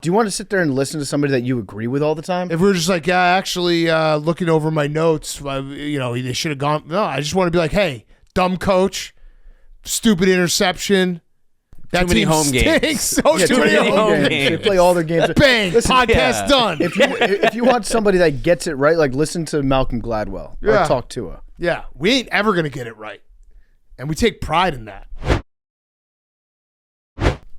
Do you want to sit there and listen to somebody that you agree with all the time? If we're just like, yeah, actually looking over my notes, they should have gone. No, I just want to be like, hey, dumb coach, stupid interception. That too many team home stinks. games. So Yeah, too many home games. They play all their games. Bang, Listen, podcast done. If you want somebody that gets it right, like listen to Malcolm Gladwell or talk to her. Yeah, we ain't ever going to get it right. And we take pride in that.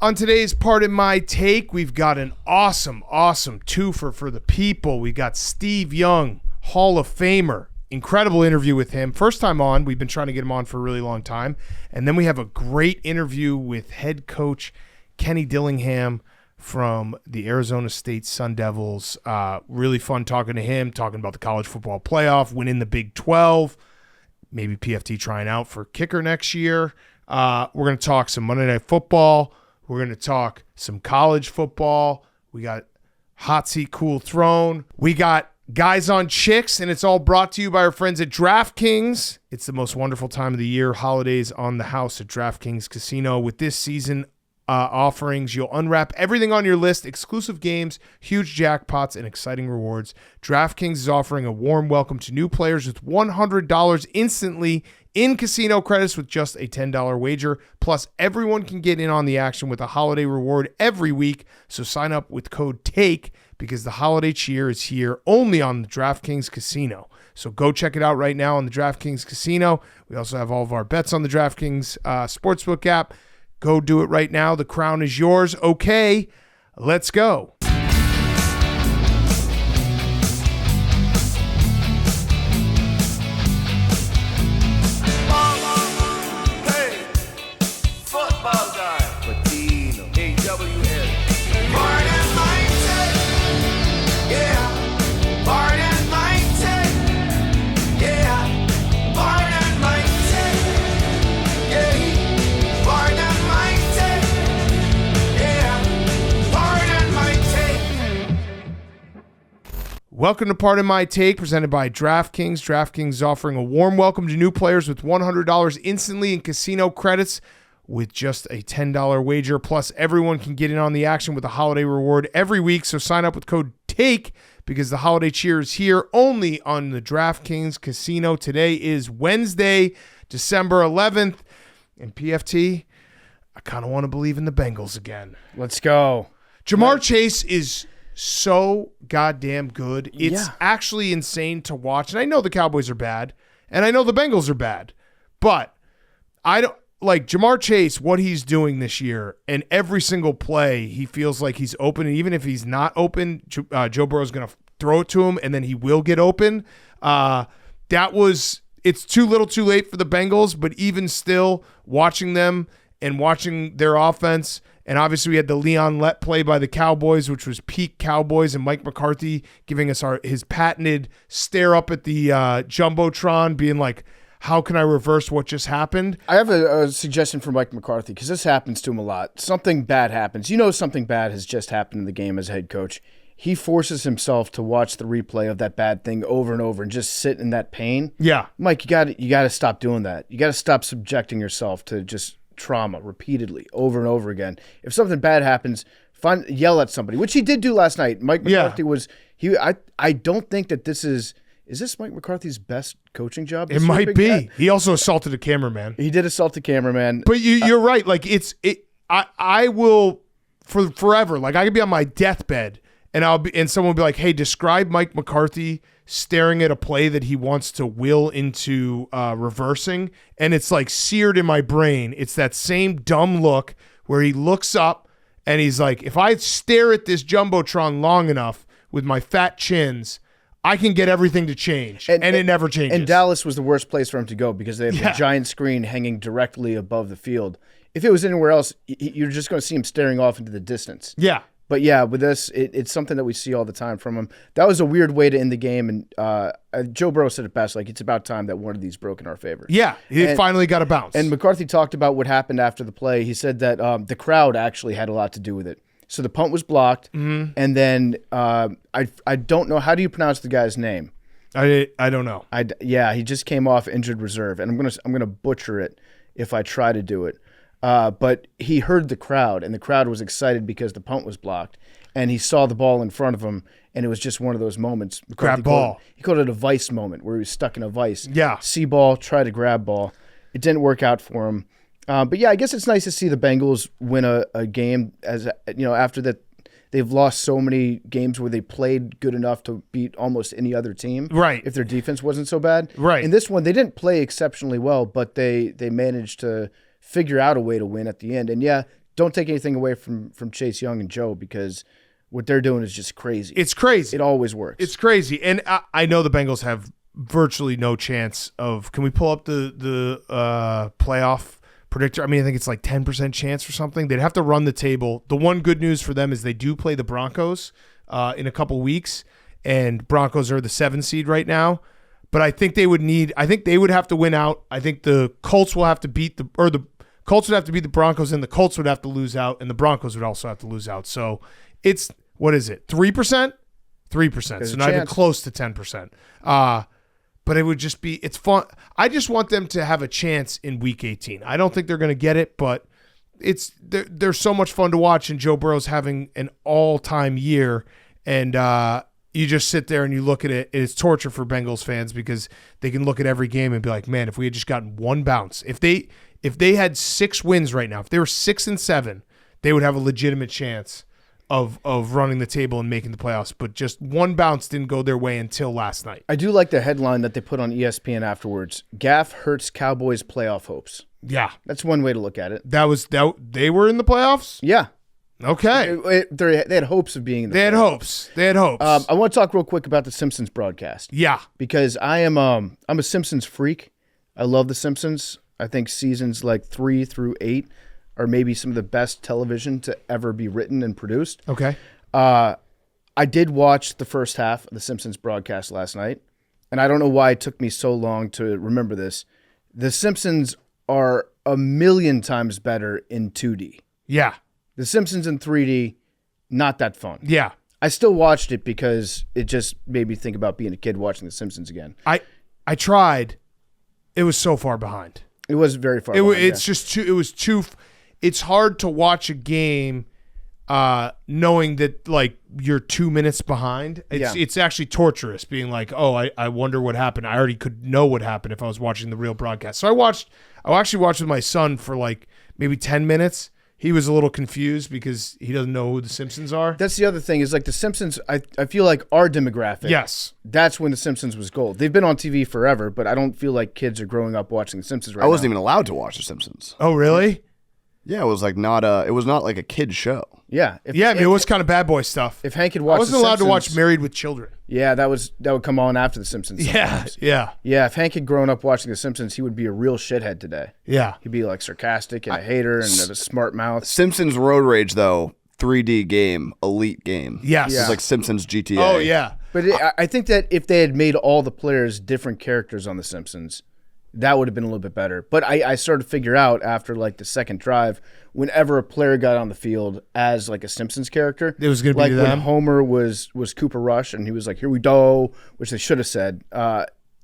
On today's Pardon My Take, we've got an awesome twofer for the people. We got Steve Young, Hall of Famer. Incredible interview with him. First time on. We've been trying to get him on for a really long time. And then we have a great interview with head coach Kenny Dillingham from the Arizona State Sun Devils. Really fun talking to him, talking about the college football playoff, winning the Big 12, maybe PFT trying out for kicker next year. We're going to talk some Monday Night Football. We're going to talk some college football. We got Hot Seat Cool Throne. We got Guys on Chicks, and it's all brought to you by our friends at DraftKings. It's the most wonderful time of the year. Holidays on the house at DraftKings Casino. With this season offerings, you'll unwrap everything on your list, exclusive games, huge jackpots, and exciting rewards. DraftKings is offering a warm welcome to new players with $100 instantly in casino credits with just a $10 wager. Plus, everyone can get in on the action with a holiday reward every week. So sign up with code TAKE because the holiday cheer is here only on the DraftKings Casino. So go check it out right now on the DraftKings Casino. We also have all of our bets on the DraftKings Sportsbook app. Go do it right now. The crown is yours. Okay, let's go. Welcome to Pardon My Take, presented by DraftKings. DraftKings is offering a warm welcome to new players with $100 instantly in casino credits with just a $10 wager. Plus, everyone can get in on the action with a holiday reward every week. So sign up with code TAKE because the holiday cheer is here only on the DraftKings Casino. Today is Wednesday, December 11th. And PFT, I kind of want to believe in the Bengals again. Let's go. Jamar Chase is so goddamn good. It's actually insane to watch. And I know the Cowboys are bad, and I know the Bengals are bad, but I don't like Jamar Chase, what he's doing this year, and every single play he feels like he's open. And even if he's not open, Joe Burrow's going to throw it to him, and then he will get open. It's too little too late for the Bengals, but even still watching them and watching their offense. And obviously we had the Leon Lett play by the Cowboys, which was peak Cowboys, and Mike McCarthy giving us his patented stare up at the Jumbotron, being like, how can I reverse what just happened? I have a suggestion for Mike McCarthy, because this happens to him a lot. Something bad happens. You know something bad has just happened in the game as head coach. He forces himself to watch the replay of that bad thing over and over and just sit in that pain. Yeah. Mike, you got to stop doing that. You got to stop subjecting yourself to just trauma repeatedly over and over again. If something bad happens, yell at somebody, which he did do last night. Mike McCarthy I don't think that this is this Mike McCarthy's best coaching job? It might be. He also assaulted a cameraman. He did assault a cameraman. But you're right. Like I will for forever. Like I could be on my deathbed and someone will be like, hey, describe Mike McCarthy staring at a play that he wants to will into reversing, and it's like seared in my brain. It's that same dumb look where he looks up and he's like, if I stare at this Jumbotron long enough with my fat chins, I can get everything to change, and it never changes. And Dallas was the worst place for him to go because they had the giant screen hanging directly above the field. If it was anywhere else, you're just going to see him staring off into the distance. Yeah. But yeah, with this, it's something that we see all the time from him. That was a weird way to end the game, and Joe Burrow said it best, like, it's about time that one of these broke in our favor. Yeah, he finally got a bounce. And McCarthy talked about what happened after the play. He said that the crowd actually had a lot to do with it. So the punt was blocked, and then I don't know, how do you pronounce the guy's name? I don't know. He just came off injured reserve, and I'm gonna butcher it if I try to do it. But he heard the crowd, and the crowd was excited because the punt was blocked. and he saw the ball in front of him, and it was just one of those moments. Grab ball. He called it a vice moment where he was stuck in a vice. Yeah. See ball, try to grab ball. It didn't work out for him. But yeah, I guess it's nice to see the Bengals win a game after that. They've lost so many games where they played good enough to beat almost any other team. Right. If their defense wasn't so bad. Right. In this one, they didn't play exceptionally well, but they managed to figure out a way to win at the end. And yeah, don't take anything away from Chase Young and Joe, because what they're doing is just crazy. It's crazy. It always works. It's crazy. And I know the Bengals have virtually no chance of – can we pull up the playoff predictor? I mean, I think it's like 10% chance or something. They'd have to run the table. The one good news for them is they do play the Broncos in a couple weeks, and Broncos are the 7 seed right now. But I think they would have to win out. I think the Colts will have to beat the Colts would have to beat the Broncos, and the Colts would have to lose out, and the Broncos would also have to lose out. So it's, what is it, 3%? 3%. So not even close to 10%. But it would just be, it's fun. I just want them to have a chance in Week 18. I don't think they're going to get it, but they're so much fun to watch, and Joe Burrow's having an all-time year, and you just sit there and you look at it. It's torture for Bengals fans because they can look at every game and be like, man, if we had just gotten one bounce, if they had 6 wins right now, if they were 6-7, they would have a legitimate chance of running the table and making the playoffs. But just one bounce didn't go their way until last night. I do like the headline that they put on ESPN afterwards. Gaff hurts Cowboys playoff hopes. Yeah. That's one way to look at it. They were in the playoffs? Yeah. Okay. They had hopes of being in the playoffs. They had hopes. I want to talk real quick about the Simpsons broadcast. Yeah. Because I'm a Simpsons freak. I love the Simpsons. I think seasons like 3 through 8 are maybe some of the best television to ever be written and produced. Okay. I did watch the first half of the Simpsons broadcast last night, and I don't know why it took me so long to remember this. The Simpsons are a million times better in 2D. Yeah. The Simpsons in 3D, not that fun. Yeah. I still watched it because it just made me think about being a kid watching The Simpsons again. I tried. It was so far behind. It was very far behind. It's just too. It was too. It's hard to watch a game knowing that like you're 2 minutes behind. It's actually torturous being like, oh, I wonder what happened. I already could know what happened if I was watching the real broadcast. So I actually watched with my son for like maybe 10 minutes. He was a little confused because he doesn't know who the Simpsons are. That's the other thing is like the Simpsons, I feel like our demographic. Yes. That's when the Simpsons was gold. They've been on TV forever, but I don't feel like kids are growing up watching the Simpsons right now. I wasn't even allowed to watch the Simpsons. Oh, really? Yeah, it was like it was not like a kid show. Yeah. It was kind of bad boy stuff. If Hank had watched I wasn't allowed to watch Married with Children. Yeah, that would come on after the Simpsons. Sometimes. Yeah. If Hank had grown up watching the Simpsons, he would be a real shithead today. Yeah. He'd be like sarcastic and a hater and have a smart mouth. Simpsons Road Rage though, 3D game, elite game. Yes. It's like Simpsons GTA. Oh yeah. But I think that if they had made all the players different characters on the Simpsons, that would have been a little bit better. But I started to figure out after like the second drive, whenever a player got on the field as like a Simpsons character, it was going to be like them. when Homer was Cooper Rush and he was like, "Here we go," which they should have said.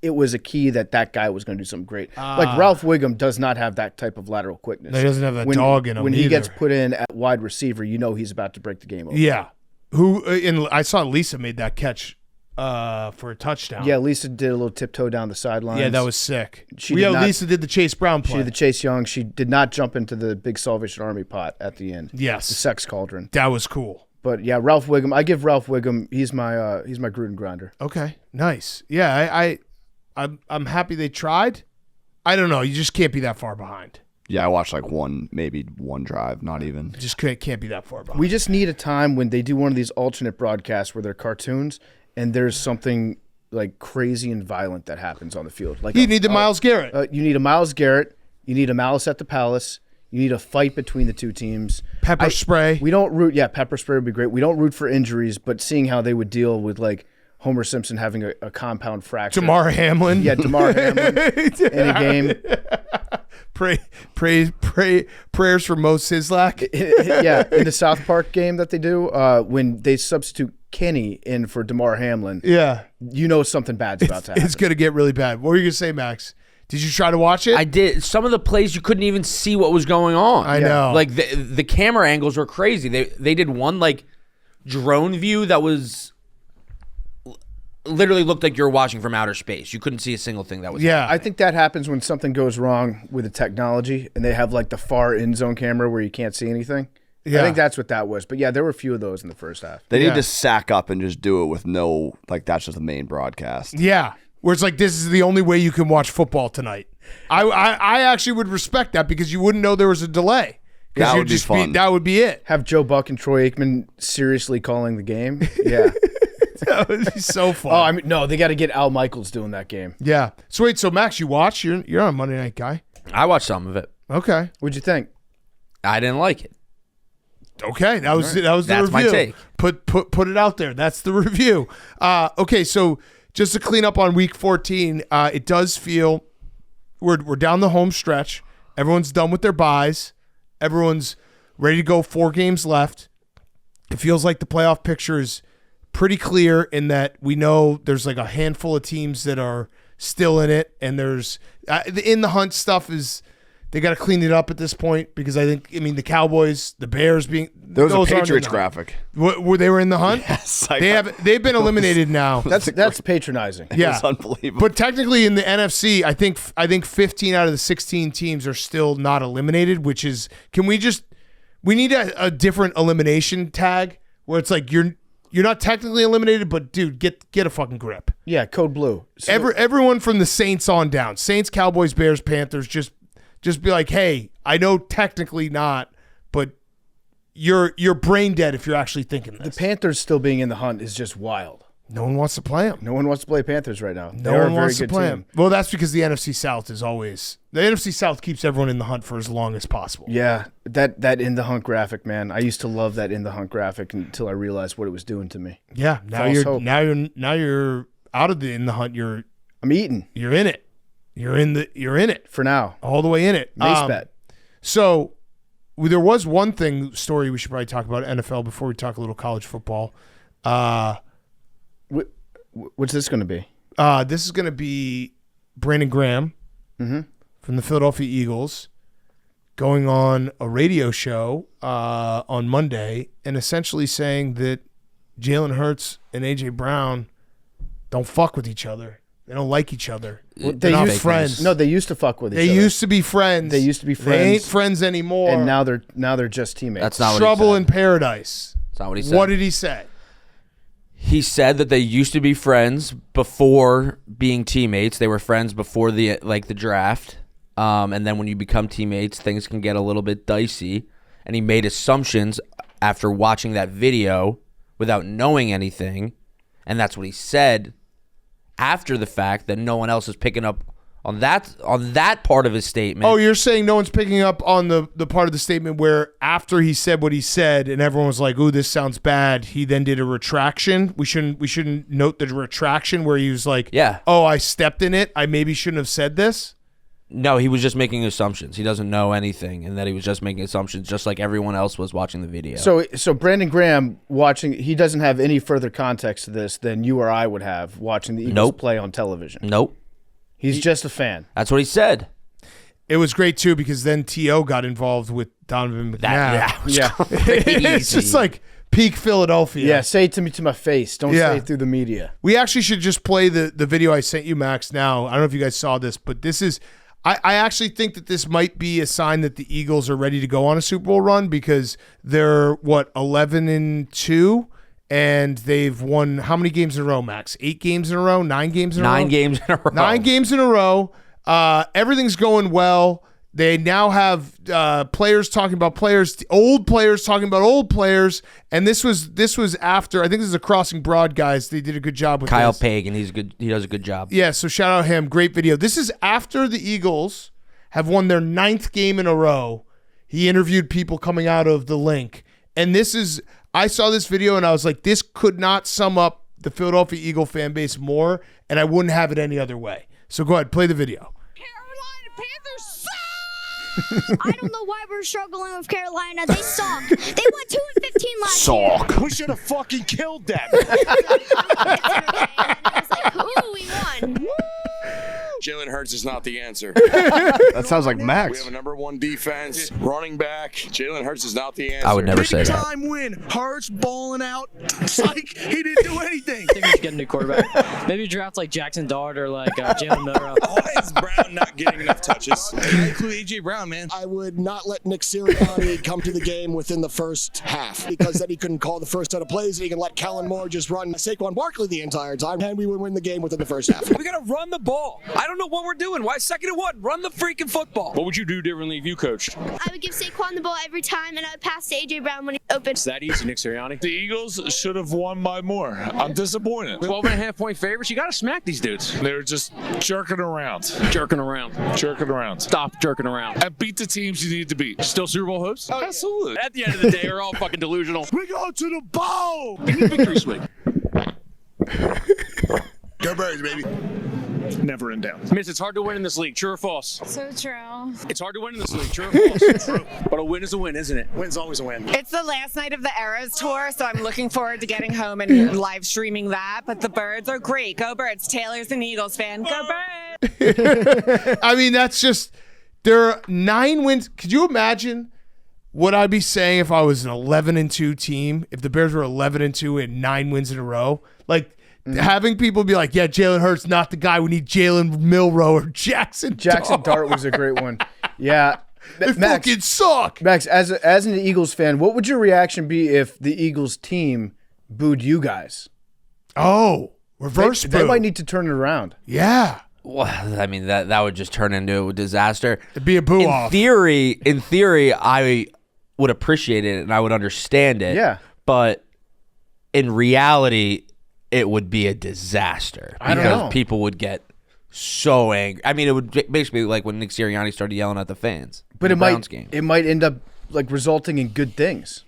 It was a key that guy was going to do something great. Like Ralph Wiggum does not have that type of lateral quickness. He doesn't have that dog in him. When either. he gets put in at wide receiver, you know he's about to break the game over. Yeah. I saw Lisa made that catch for a touchdown. Yeah, Lisa did a little tiptoe down the sidelines. Yeah, that was sick. Lisa did the Chase Brown play. She did the Chase Young. She did not jump into the big Salvation Army pot at the end. Yes. The sex cauldron. That was cool. But yeah, Ralph Wiggum. I give Ralph Wiggum. He's my Gruden grinder. Okay, nice. Yeah, I'm happy they tried. I don't know. You just can't be that far behind. Yeah, I watched like maybe one drive, not even. Just can't be that far behind. We just need a time when they do one of these alternate broadcasts where they're cartoons and there's something like crazy and violent that happens on the field. Like you need the Myles Garrett. You need a Myles Garrett. You need a Malice at the Palace. You need a fight between the two teams. Pepper spray. We don't root. Yeah, pepper spray would be great. We don't root for injuries, but seeing how they would deal with like Homer Simpson having a compound fracture. Damar Hamlin. Yeah, Damar Hamlin in a game. Prayers for Mo Sislak. Yeah, in the South Park game that they do, when they substitute Kenny in for Damar Hamlin. Yeah, you know something bad's about to happen. It's going to get really bad. What were you going to say, Max? Did you try to watch it? I did. Some of the plays you couldn't even see what was going on. I know. Like the camera angles were crazy. They did one like drone view that was literally looked like you were watching from outer space. You couldn't see a single thing that was happening. I think that happens when something goes wrong with the technology and they have like the far end zone camera where you can't see anything. I think that's what that was. But yeah, there were a few of those in the first half. They need to sack up and just do it with no, like, that's just the main broadcast. Yeah, where it's like, this is the only way you can watch football tonight. I actually would respect that because you wouldn't know there was a delay. That would be fun. That would be it. Have Joe Buck and Troy Aikman seriously calling the game. Yeah. That would be so fun. Oh, I mean, no, they got to get Al Michaels doing that game. Yeah. So wait, so Max, you watch? You're on Monday Night Guy. I watched some of it. Okay. What'd you think? I didn't like it. Okay, that was the That's review. my take. Put it out there. That's the review. Okay, so just to clean up on Week 14, it does feel we're down the home stretch. Everyone's done with their buys. Everyone's ready to go. 4 games left. It feels like the playoff picture is pretty clear in that we know there's like a handful of teams that are still in it, and there's the in the hunt stuff is. They got to clean it up at this point because I mean the Cowboys, the Bears being there was a Patriots graphic. Were they were in the hunt? Yes, they've been eliminated now. That's patronizing. Yeah, it's unbelievable. But technically in the NFC, I think 15 out of the 16 teams are still not eliminated. Which is, we need a different elimination tag where it's like you're not technically eliminated, but dude, get a fucking grip. Yeah, code blue. So Everyone from the Saints on down, Saints, Cowboys, Bears, Panthers, just be like, hey, I know technically not, but you're brain dead if you're actually thinking this. the Panthers still being in the hunt is just wild. No one wants to play them. No one wants to play Panthers right now. No one wants to play them. Well, that's because the NFC South is always – the NFC South keeps everyone in the hunt for as long as possible. Yeah, that in the hunt graphic, man. I used to love that in the hunt graphic until I realized what it was doing to me. Yeah, now you're out of the in the hunt. I'm eating. You're in it. You're in it For now. all the way in it. Mace bet. So there was one story we should probably talk about NFL before we talk a little college football. What's this going to be? This is going to be Brandon Graham from the Philadelphia Eagles going on a radio show on Monday and essentially saying that Jalen Hurts and A.J. Brown don't fuck with each other. They don't like each other. They're not friends. No, they used to fuck with each other. They used to be friends. They used to be friends. They ain't friends anymore. And now they're just teammates. That's not what Trouble he said. in paradise. That's not what he said. What did he say? He said that they used to be friends before being teammates. They were friends before the draft. And then when you become teammates, things can get a little bit dicey. And he made assumptions after watching that video without knowing anything. And that's what he said after the fact, that no one else is picking up on that part of his statement. Oh, you're saying no one's picking up on the part of the statement where after he said what he said and everyone was like, "Ooh, this sounds bad," he then did a retraction. We shouldn't note the retraction where he was like, Yeah. Oh, I stepped in it. I maybe shouldn't have said this." No, he was just making assumptions. He doesn't know anything, and that he was just making assumptions just like everyone else was watching the video. So Brandon Graham he doesn't have any further context to this than you or I would have watching the Eagles play on television. Nope. He's just a fan. That's what he said. It was great too because then T.O. got involved with Donovan McNabb. Yeah. It's just like peak Philadelphia. Yeah, say it to me to my face. Don't say it through the media. We actually should just play the video I sent you, Max, now. I don't know if you guys saw this, but this is I actually think that this might be a sign that the Eagles are ready to go on a Super Bowl run because they're 11-2, and they've won how many games in a row, Max? 8 games in a row? 9 games in a row? 9 games in a row. 9 games in a row. Everything's going well. They now have players talking about players, old players talking about old players, and this was after. I think this is a Crossing Broad guys. They did a good job with Kyle this. Pagan. He's good. He does a good job. Yeah, so shout out him. Great video. This is after the Eagles have won their 9th game in a row. He interviewed people coming out of the link, and I saw this video and I was like, this could not sum up the Philadelphia Eagle fan base more, and I wouldn't have it any other way. So go ahead, play the video. Panthers suck! I don't know why we're struggling with Carolina. They suck. They won 2-15 last year. We should have fucking killed them. I was like, ooh, we won. Jalen Hurts Hurts is not the answer. That sounds like We Max. have a number one defense, running back. Jalen Hurts is not the answer. I would never say that. Time win. Hurts balling out. It's like he didn't do anything. I think we should get a new quarterback. Maybe draft like Jackson Dart or like Jalen Milrow. Why is Brown not getting enough touches? I include A.J. Brown, man. I would not let Nick Sirianni come to the game within the first half because then he couldn't call the first set of plays and he can let Kellen Moore just run Saquon Barkley the entire time and we would win the game within the first half. We got to run the ball. I don't know what we're doing. Why 2nd and 1? Run the freaking football. What would you do differently if you coached? I would give Saquon the ball every time, and I would pass to A.J. Brown when he opened. It's that easy, Nick Sirianni. The Eagles should have won by more. I'm disappointed. 12.5-point favorites. You got to smack these dudes. They were just jerking around. Jerking around. Jerking around. Stop jerking around. And beat the teams you need to beat. Still Super Bowl hopes? Oh, absolutely. At the end of the day, we're all fucking delusional. We go to the bowl. Give me victory swing. Go Birds, baby. Never in doubt. Miss, it's hard to win in this league. True or false? So true. It's hard to win in this league. True or false? True. But a win is a win, isn't it? Win's always a win. It's the last night of the Eras tour, so I'm looking forward to getting home and live streaming that. But the Birds are great. Go Birds. Taylor's an Eagles fan. Go Birds. I mean, that's just there are 9 wins. Could you imagine what I'd be saying if I was an 11-2 team? If the Bears were 11-2 and 9 wins in a row, like. Having people be like, yeah, Jalen Hurts not the guy. We need Jalen Milrow or Jackson Dart was a great one. Yeah. They Max, fucking suck. Max, as an Eagles fan, what would your reaction be if the Eagles team booed you guys? Oh, reverse They might need to turn it around. Yeah. Well, I mean, that would just turn into a disaster. It'd be a boo-off. In theory, I would appreciate it and I would understand it. Yeah. But in reality, it would be a disaster. I don't know. Because people would get so angry. I mean, it would basically like when Nick Sirianni started yelling at the fans. But in the Browns game. It might end up like resulting in good things.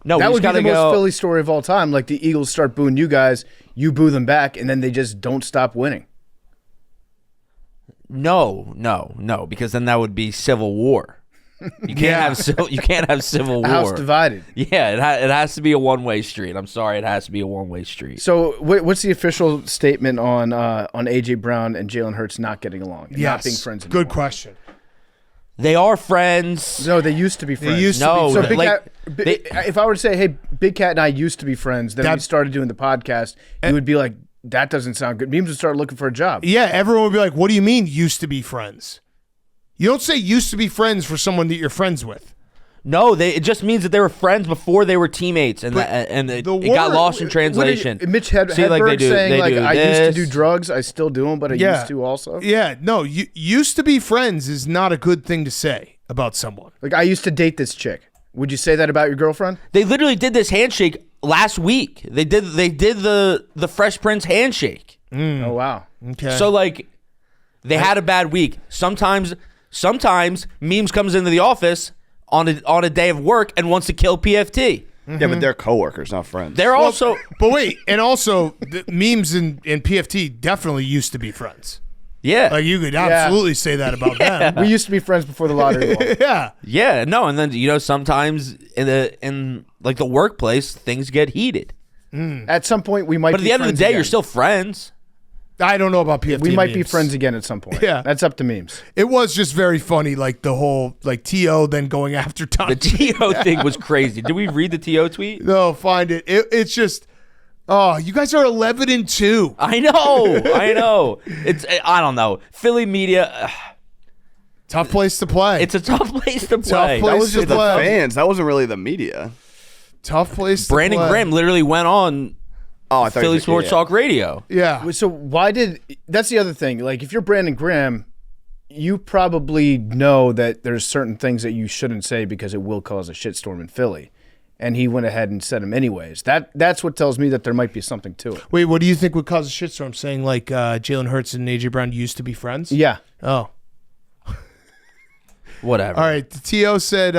No, that we would just be the gotta most Philly story of all time. Like the Eagles start booing you guys, you boo them back, and then they just don't stop winning. No, because then that would be civil war. You can't have civil war. House divided. Yeah, it has to be a one-way street. I'm sorry, it has to be a one-way street. So what's the official statement on A.J. Brown and Jalen Hurts not getting along, and not being friends anymore? Good question. They are friends. No, they used to be friends. They used to be So friends. Big Like, Cat, if I were to say, hey, Big Cat and I used to be friends, then we started doing the podcast, you would be like, that doesn't sound good. Memes would start looking for a job. Yeah, everyone would be like, what do you mean used to be friends? You don't say used to be friends for someone that you're friends with. No, it just means that they were friends before they were teammates, and it got lost in translation. Mitch Hedberg saying, like, I used to do drugs, I still do them, but I used to also. Yeah, no, used to be friends is not a good thing to say about someone. Like, I used to date this chick. Would you say that about your girlfriend? They literally did this handshake last week. They did the Fresh Prince handshake. Oh, wow. Okay. So, like, they had a bad week. Sometimes Memes comes into the office on a day of work and wants to kill PFT. Yeah, but they're coworkers, not friends. They're also... But wait, and also, the Memes and PFT definitely used to be friends. Yeah. Like, you could absolutely say that about them. We used to be friends before the lottery won. Yeah. Yeah, no, and then, sometimes in the workplace, things get heated. At some point, we might be But at the end of the day, again. you're still friends. I don't know about PFT. We might be Memes. friends again at some point. Yeah. That's up to Memes. It was just very funny, like the whole, like, T.O. then going after Tom. The T.O. thing was crazy. Did we read the T.O. tweet? No, find it. It's just, oh, you guys are 11-2. I know. I don't know. Philly media... Tough place to play. It's a tough place to play. place That was just to the play. fans. That wasn't really the media. Tough place to Brandon play. Graham literally went on Oh, I thought Philly Sports Talk Radio. Yeah. So that's the other thing. Like, if you're Brandon Graham, you probably know that there's certain things that you shouldn't say because it will cause a shitstorm in Philly. And he went ahead and said them anyways. That's what tells me that there might be something to it. Wait, what do you think would cause a shitstorm? Saying, like, Jalen Hurts and A.J. Brown used to be friends? Yeah. Oh. Whatever. All right. The T.O. said,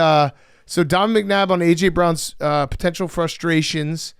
so Don McNabb on A.J. Brown's potential frustrations.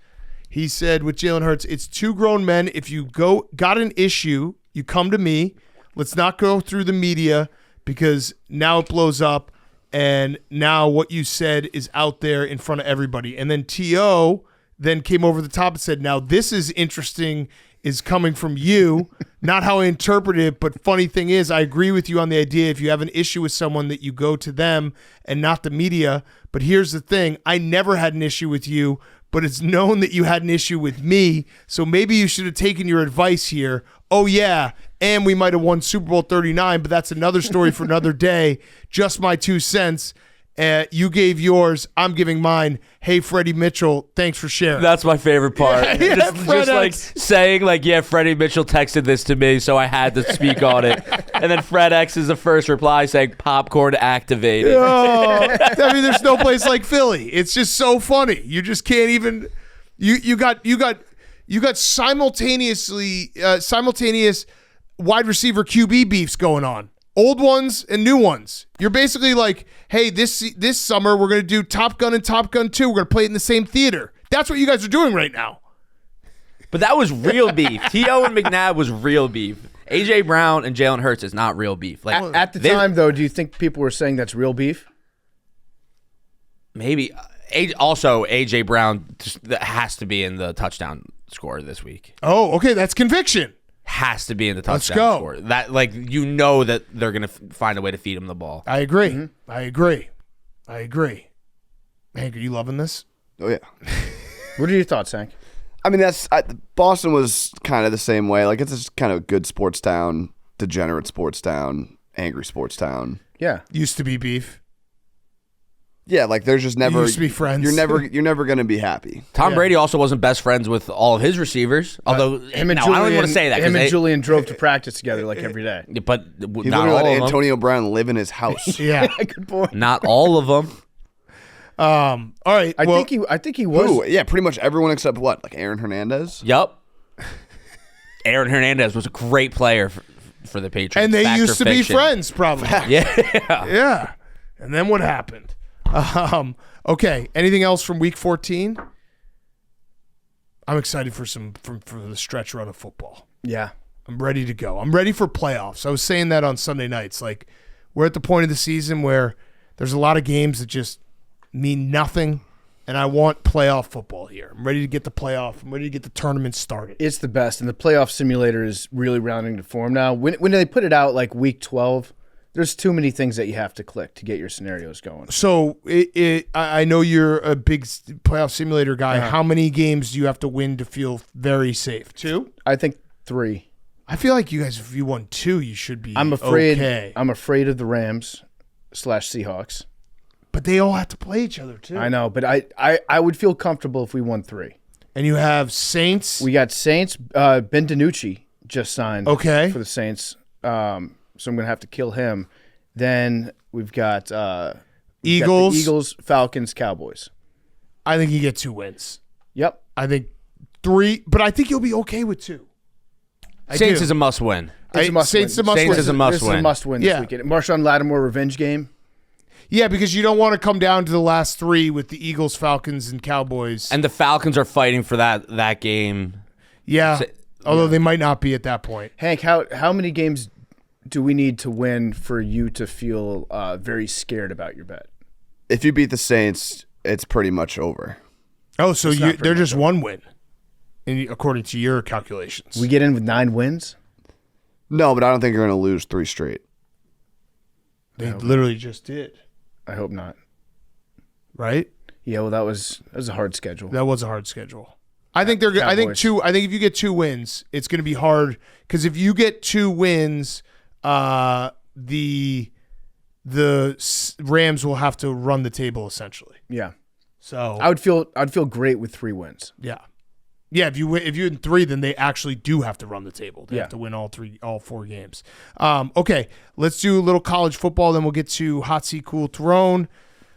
He said with Jalen Hurts, it's two grown men. If you got an issue, you come to me. Let's not go through the media because now it blows up and now what you said is out there in front of everybody. And then T.O. then came over the top and said, now this is interesting, is coming from you, not how I interpret it, but funny thing is, I agree with you on the idea if you have an issue with someone that you go to them and not the media, but here's the thing, I never had an issue with you, but it's known that you had an issue with me, so maybe you should have taken your advice here. Oh yeah, and we might have won Super Bowl 39, but that's another story for another day. Just my 2 cents. You gave yours, I'm giving mine. Hey, Freddie Mitchell, thanks for sharing. That's my favorite part. Yeah, just like saying, like, yeah, Freddie Mitchell texted this to me, so I had to speak on it. And then Fred X is the first reply saying, popcorn activated. Oh, I mean, there's no place like Philly. It's just so funny. You just can't even. You got simultaneous wide receiver QB beefs going on. Old ones and new ones. You're basically like, hey, this summer we're going to do Top Gun and Top Gun 2. We're going to play it in the same theater. That's what you guys are doing right now. But that was real beef. T.O. and McNabb was real beef. A.J. Brown and Jalen Hurts is not real beef. Like at the time, though, do you think people were saying that's real beef? Maybe. Also, A.J. Brown has to be in the touchdown score this week. Oh, okay. That's conviction. Has to be in the touchdown Let's go. score. That, like, you know that they're going to find a way to feed him the ball. I agree. Mm-hmm. I agree. Hank, are you loving this? Oh, yeah. What are your thoughts, Hank? I mean, Boston was kind of the same way. Like, it's just kind of a good sports town, degenerate sports town, angry sports town. Yeah. Used to be beef. Yeah, like there's just never. You used to be friends. You're never going to be happy. Tom Brady also wasn't best friends with all of his receivers. Although him and I don't even want to say that. Him and Julian drove to practice together like every day. But He not literally all let of them. Antonio Brown live in his house. Yeah. Good point. Not all of them. All right. I think he was. Who? Yeah, pretty much everyone except what? Like Aaron Hernandez? Yup. Aaron Hernandez was a great player for the Patriots. And they Fact used or to be fiction? friends, probably. Yeah. Yeah. And then what happened? Okay. Anything else from Week 14? I'm excited for the stretch run of football. Yeah. I'm ready to go. I'm ready for playoffs. I was saying that on Sunday nights. Like, we're at the point of the season where there's a lot of games that just mean nothing, and I want playoff football here. I'm ready to get the playoff. I'm ready to get the tournament started. It's the best, and the playoff simulator is really rounding to form now. When they put it out like Week 12, there's too many things that you have to click to get your scenarios going. So I know you're a big playoff simulator guy. How many games do you have to win to feel very safe? 2? I think 3. I feel like you guys, if you won 2, you should be I'm afraid. okay. I'm afraid of the Rams / Seahawks. But they all have to play each other too. I know, but I would feel comfortable if we won 3. And you have Saints. We got Saints. Ben DiNucci just signed. Okay. For the Saints. So I'm gonna have to kill him. Then we've got Eagles, Eagles, Falcons, Cowboys. I think you get 2 wins. Yep. I think 3, but I think you'll be okay with 2. Saints is a must-win. Saints is a must-win. Saints is a must-win. This is a must-win this weekend. Marshawn Lattimore revenge game. Yeah, because you don't want to come down to the last 3 with the Eagles, Falcons, and Cowboys. And the Falcons are fighting for that game. Yeah, although they might not be at that point. Hank, how many games do we need to win for you to feel very scared about your bet? If you beat the Saints, it's pretty much over. Oh, so they're just 1 win, according to your calculations. We get in with 9 wins? No, but I don't think you're going to lose 3 straight. They literally just did. I hope not. Right? Yeah, well, that was a hard schedule. That was a hard schedule. I think I think if you get 2 wins, it's going to be hard because if you get 2 wins, the Rams will have to run the table essentially. Yeah. So I'd feel great with 3 wins. Yeah. Yeah, if you win 3, then they actually do have to run the table. They have to win all 4 games. Okay, let's do a little college football, then we'll get to Hot Seat Cool Throne.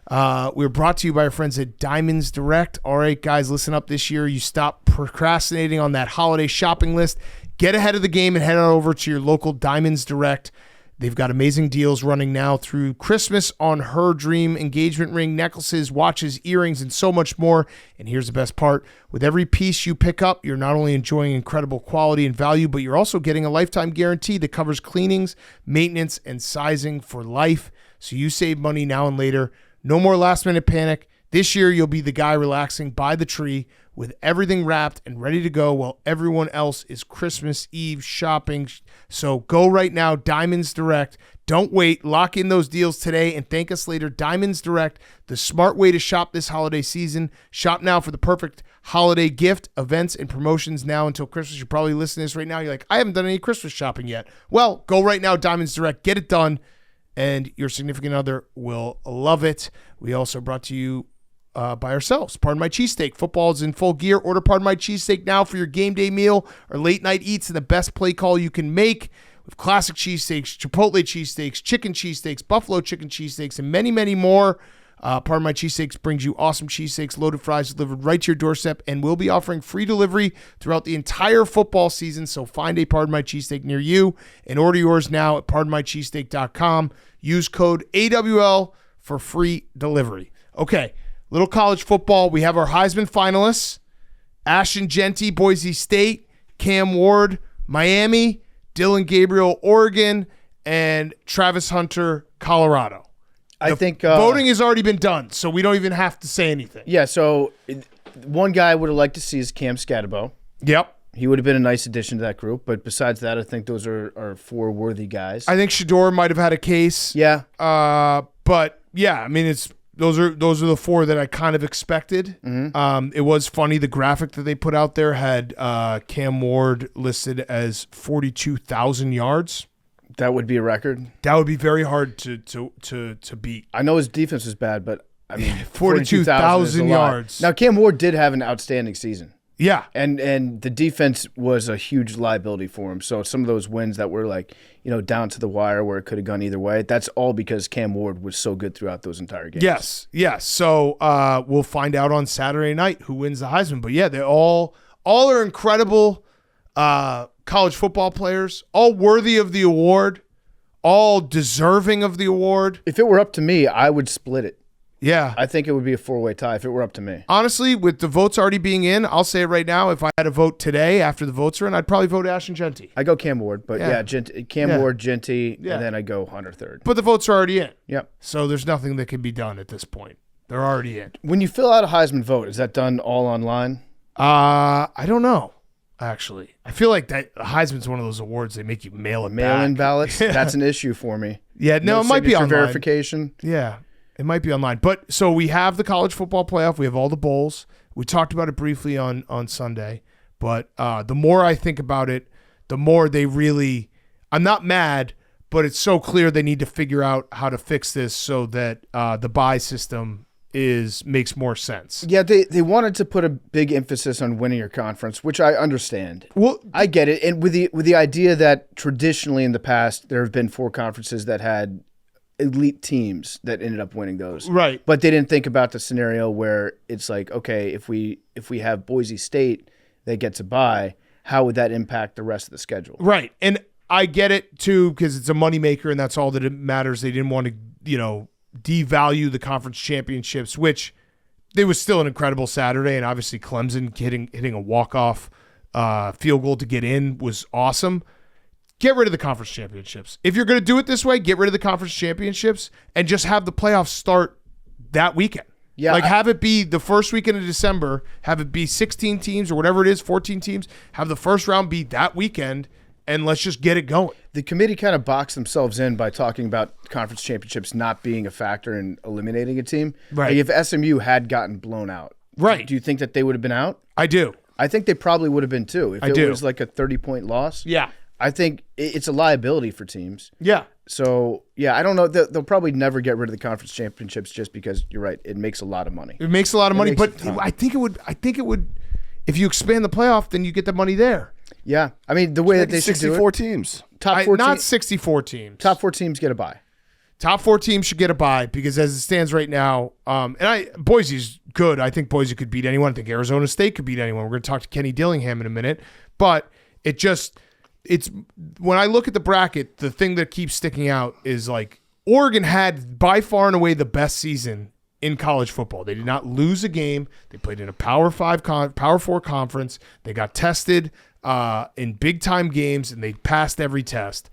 We're brought to you by our friends at Diamonds Direct. All right, guys, listen up this year. You stop procrastinating on that holiday shopping list. Get ahead of the game and head on over to your local Diamonds Direct. They've got amazing deals running now through Christmas on her dream engagement ring, necklaces, watches, earrings, and so much more. And here's the best part. With every piece you pick up, you're not only enjoying incredible quality and value, but you're also getting a lifetime guarantee that covers cleanings, maintenance, and sizing for life. So you save money now and later. No more last-minute panic. This year, you'll be the guy relaxing by the tree with everything wrapped and ready to go while everyone else is Christmas Eve shopping. So go right now, Diamonds Direct. Don't wait. Lock in those deals today and thank us later. Diamonds Direct, the smart way to shop this holiday season. Shop now for the perfect holiday gift, events, and promotions now until Christmas. You're probably listening to this right now. You're like, I haven't done any Christmas shopping yet. Well, go right now, Diamonds Direct. Get it done, and your significant other will love it. We also brought to you by ourselves. Pardon My Cheesesteak. Football is in full gear. Order Pardon My Cheesesteak now for your game day meal or late night eats and the best play call you can make. With classic cheesesteaks, Chipotle cheesesteaks, chicken cheesesteaks, buffalo chicken cheesesteaks, and many, many more. Pardon My Cheesesteaks brings you awesome cheesesteaks, loaded fries delivered right to your doorstep, and we'll be offering free delivery throughout the entire football season. So find a Pardon My Cheesesteak near you and order yours now at pardonmycheesesteak.com. Use code AWL for free delivery. Okay. Little college football. We have our Heisman finalists: Ashton Jeanty, Boise State; Cam Ward, Miami; Dylan Gabriel, Oregon; and Travis Hunter, Colorado. I think voting has already been done, so we don't even have to say anything. Yeah, so one guy I would have liked to see is Cam Scatterbo. Yep. He would have been a nice addition to that group, but besides that, I think those are four worthy guys. I think Shador might have had a case. Yeah. But yeah, I mean, those are the four that I kind of expected. Mm-hmm. It was funny. The graphic that they put out there had Cam Ward listed as 42,000 yards. That would be a record. That would be very hard to beat. I know his defense was bad, but I mean, 42,000 yards. Now, Cam Ward did have an outstanding season. Yeah. And the defense was a huge liability for him. So some of those wins that were like, down to the wire where it could have gone either way, that's all because Cam Ward was so good throughout those entire games. Yes. So we'll find out on Saturday night who wins the Heisman. But yeah, they all are incredible college football players, all worthy of the award, all deserving of the award. If it were up to me, I would split it. Yeah. I think it would be a four-way tie if it were up to me. Honestly, with the votes already being in, I'll say it right now, if I had a vote today after the votes are in, I'd probably vote Ashton Jeanty. I go Cam Ward, but Cam Ward, Jeanty, and then I go Hunter third. But the votes are already in. Yep. So there's nothing that can be done at this point. They're already in. When you fill out a Heisman vote, is that done all online? I don't know, actually. I feel like that Heisman's one of those awards they make you mail it back. Mail-in ballots? That's an issue for me. Yeah, no, it might be online. Verification. Yeah. It might be online. But so we have the college football playoff. We have all the bowls. We talked about it briefly on Sunday. But the more I think about it, the more they really – I'm not mad, but it's so clear they need to figure out how to fix this so that the bye system makes more sense. Yeah, they wanted to put a big emphasis on winning your conference, which I understand. Well, I get it. And with the idea that traditionally in the past there have been four conferences that had – elite teams that ended up winning those. Right. But they didn't think about the scenario where it's like, okay, if we have Boise State that gets a bye, how would that impact the rest of the schedule? Right. And I get it too, because it's a moneymaker and that's all that it matters. They didn't want to, devalue the conference championships, which it was still an incredible Saturday. And obviously Clemson hitting a walk-off field goal to get in was awesome. Get rid of the conference championships. If you're going to do it this way, get rid of the conference championships and just have the playoffs start that weekend. Yeah, have it be the first weekend of December, have it be 16 teams or whatever it is, 14 teams, have the first round be that weekend, and let's just get it going. The committee kind of boxed themselves in by talking about conference championships not being a factor in eliminating a team. Right. Like if SMU had gotten blown out, right? Do you think that they would have been out? I do. I think they probably would have been too. If it was like a 30-point loss. Yeah. I think it's a liability for teams. Yeah. So, yeah, I don't know. They'll probably never get rid of the conference championships just because you're right. It makes a lot of money. It makes a lot of money, but I think it would. If you expand the playoff, then you get the money there. Yeah. I mean, the way that they should do it. 64 teams. Top 4 not 64 teams. Top 4 teams get a bye. Top 4 teams should get a bye because as it stands right now, Boise's good. I think Boise could beat anyone. I think Arizona State could beat anyone. We're going to talk to Kenny Dillingham in a minute. But it's when I look at the bracket, the thing that keeps sticking out is like Oregon had by far and away the best season in college football. They did not lose a game. They played in a Power 4 conference. They got tested in big time games and they passed every test.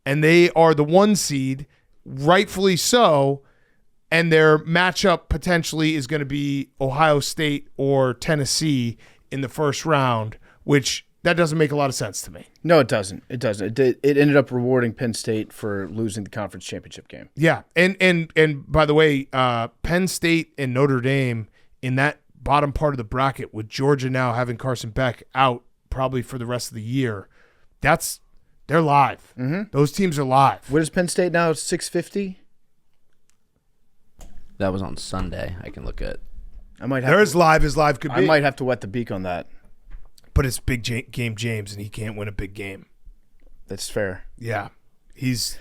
And they are the 1 seed, rightfully so. and their matchup potentially is going to be Ohio State or Tennessee in the first round, which that doesn't make a lot of sense to me. No, it doesn't. It doesn't. It ended up rewarding Penn State for losing the conference championship game. Yeah, and by the way, Penn State and Notre Dame in that bottom part of the bracket, with Georgia now having Carson Beck out probably for the rest of the year, they're live. Mm-hmm. Those teams are live. What is Penn State now? 650. That was on Sunday. I can look at. They're as live as live could be. I might have to wet the beak on that. But it's big game James, and he can't win a big game. That's fair. Yeah, he's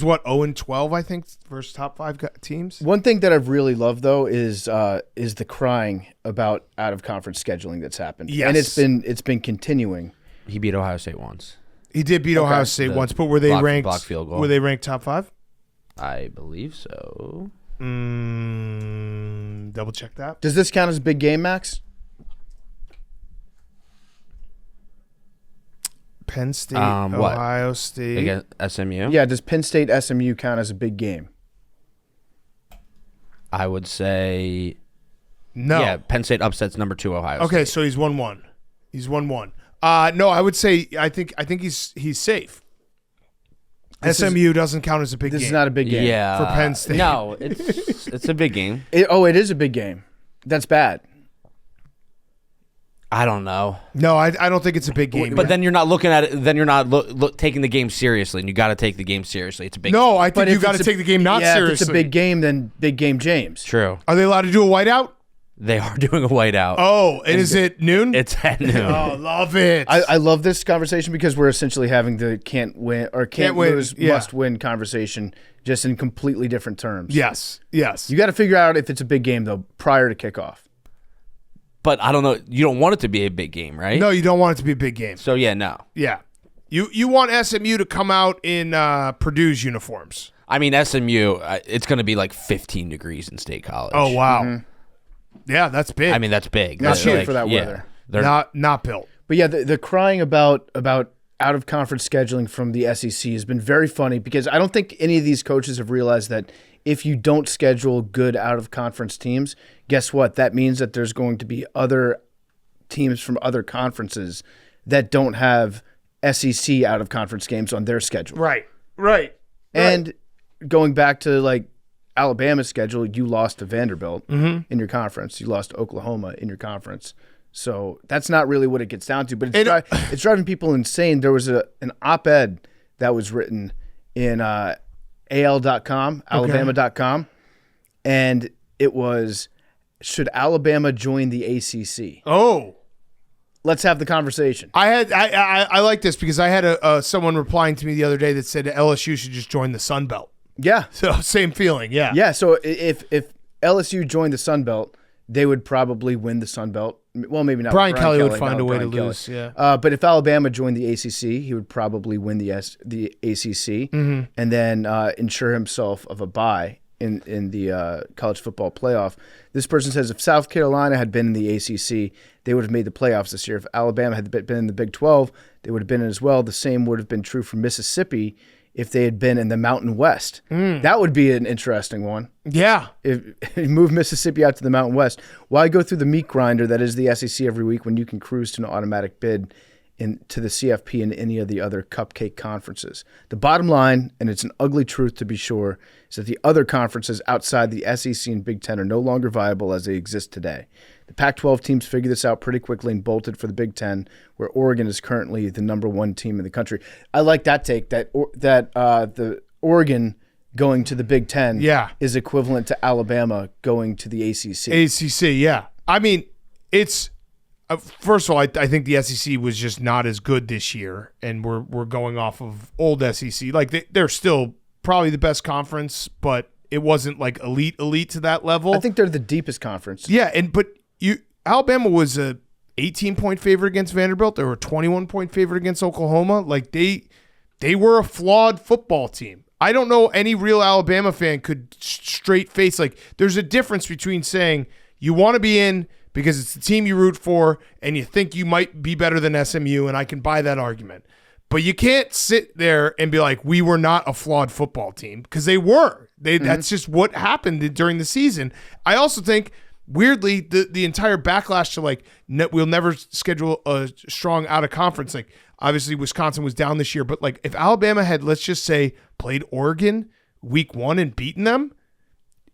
what 0-12, I think, versus top 5 teams. One thing that I've really loved though is the crying about out of conference scheduling that's happened. Yes, and it's been continuing. He beat Ohio State once. He did beat Ohio State once, but were they ranked? Block field goal. Were they ranked top 5? I believe so. Double check that. Does this count as a big game, Max? Penn State, Ohio State. Against SMU? Yeah, does Penn State SMU count as a big game? I would say no. Yeah, Penn State upsets number 2 Ohio State. Okay, so he's 1-1. He's 1-1. No, I would say I think he's safe. SMU doesn't count as a big game. This is not a big game. Yeah. For Penn State. No, it's a big game. It is a big game. That's bad. I don't know. No, I don't think it's a big game. But then you're not looking at it. Then you're not taking the game seriously, and you got to take the game seriously. It's a big. No, I think you got to take the game not seriously. If it's a big game, then big game James. True. Are they allowed to do a whiteout? They are doing a whiteout. Oh, and is it noon? It's at noon. Oh, love it. I love this conversation because we're essentially having the can't win or can't lose, must win conversation, just in completely different terms. Yes. You got to figure out if it's a big game though prior to kickoff. But I don't know. You don't want it to be a big game, right? No, you don't want it to be a big game. So yeah, no. Yeah. You want SMU to come out in Purdue's uniforms. I mean, SMU, it's going to be like 15 degrees in State College. Oh, wow. Mm-hmm. Yeah, that's big. I mean, that's big. That's huge for that weather. Not built. But yeah, the crying about out of conference scheduling from the SEC has been very funny because I don't think any of these coaches have realized that if you don't schedule good out of conference teams, guess what? That means that there's going to be other teams from other conferences that don't have SEC out of conference games on their schedule. Right. And going back to like Alabama's schedule, you lost to Vanderbilt in your conference. You lost to Oklahoma in your conference. So that's not really what it gets down to. But it's driving people insane. There was an op-ed that was written in AL.com, Alabama.com, and it was, should Alabama join the ACC? Oh. Let's have the conversation. I like this because I had someone replying to me the other day that said LSU should just join the Sun Belt. Yeah. So same feeling, yeah. Yeah, so if LSU joined the Sun Belt, they would probably win the Sun Belt. Well, maybe not. Brian Kelly would find a way to lose, yeah. But if Alabama joined the ACC, he would probably win the ACC and then ensure himself of a bye in the college football playoff. This person says if South Carolina had been in the ACC, they would have made the playoffs this year. If Alabama had been in the Big 12, they would have been in as well. The same would have been true for Mississippi if they had been in the Mountain West. That would be an interesting one. Yeah. If you move Mississippi out to the Mountain West, why go through the meat grinder that is the SEC every week when you can cruise to an automatic bid to the CFP and any of the other cupcake conferences? The bottom line, and it's an ugly truth to be sure, is that the other conferences outside the SEC and Big Ten are no longer viable as they exist today. The Pac-12 teams figured this out pretty quickly and bolted for the Big Ten, where Oregon is currently the number one team in the country. I like that take, that the Oregon going to the Big Ten is equivalent to Alabama going to the ACC. ACC, yeah. I mean, it's first of all, I think the SEC was just not as good this year, and we're going off of old SEC. Like they're still probably the best conference, but it wasn't like elite to that level. I think they're the deepest conference. Yeah, but Alabama was a 18-point favorite against Vanderbilt. They were a 21-point favorite against Oklahoma. Like they were a flawed football team. I don't know any real Alabama fan could straight face, like, there's a difference between saying you want to be in because it's the team you root for and you think you might be better than SMU, and I can buy that argument. But you can't sit there and be like, we were not a flawed football team, because they were. That's just what happened during the season. I also think, weirdly, the entire backlash to like we'll never schedule a strong out of conference. Like obviously Wisconsin was down this year, but like if Alabama had, let's just say, played Oregon week 1 and beaten them,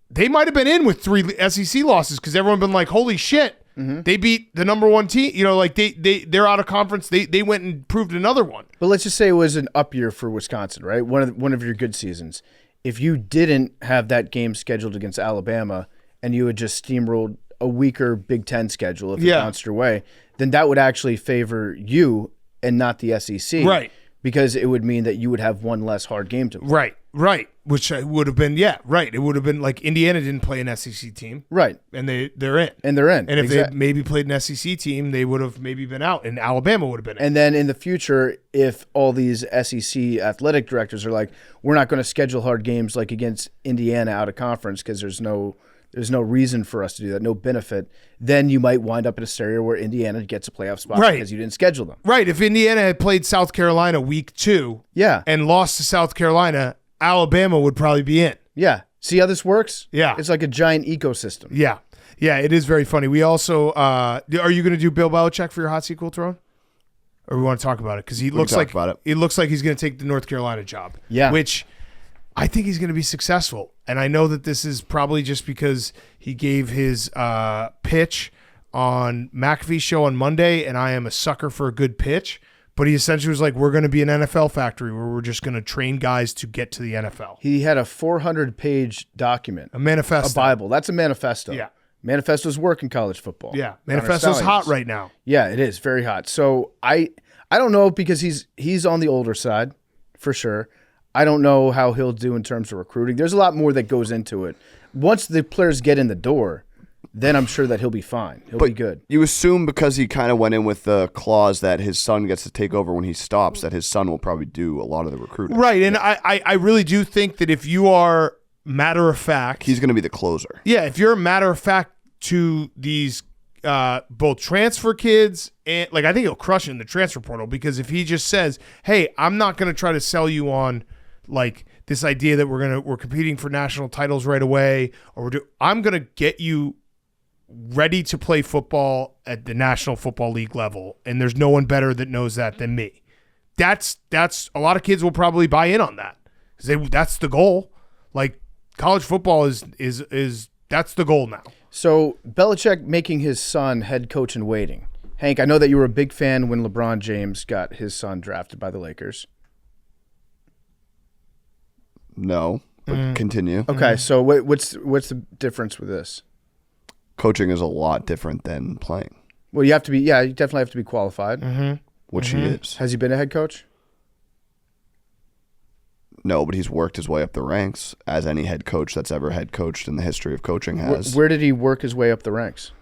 they might have been in with 3 SEC losses, because everyone been like, holy shit. They beat the number 1 team. Like they're out of conference. They went and proved another one. But let's just say it was an up year for Wisconsin, right? One of your good seasons. If you didn't have that game scheduled against Alabama and you had just steamrolled a weaker Big Ten schedule, if it bounced your way, then that would actually favor you and not the SEC, right? Because it would mean that you would have one less hard game to play. Right. Which would have been, right. It would have been like Indiana didn't play an SEC team. Right. And they're in. And they're in. And if they maybe played an SEC team, they would have maybe been out, and Alabama would have been in. And then in the future, if all these SEC athletic directors are like, we're not going to schedule hard games like against Indiana out of conference because there's no reason for us to do that, no benefit, then you might wind up in a scenario where Indiana gets a playoff spot because you didn't schedule them. Right. If Indiana had played South Carolina week 2 and lost to South Carolina, Alabama would probably be in. Yeah. See how this works? Yeah. It's like a giant ecosystem. Yeah. Yeah, it is very funny. We also, are you going to do Bill Belichick for your hot seat cool throne? Or we want to talk about it? Because he looks like it looks like he's going to take the North Carolina job. Yeah. Which I think he's going to be successful. And I know that this is probably just because he gave his pitch on McAfee's show on Monday, and I am a sucker for a good pitch. But he essentially was like, we're going to be an NFL factory where we're just going to train guys to get to the NFL. He had a 400-page document. A manifesto. A Bible. That's a manifesto. Yeah. Manifestos work in college football. Yeah. Manifesto's hot right now. Yeah, it is. Very hot. So I don't know, because he's on the older side, for sure. I don't know how he'll do in terms of recruiting. There's a lot more that goes into it. Once the players get in the door, then I'm sure that he'll be fine. He'll be good. You assume because he kind of went in with the clause that his son gets to take over when he stops, that his son will probably do a lot of the recruiting. Right, and I really do think that if you are matter of fact, he's going to be the closer. Yeah, if you're matter of fact to these both transfer kids and I think he'll crush it in the transfer portal, because if he just says, "Hey, I'm not going to try to sell you on like this idea that we're competing for national titles right away, or I'm going to get you ready to play football at the National Football League level, and there's no one better that knows that than me." That's a lot of kids will probably buy in on that, because that's the goal. Like college football is that's the goal now. So Belichick making his son head coach in waiting. Hank, I know that you were a big fan when LeBron James got his son drafted by the Lakers. No, but continue. Okay, so what's the difference with this? Coaching is a lot different than playing. Well, you definitely have to be qualified. Which he is. Has he been a head coach? No, but he's worked his way up the ranks, as any head coach that's ever head coached in the history of coaching has. Where did he work his way up the ranks?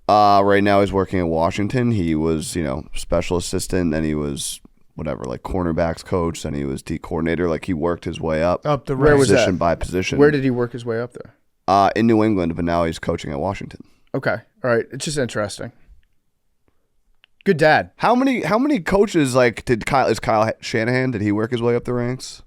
Right now he's working in Washington. He was, special assistant, then he was like cornerbacks coach, then he was D coordinator. Like he worked his way up the ranks. Where was position that? by position. Where did he work his way up there? In New England, but now he's coaching at Washington. Okay. All right. It's just interesting. Good dad. How many coaches is Kyle Shanahan? Did he work his way up the ranks?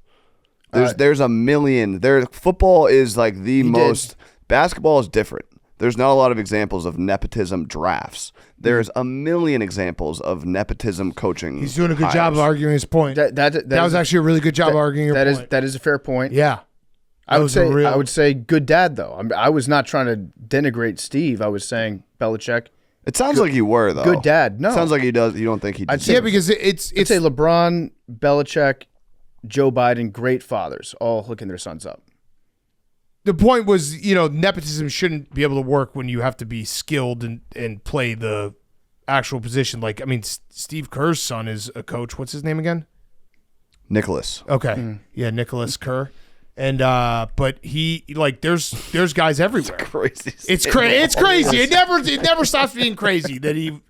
There's a million. Football is like the most. Basketball is different. There's not a lot of examples of nepotism drafts. There's a million examples of nepotism coaching. He's doing a good job of arguing his point. That was actually a really good job of arguing your point. That is a fair point. Yeah. I would say good dad though. I was not trying to denigrate Steve. I was saying Belichick. It sounds like you were though. Good dad. No. It sounds like he does. You don't think he does. Because it's I'd say LeBron, Belichick, Joe Biden, great fathers, all hooking their sons up. The point was, nepotism shouldn't be able to work when you have to be skilled and play the actual position. Like, I mean, Steve Kerr's son is a coach. What's his name again? Nicholas. Okay. Yeah, Nicholas Kerr. And but he there's guys everywhere. It's crazy. It's crazy. It never stops being crazy that he.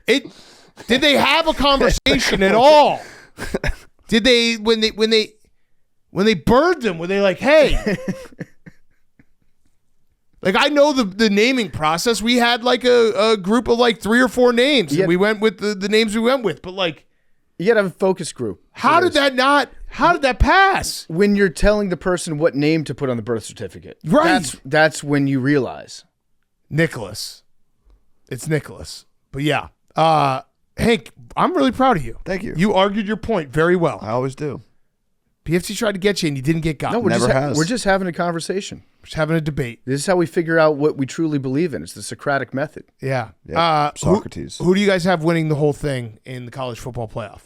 Did they have a conversation at all? Did they when they burned them? Were they like, hey? Like I know the naming process. We had like a group of like 3 or 4 names. And we went with the names we went with. But like, You got to have a focus group. How did that pass? When you're telling the person what name to put on the birth certificate. Right. That's when you realize. Nicholas. It's Nicholas. But yeah. Hank, I'm really proud of you. Thank you. You argued your point very well. I always do. PFT tried to get you and you didn't get got. No, we're Never we're just having a conversation. Just having a debate. This is how we figure out what we truly believe in. It's the Socratic method. Yeah. Socrates. Who do you guys have winning the whole thing in the college football playoff?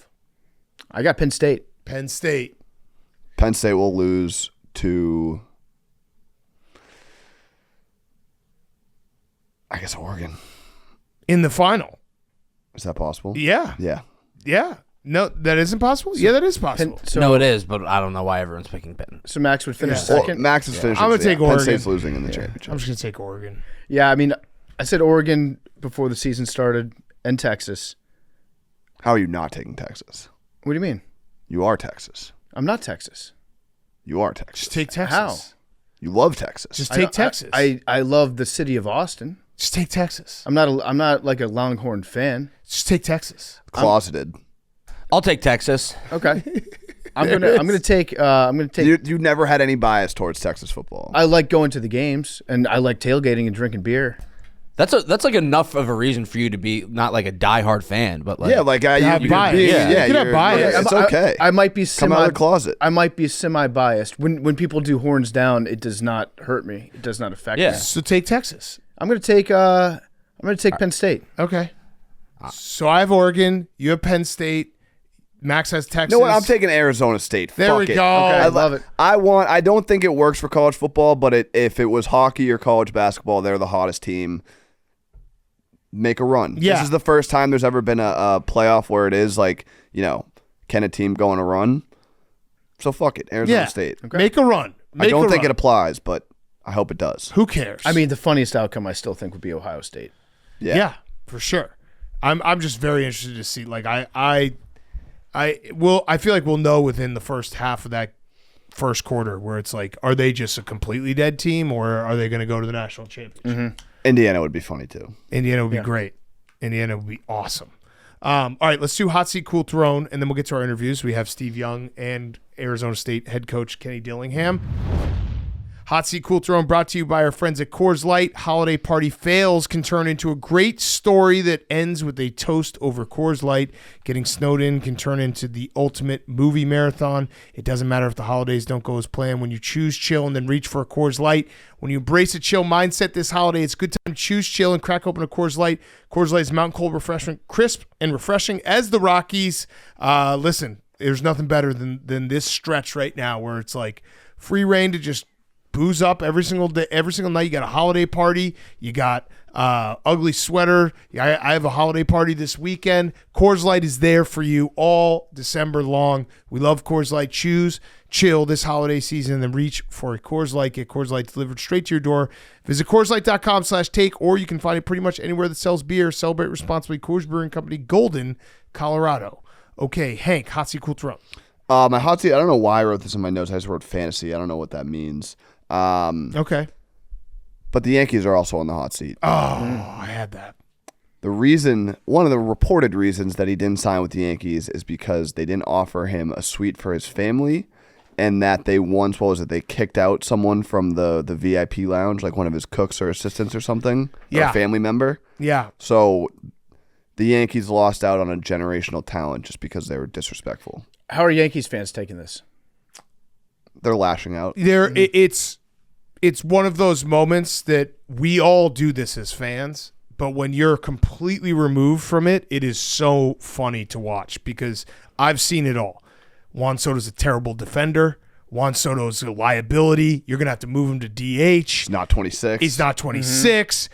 I got Penn State. Penn State. Penn State will lose to, I guess, Oregon. In the final. Is that possible? Yeah. Yeah. Yeah. No, that isn't possible? Yeah, that is possible. No, it is, but I don't know why everyone's picking Penn. So Max would finish Well, second? Max is finishing. I'm going to take Oregon. Penn State's losing in the championship. I'm just going to take Oregon. Yeah, I mean, I said Oregon before the season started and Texas. How are you not taking Texas? What do you mean? You are Texas. I'm not Texas. You are Texas. Just take Texas. How? You love Texas. Just take Texas. I love the city of Austin. Just take Texas. I'm not like a Longhorn fan. Just take Texas. Closeted. I'll take Texas. Okay. I'm gonna take. You never had any bias towards Texas football. I like going to the games and I like tailgating and drinking beer. That's like enough of a reason for you to be not like a diehard fan, but like you have bias. You can have bias. It's okay. I might be Come out of the closet. I might be semi-biased. When people do horns down, it does not hurt me. It does not affect me. So take Texas. I'm gonna take Penn State. Okay. So I have Oregon. You have Penn State. Max has Texas. You know what? I'm taking Arizona State. There Fuck we it. go. Okay, I love it. I don't think it works for college football, but if it was hockey or college basketball, they're the hottest team. Make a run. Yeah. This is the first time there's ever been a playoff where it is like, can a team go on a run? So fuck it. Arizona State. Okay. Make a run. I don't think it applies, but I hope it does. Who cares? I mean, the funniest outcome I still think would be Ohio State. Yeah, for sure. I'm just very interested to see. Like I feel like we'll know within the first half of that first quarter where it's like, are they just a completely dead team or are they going to go to the national championship? Mm-hmm. Indiana would be funny too. Indiana would be great. Indiana would be awesome. All right, let's do Hot Seat Cool Throne, and then we'll get to our interviews. We have Steve Young and Arizona State head coach Kenny Dillingham. Hot Seat Cool Throne brought to you by our friends at Coors Light. Holiday party fails can turn into a great story that ends with a toast over Coors Light. Getting snowed in can turn into the ultimate movie marathon. It doesn't matter if the holidays don't go as planned. When you choose chill and then reach for a Coors Light, when you embrace a chill mindset this holiday, it's a good time to choose chill and crack open a Coors Light. Coors Light is mountain cold refreshment, crisp and refreshing as the Rockies. Listen, there's nothing better than this stretch right now where it's like free reign to just booze up every single day, every single night. You got a holiday party. You got ugly sweater. I have a holiday party this weekend. Coors Light is there for you all December long. We love Coors Light. Choose chill this holiday season and then reach for a Coors Light. Get Coors Light delivered straight to your door. Visit CoorsLight.com/take, or you can find it pretty much anywhere that sells beer. Celebrate responsibly. Coors Brewing Company, Golden, Colorado. Okay, Hank, Hot Seat Cool Throne. My hot seat, I don't know why I wrote this in my notes. I just wrote fantasy. I don't know what that means. Okay. But the Yankees are also on the hot seat. Oh, I had that. One of the reported reasons that he didn't sign with the Yankees is because they didn't offer him a suite for his family, and that they kicked out someone from the VIP lounge, like one of his cooks or assistants or something, or a family member. Yeah. So the Yankees lost out on a generational talent just because they were disrespectful. How are Yankees fans taking this? They're lashing out. It's one of those moments that we all do this as fans, but when you're completely removed from it, it is so funny to watch because I've seen it all. Juan Soto's a terrible defender. Juan Soto's a liability. You're going to have to move him to DH. He's not 26. He's not 26.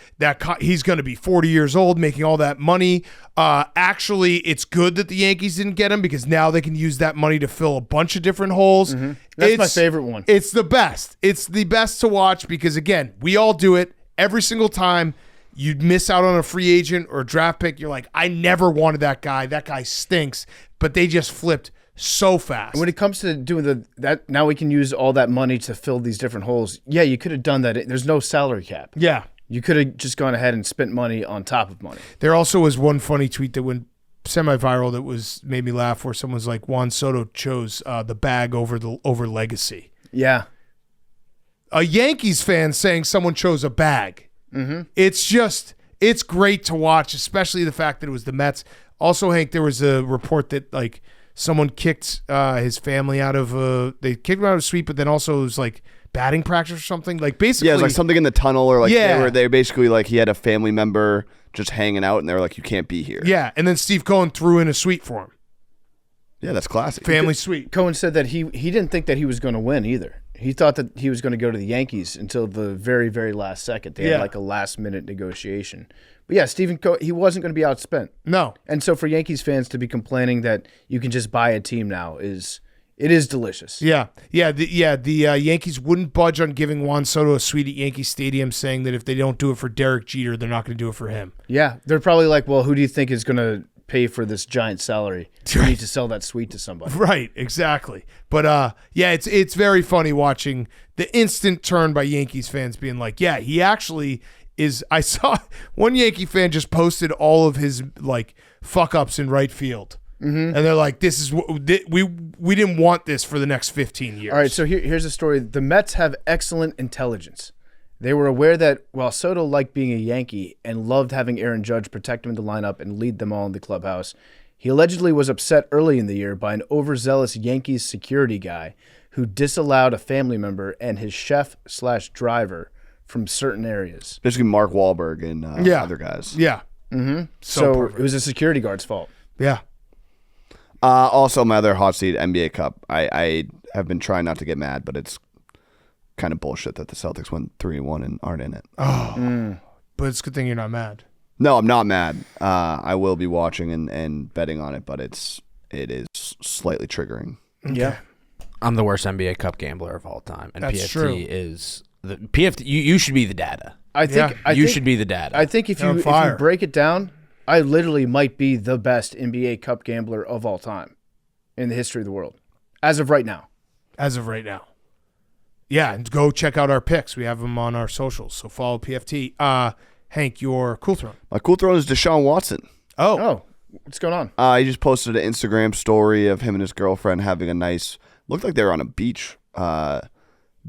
He's going to be 40 years old making all that money. Actually, it's good that the Yankees didn't get him because now they can use that money to fill a bunch of different holes. Mm-hmm. That's my favorite one. It's the best. It's the best to watch because, again, we all do it every single time. You miss out on a free agent or a draft pick. You're like, I never wanted that guy. That guy stinks. But they just flipped so fast. When it comes to doing that, now we can use all that money to fill these different holes. Yeah, you could have done that. There's no salary cap. Yeah. You could have just gone ahead and spent money on top of money. There also was one funny tweet that when semi-viral that made me laugh, where someone's like, Juan Soto chose the bag over legacy. Yeah. A Yankees fan saying someone chose a bag. Mm-hmm. It's great to watch, especially the fact that it was the Mets. Also, Hank, there was a report that like someone kicked his family out of they kicked him out of a suite, but then also it was like batting practice or something. Like basically, yeah, it was like something in the tunnel, or like they basically like he had a family member just hanging out, and they were like, you can't be here. Yeah, and then Steve Cohen threw in a suite for him. Yeah, that's classic. Family suite. Cohen said that he didn't think that he was going to win either. He thought that he was going to go to the Yankees until the very, very last second. They had like a last-minute negotiation. But yeah, Stephen Cohen, he wasn't going to be outspent. No. And so for Yankees fans to be complaining that you can just buy a team now is delicious. Yeah. The Yankees wouldn't budge on giving Juan Soto a suite at Yankee Stadium, saying that if they don't do it for Derek Jeter, they're not going to do it for him. Yeah. They're probably like, well, who do you think is going to pay for this giant salary? You need to sell that suite to somebody. Right, exactly. But it's very funny watching the instant turn by Yankees fans being like, yeah, he actually is. I saw one Yankee fan just posted all of his like fuck ups in right field. Mm-hmm. And they're like, this is we didn't want this for the next 15 years. All right, so here's a story. The Mets have excellent intelligence. They were aware that while Soto liked being a Yankee and loved having Aaron Judge protect him in the lineup and lead them all in the clubhouse, he allegedly was upset early in the year by an overzealous Yankees security guy who disallowed a family member and his chef/driver from certain areas. Basically Mark Wahlberg and other guys. Yeah. Mm-hmm. So it was a security guard's fault. Yeah. Also, my other hot seat, NBA Cup. I have been trying not to get mad, but it's kind of bullshit that the Celtics went 3-1 and aren't in it. Oh, but it's a good thing you're not mad. No, I'm not mad. I will be watching and betting on it, but it is slightly triggering. Okay. Yeah, I'm the worst NBA Cup gambler of all time, and That's PFT true. is the PFT. You should be the data. I think you should be the data. I think if you break it down, I literally might be the best NBA Cup gambler of all time in the history of the world, as of right now. Yeah, and go check out our picks. We have them on our socials, so follow PFT. Hank, your cool throne. My cool throne is Deshaun Watson. Oh, what's going on? He just posted an Instagram story of him and his girlfriend having a nice, looked like they were on a beach,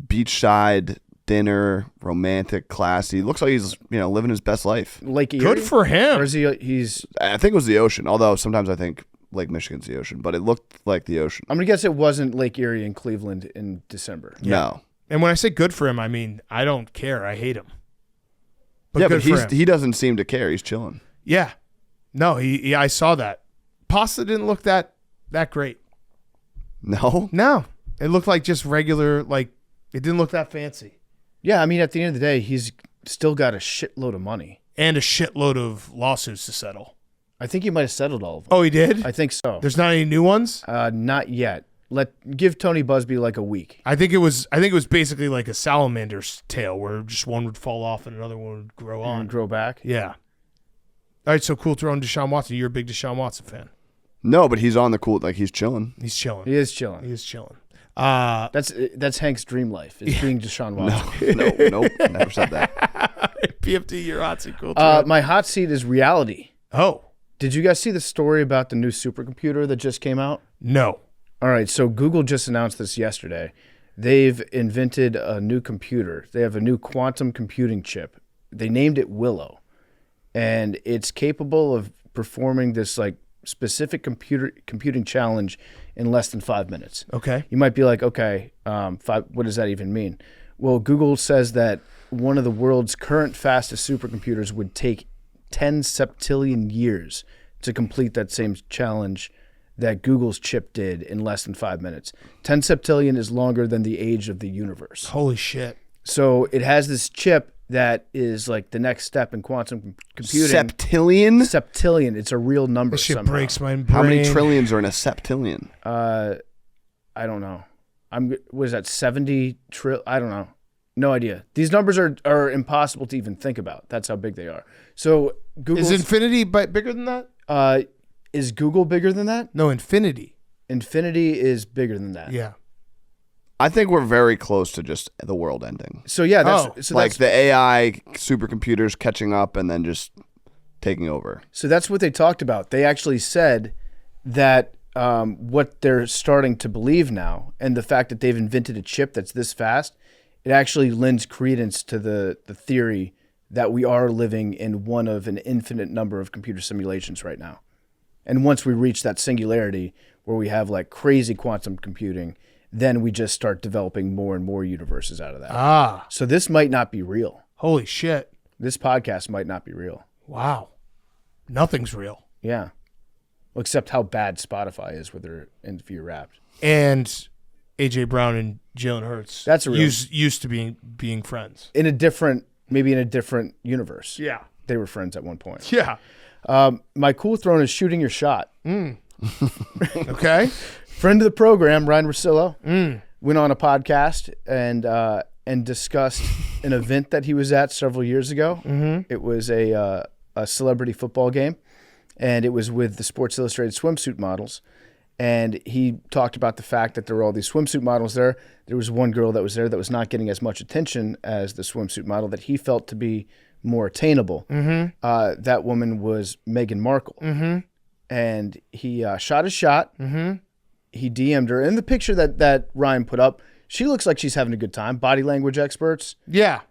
beachside dinner, romantic, classy. Looks like he's living his best life. Lake Erie? Good for him. Or is he's? I think it was the ocean, although sometimes I think Lake Michigan's the ocean, but it looked like the ocean. I'm gonna guess it wasn't Lake Erie in Cleveland in December. Yeah. No. And when I say good for him, I mean I don't care. I hate him. But he doesn't seem to care. He's chilling. Yeah. No, I saw that. Pasta didn't look that great. No? No. It looked like just regular, like it didn't look that fancy. Yeah, I mean at the end of the day, he's still got a shitload of money. And a shitload of lawsuits to settle. I think he might have settled all of them. Oh, he did? I think so. There's not any new ones? Not yet. Give Tony Busby like a week. I think it was basically like a salamander's tail where just one would fall off and another one would grow on. And grow back? Yeah. All right, so cool throwing Deshaun Watson. You're a big Deshaun Watson fan. No, but he's on the cool, like he's chilling. He's chilling. He is chilling. That's Hank's dream life, is being Deshaun Watson. Nope, never said that. PFT, your hot seat, cool throwing. My hot seat is reality. Oh. Did you guys see the story about the new supercomputer that just came out? No. All right, so Google just announced this yesterday. They've invented a new computer. They have a new quantum computing chip. They named it Willow, and it's capable of performing this like specific computing challenge in less than 5 minutes. Okay. You might be like, okay, what does that even mean? Well, Google says that one of the world's current fastest supercomputers would take 10 septillion years to complete that same challenge that Google's chip did in less than 5 minutes. 10 septillion is longer than the age of the universe. Holy shit. So it has this chip that is like the next step in quantum computing. Septillion? Septillion. It's a real number This shit somehow. breaks my brain. How many trillions are in a septillion? I don't know. What is that, 70 trillion? I don't know. No idea. These numbers are impossible to even think about. That's how big they are. So Google is infinity bigger than that? Is Google bigger than that? No, infinity. Infinity is bigger than that. Yeah. I think we're very close to just the world ending. So yeah, that's like the AI supercomputers catching up and then just taking over. So that's what they talked about. They actually said that what they're starting to believe now, and the fact that they've invented a chip that's this fast, it actually lends credence to the theory that we are living in one of an infinite number of computer simulations right now. And once we reach that singularity where we have like crazy quantum computing, then we just start developing more and more universes out of that. So this might not be real. Holy shit. This podcast might not be real. Wow. Nothing's real. Yeah. Well, except how bad Spotify is with their interview Wrapped. And A.J. Brown and Jalen Hurts. That's a real used to being friends. Maybe in a different universe. Yeah. They were friends at one point. Yeah. My cool throne is shooting your shot. Okay. Friend of the program, Ryan Russillo, went on a podcast and discussed an event that he was at several years ago. It was a celebrity football game, and it was with the Sports Illustrated swimsuit models. And he talked about the fact that there were all these swimsuit models there. There was one girl that was there that was not getting as much attention as the swimsuit model that he felt to be more attainable. That woman was Meghan Markle. And he shot his shot. He DM'd her. In the picture that Ryan put up, she looks like she's having a good time. Body language experts. Yeah.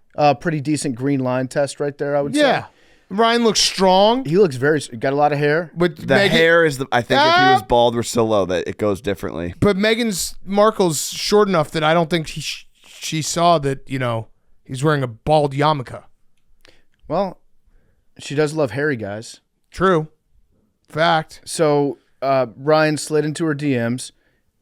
Pretty decent green line test right there, I would say. Yeah. Ryan looks strong. He looks got a lot of hair. But the hair is I think if he was bald Russillo, that it goes differently. But Meghan Markle's short enough that I don't think she saw that, he's wearing a bald yarmulke. Well, she does love hairy guys. True. Fact. So Ryan slid into her DMs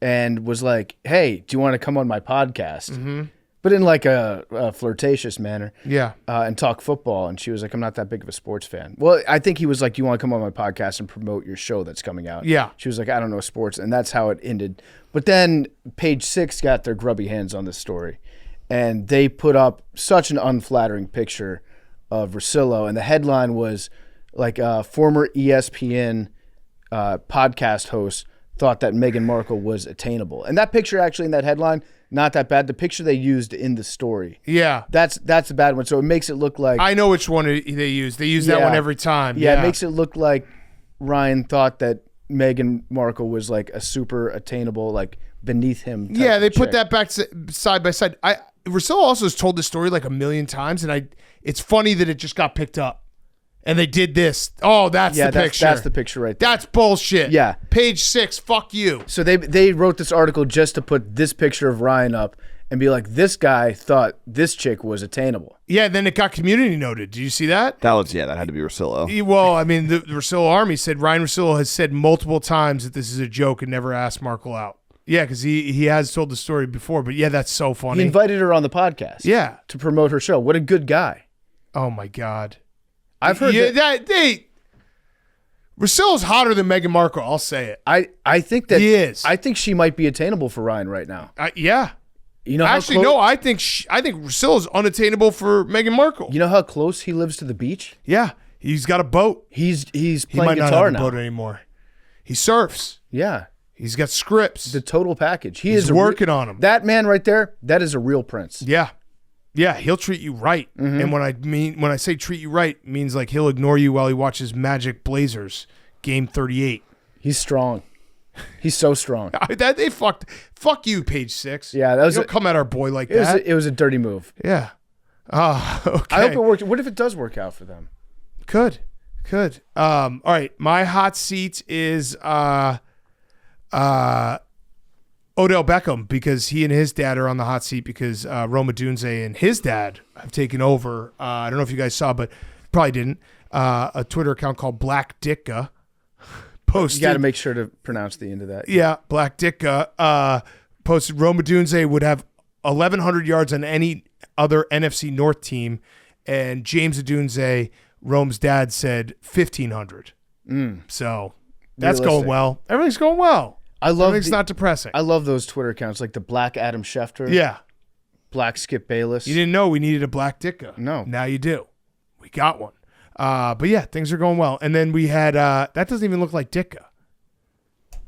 and was like, hey, do you want to come on my podcast? But in like a flirtatious manner. Yeah. And talk football. And she was like, I'm not that big of a sports fan. Well, I think he was like, do you want to come on my podcast and promote your show that's coming out? Yeah. She was like, I don't know sports. And that's how it ended. But then Page Six got their grubby hands on this story. And they put up such an unflattering picture of Russillo. And the headline was like a former ESPN podcast host thought that Meghan Markle was attainable. And that picture actually in that headline, not that bad. The picture they used in the story. Yeah. That's a bad one. So it makes it look like... I know which one they use. They use that one every time. Yeah, it makes it look like Ryan thought that Meghan Markle was like a super attainable, like beneath him. Yeah, they put that back side by side. Russillo also has told this story like a million times, and it's funny that it just got picked up. And they did this. Oh, that's the picture. That's the picture right there. That's bullshit. Yeah. Page 6, fuck you. So they wrote this article just to put this picture of Ryan up and be like, this guy thought this chick was attainable. Yeah, then it got community noted. Did you see that? That had to be Russillo. Well, I mean, the Russillo Army said Ryan Russillo has said multiple times that this is a joke and never asked Markle out. Yeah, because he has told the story before. But yeah, that's so funny. He invited her on the podcast. Yeah. To promote her show. What a good guy. Oh, my God. I've heard Russillo's hotter than Meghan Markle. I'll say it. I think that he is. I think she might be attainable for Ryan right now. Yeah. You know, actually, no. I think Russillo's unattainable for Meghan Markle. You know how close he lives to the beach? Yeah, he's got a boat. He's playing he might guitar not have now. a boat anymore. He surfs. Yeah, he's got scripts. The total package. He's working on them. That man right there. That is a real prince. Yeah. Yeah, he'll treat you right. And when I say treat you right, it means like he'll ignore you while he watches Magic Blazers game 38. He's strong. He's so strong. Fuck you, Page 6. Yeah, that was you don't come at our boy like that. It was a dirty move. Yeah. Okay. I hope it worked. What if it does work out for them? Could. All right, my hot seat is Odell Beckham, because he and his dad are on the hot seat because Roma Dunze and his dad have taken over. I don't know if you guys saw, but probably didn't. A Twitter account called Black Ditka posted. You got to make sure to pronounce the end of that. Yeah, Black Ditka posted Roma Dunze would have 1,100 yards on any other NFC North team, and James Adunze, Rome's dad, said 1,500. So that's going well. Everything's going well. Everything's not depressing. I love those Twitter accounts, like the Black Adam Schefter. Yeah. Black Skip Bayless. You didn't know we needed a Black Ditka. No. Now you do. We got one. But yeah, things are going well. And then we had, that doesn't even look like Ditka.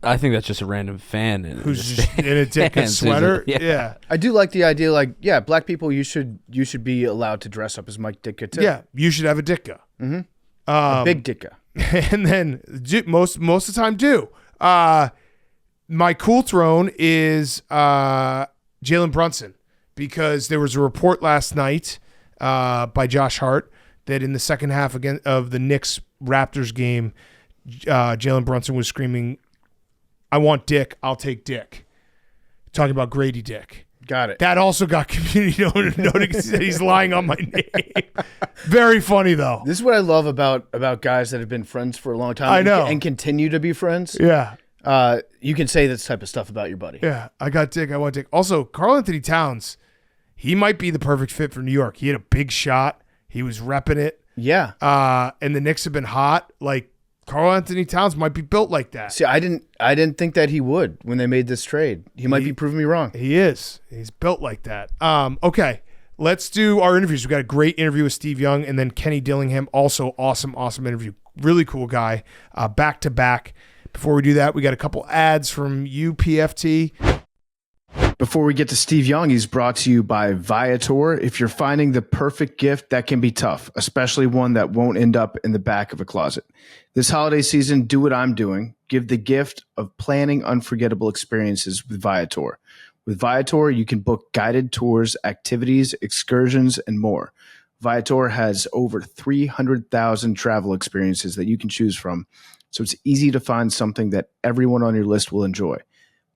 I think that's just a random fan who's just in a Ditka sweater. Yeah. I do like the idea, like, yeah, black people, you should be allowed to dress up as Mike Ditka too. Yeah, you should have a Ditka. A big dicka. And then most of the time do. My cool throne is Jalen Brunson, because there was a report last night by Josh Hart that in the second half of the Knicks-Raptors game, Jalen Brunson was screaming, "I want dick, I'll take dick." Talking about Grady dick. Got it. That also got community notice that he's lying on my name. Very funny, though. This is what I love about guys that have been friends for a long time. I know. And continue to be friends. Yeah. You can say this type of stuff about your buddy. Yeah, I got dick, I want dick. Also, Karl Anthony Towns, he might be the perfect fit for New York. He had a big shot. He was repping it. Yeah. And the Knicks have been hot. Like, Karl Anthony Towns might be built like that. See, I didn't think that he would when they made this trade. He might be proving me wrong. He is. He's built like that. Okay, let's do our interviews. We got a great interview with Steve Young, and then Kenny Dillingham, also awesome interview. Really cool guy, back to back. Before we do that, we got a couple ads from UPFT. Before we get to Steve Young, he's brought to you by Viator. If you're finding the perfect gift, that can be tough, especially one that won't end up in the back of a closet. This holiday season, do what I'm doing. Give the gift of planning unforgettable experiences with Viator. With Viator, you can book guided tours, activities, excursions, and more. Viator has over 300,000 travel experiences that you can choose from, so it's easy to find something that everyone on your list will enjoy.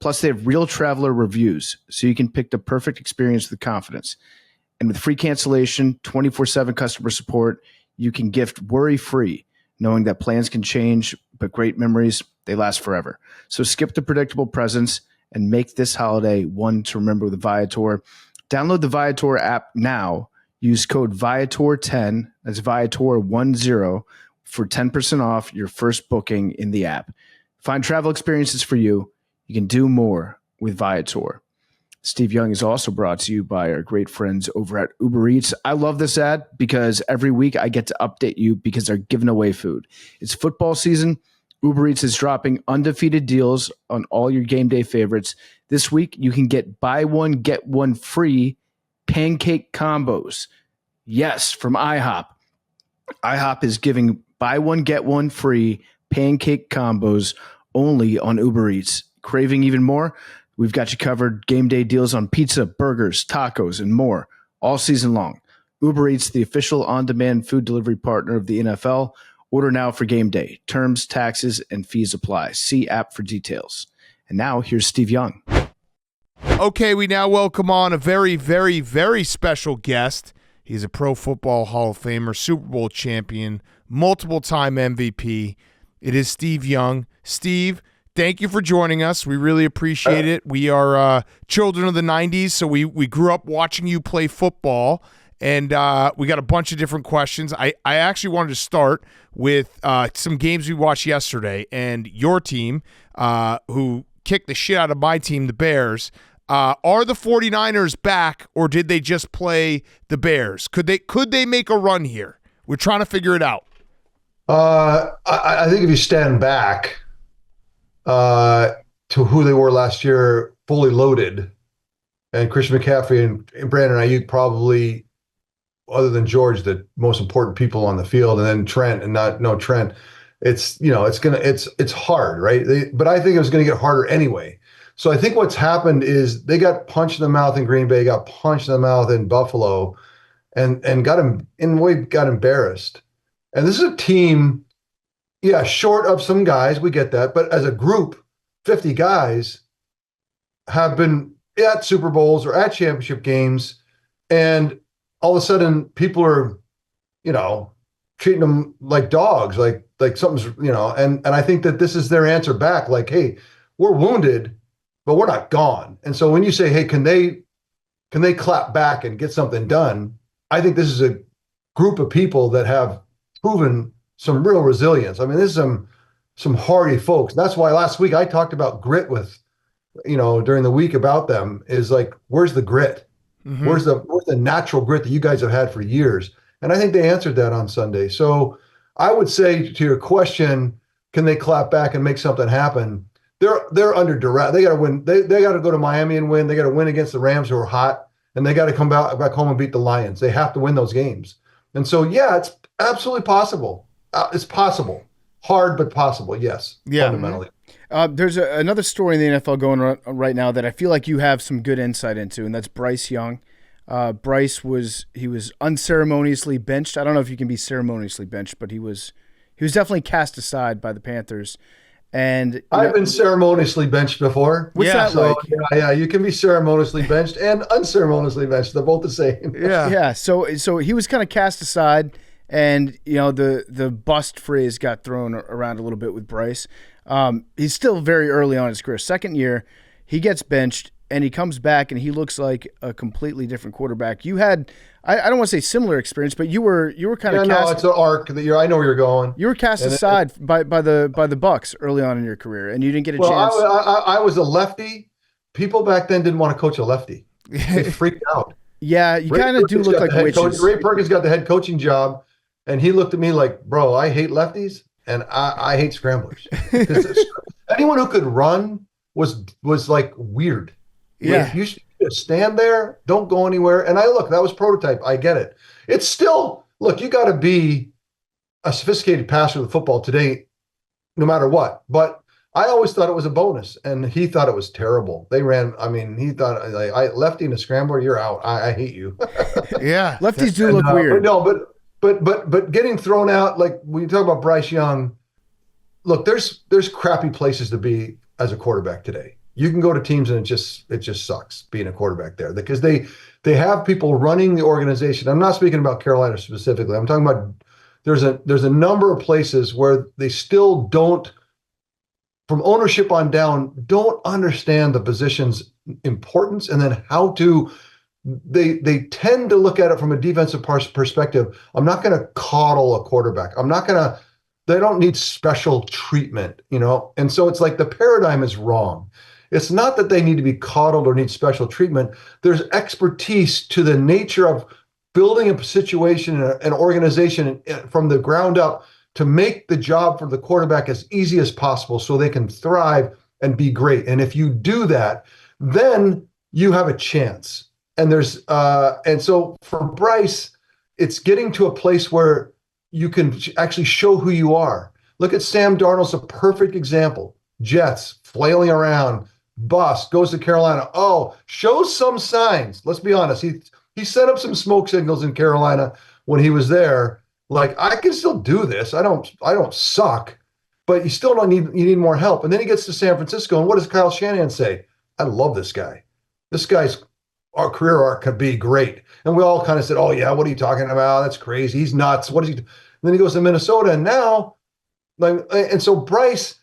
Plus, they have real traveler reviews, so you can pick the perfect experience with confidence. And with free cancellation, 24/7 customer support, you can gift worry-free, knowing that plans can change, but great memories, they last forever. So skip the predictable presents and make this holiday one to remember with Viator. Download the Viator app now. Use code Viator10, that's Viator10, for 10% off your first booking in the app. Find travel experiences for you. You can do more with Viator. Steve Young is also brought to you by our great friends over at Uber Eats. I love this ad because every week I get to update you because they're giving away food. It's football season. Uber Eats is dropping undefeated deals on all your game day favorites. This week, you can get buy one, get one free pancake combos. Yes, from IHOP. IHOP is giving buy one, get one free pancake combos only on Uber Eats. Craving even more? We've got you covered. Game day deals on pizza, burgers, tacos, and more all season long. Uber Eats, the official on-demand food delivery partner of the NFL. Order now for game day. Terms, taxes, and fees apply. See app for details. And now, here's Steve Young. Okay, we now welcome on a very, very, very special guest. He's a Pro Football Hall of Famer, Super Bowl champion, multiple-time MVP. It is Steve Young. Steve, thank you for joining us. We really appreciate it. We are children of the 90s, so we grew up watching you play football, and we got a bunch of different questions. I actually wanted to start with some games we watched yesterday, and your team, who kicked the shit out of my team, the Bears. Are the 49ers back, or did they just play the Bears? Could they make a run here? We're trying to figure it out. I think if you stand back to who they were last year, fully loaded, and Christian McCaffrey and Brandon Ayuk probably, other than George, the most important people on the field, and then Trent and no Trent. It's hard, right? But I think it was going to get harder anyway. So I think what's happened is they got punched in the mouth in Green Bay, got punched in the mouth in Buffalo, and got embarrassed. And this is a team, yeah, short of some guys, we get that, but as a group, 50 guys have been at Super Bowls or at championship games, and all of a sudden people are, treating them like dogs, like something's, and I think that this is their answer back, like, hey, we're wounded, but we're not gone. And so when you say, hey, can they clap back and get something done? I think this is a group of people that have proven some real resilience. I mean, this is some hardy folks. That's why last week I talked about grit with, during the week about them, is like, where's the grit? Mm-hmm. Where's the natural grit that you guys have had for years? And I think they answered that on Sunday. So I would say to your question, can they clap back and make something happen? They're under duress. They got to win. They got to go to Miami and win. They got to win against the Rams, who are hot, and they got to come back home and beat the Lions. They have to win those games. And so, yeah, it's absolutely possible. it's possible. Hard, but possible. Yes. Yeah. Fundamentally. There's another story in the NFL going on right now that I feel like you have some good insight into, and that's Bryce Young. Bryce was unceremoniously benched. I don't know if you can be ceremoniously benched, but he was definitely cast aside by the Panthers. And I've been ceremoniously benched before. What's that like? Yeah, you can be ceremoniously benched and unceremoniously benched. They're both the same. Yeah. So he was kind of cast aside, and the bust phrase got thrown around a little bit with Bryce. He's still very early on in his career. Second year, he gets benched, and he comes back, and he looks like a completely different quarterback. You had, I don't want to say similar experience, but you were kind of cast. No, it's an arc that I know where you're going. You were cast aside by the Bucks early on in your career, and you didn't get a chance. I was a lefty. People back then didn't want to coach a lefty. They freaked out. Yeah, you kind of do look like witches. Ray Perkins got the head coaching job, and he looked at me like, bro, I hate lefties, and I hate scramblers. Anyone who could run was like weird. Yeah. Like, you should stand there, don't go anywhere. And that was prototype. I get it. It's still, you got to be a sophisticated passer of the football today, no matter what. But I always thought it was a bonus, and he thought it was terrible. He thought, lefty and a scrambler, you're out. I hate you. Yeah. Lefties do look weird. But getting thrown out, like when you talk about Bryce Young, look, there's crappy places to be as a quarterback today. You can go to teams and it just sucks being a quarterback there because they have people running the organization. I'm not speaking about Carolina specifically. I'm talking about there's a number of places where they still don't, from ownership on down, don't understand the position's importance and then how to. They tend to look at it from a defensive perspective. I'm not going to coddle a quarterback. They don't need special treatment, And so it's like the paradigm is wrong. It's not that they need to be coddled or need special treatment. There's expertise to the nature of building a situation, an organization from the ground up to make the job for the quarterback as easy as possible so they can thrive and be great. And if you do that, then you have a chance. And and so for Bryce, it's getting to a place where you can actually show who you are. Look at Sam Darnold's a perfect example. Jets flailing around, bust, goes to Carolina. Oh, shows some signs. Let's be honest. He set up some smoke signals in Carolina when he was there. Like, I can still do this. I don't suck, but you still you need more help. And then he gets to San Francisco, and what does Kyle Shanahan say? I love this guy. This guy's our career arc could be great. And we all kind of said, oh yeah, what are you talking about? That's crazy. He's nuts. What is he? And then he goes to Minnesota, and now, and so Bryce,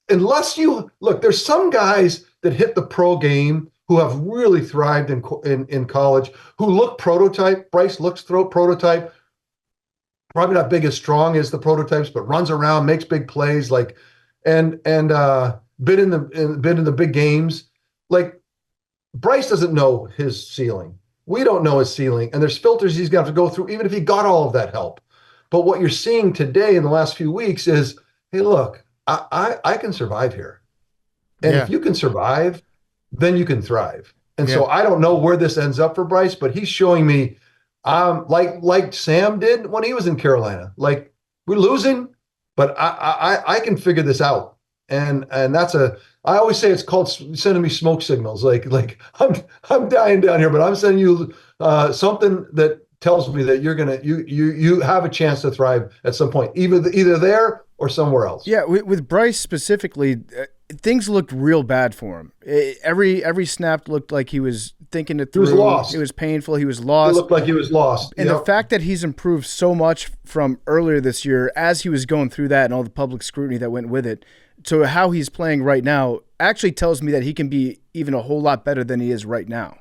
unless you look, there's some guys that hit the pro game who have really thrived in college, who look prototype. Bryce looks prototype. Probably not big as strong as the prototypes, but runs around, makes big plays, and been in the big games. Like, Bryce doesn't know his ceiling. We don't know his ceiling, and there's filters he's got to go through, even if he got all of that help. But what you're seeing today in the last few weeks is, hey, look, I can survive here. And if you can survive, then you can thrive. And so I don't know where this ends up for Bryce, but he's showing me, like Sam did when he was in Carolina. Like, we're losing, but I can figure this out. And I always say it's called sending me smoke signals. Like I'm dying down here, but I'm sending you something that tells me that you have a chance to thrive at some point, either there or somewhere else. Yeah, with Bryce specifically, things looked real bad for him. Every snap looked like he was thinking it through. He was lost. It was painful. He was lost. It looked like he was lost. And the fact that he's improved so much from earlier this year, as he was going through that and all the public scrutiny that went with it, to how he's playing right now, actually tells me that he can be even a whole lot better than he is right now.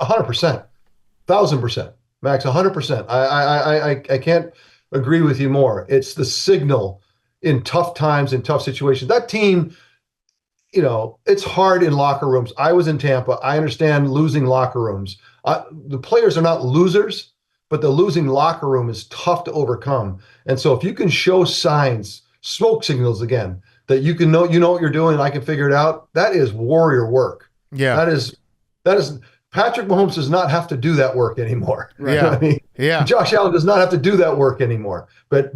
100%, 1,000%, Max, 100%. I can't agree with you more. It's the signal in tough times, in tough situations. That team, it's hard in locker rooms. I was in Tampa. I understand losing locker rooms. The players are not losers, but the losing locker room is tough to overcome. And so if you can show signs, smoke signals again, that you know what you're doing, and I can figure it out, that is warrior work. Yeah. That is Patrick Mahomes does not have to do that work anymore. Right. Yeah. I mean, yeah. Josh Allen does not have to do that work anymore. But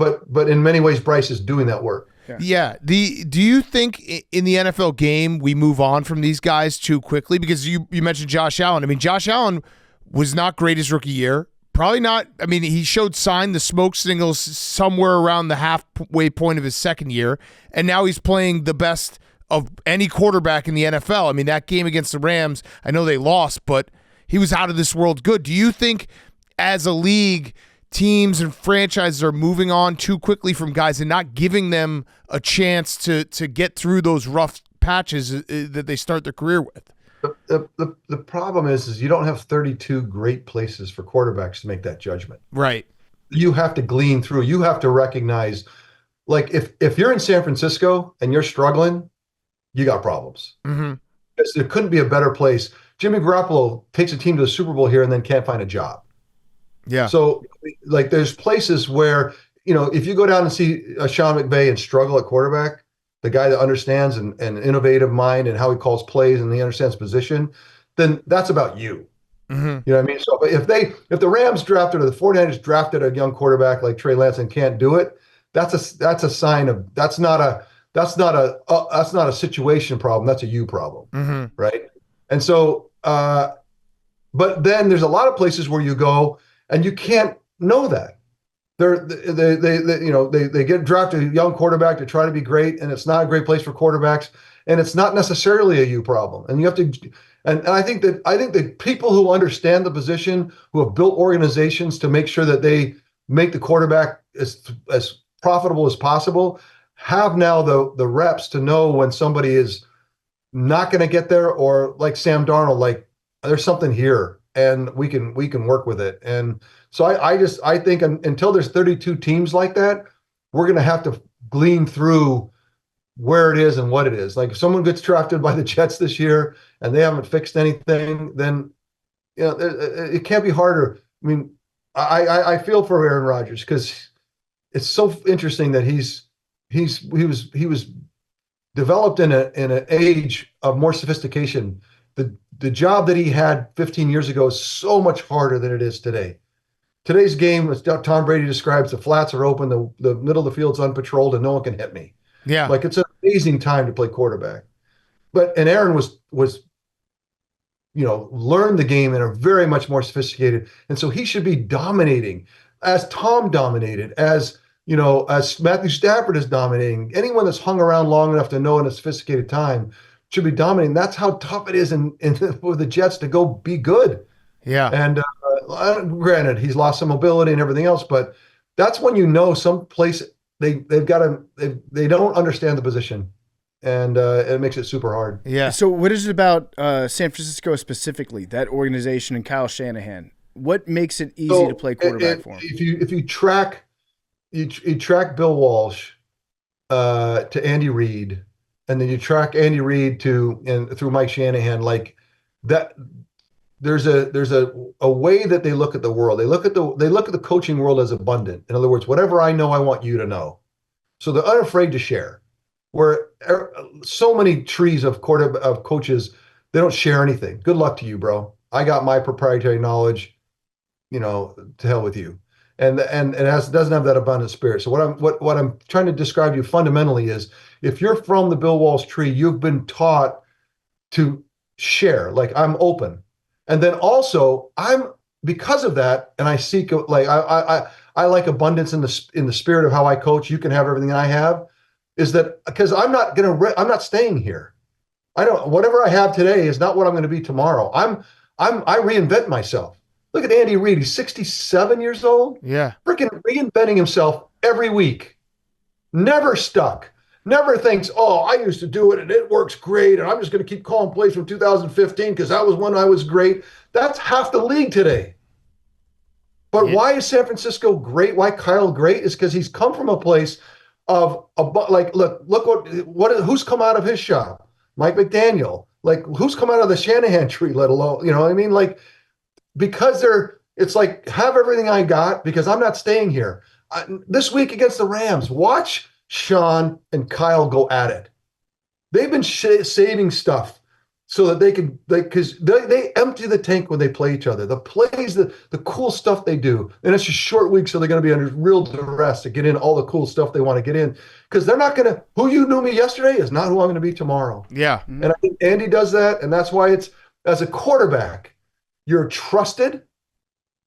in many ways, Bryce is doing that work. Yeah. Do you think in the NFL game we move on from these guys too quickly? Because you mentioned Josh Allen. I mean, Josh Allen was not great his rookie year. Probably not. I mean, he showed the smoke signals somewhere around the halfway point of his second year, and now he's playing the best of any quarterback in the NFL. I mean, that game against the Rams, I know they lost, but he was out of this world good. Do you think as a league, teams and franchises are moving on too quickly from guys and not giving them a chance to get through those rough patches that they start their career with? The problem is you don't have 32 great places for quarterbacks to make that judgment. Right. You have to glean through. You have to recognize, like, if you're in San Francisco and you're struggling, you got problems. Mm-hmm. Because there couldn't be a better place. Jimmy Garoppolo takes a team to the Super Bowl here and then can't find a job. Yeah. So, like, there's places where, if you go down and see Sean McVay and struggle at quarterback, the guy that understands and innovative mind and how he calls plays and he understands position, then that's about you. Mm-hmm. You know what I mean? So if the Rams drafted or the 49ers drafted a young quarterback like Trey Lance and can't do it, that's a sign of that's not a situation problem. That's a you problem. Mm-hmm. Right. And so, but then there's a lot of places where you go and you can't know that. They get drafted a young quarterback to try to be great, and it's not a great place for quarterbacks, and it's not necessarily a you problem. And you have to, and I think that people who understand the position, who have built organizations to make sure that they make the quarterback as profitable as possible, have now the reps to know when somebody is not going to get there, or like Sam Darnold, like there's something here and we can work with it. And so I think until there's 32 teams like that, we're going to have to glean through where it is and what it is. Like if someone gets drafted by the Jets this year and they haven't fixed anything, then it can't be harder. I mean, I feel for Aaron Rodgers because it's so interesting that he was developed in an age of more sophistication. The job that he had 15 years ago is so much harder than it is today. Today's game, as Tom Brady describes, the flats are open, the middle of the field's unpatrolled, and no one can hit me. Yeah. Like it's an amazing time to play quarterback. And Aaron was learned the game in a very much more sophisticated, and so he should be dominating as Tom dominated, as Matthew Stafford is dominating. Anyone that's hung around long enough to know in a sophisticated time should be dominating. That's how tough it is for the Jets to go be good. Yeah. And granted, he's lost some mobility and everything else, but that's when some place they don't understand the position, and it makes it super hard. Yeah. So what is it about San Francisco specifically, that organization and Kyle Shanahan? What makes it easy to play quarterback for him? If you track Bill Walsh to Andy Reid, and then you track Andy Reid through Mike Shanahan, like that. There's a way that they look at the world. They look at the coaching world as abundant. In other words, whatever I know, I want you to know. So they're unafraid to share. Where so many trees of coaches, they don't share anything. Good luck to you, bro. I got my proprietary knowledge. To hell with you. And it doesn't have that abundant spirit. So what I'm trying to describe to you fundamentally is, if you're from the Bill Walsh tree, you've been taught to share. Like, I'm open. And then also because of that, and I seek, like, I like abundance in the spirit of how I coach. You can have everything I have, is that because I'm not staying here. Whatever I have today is not what I'm going to be tomorrow. I reinvent myself. Look at Andy Reid. He's 67 years old. Yeah. Freaking reinventing himself every week. Never stuck. Never thinks, I used to do it and it works great, and I'm just going to keep calling plays from 2015 because that was when I was great. That's half the league today. But why is San Francisco great? Why Kyle great? Is because he's come from a place of look who's come out of his shop? Mike McDaniel. Like, who's come out of the Shanahan tree? Let alone, what I mean? Like, because it's like, have everything I got because I'm not staying here. This week against the Rams, watch Sean and Kyle go at it. They've been saving stuff so that they can, because they empty the tank when they play each other. The plays, the cool stuff they do, and it's a short week, so they're going to be under real duress to get in all the cool stuff they want to get in, because they're not going to. Who you knew me yesterday is not who I'm going to be tomorrow. Yeah, and I think Andy does that, and that's why it's as a quarterback, you're trusted.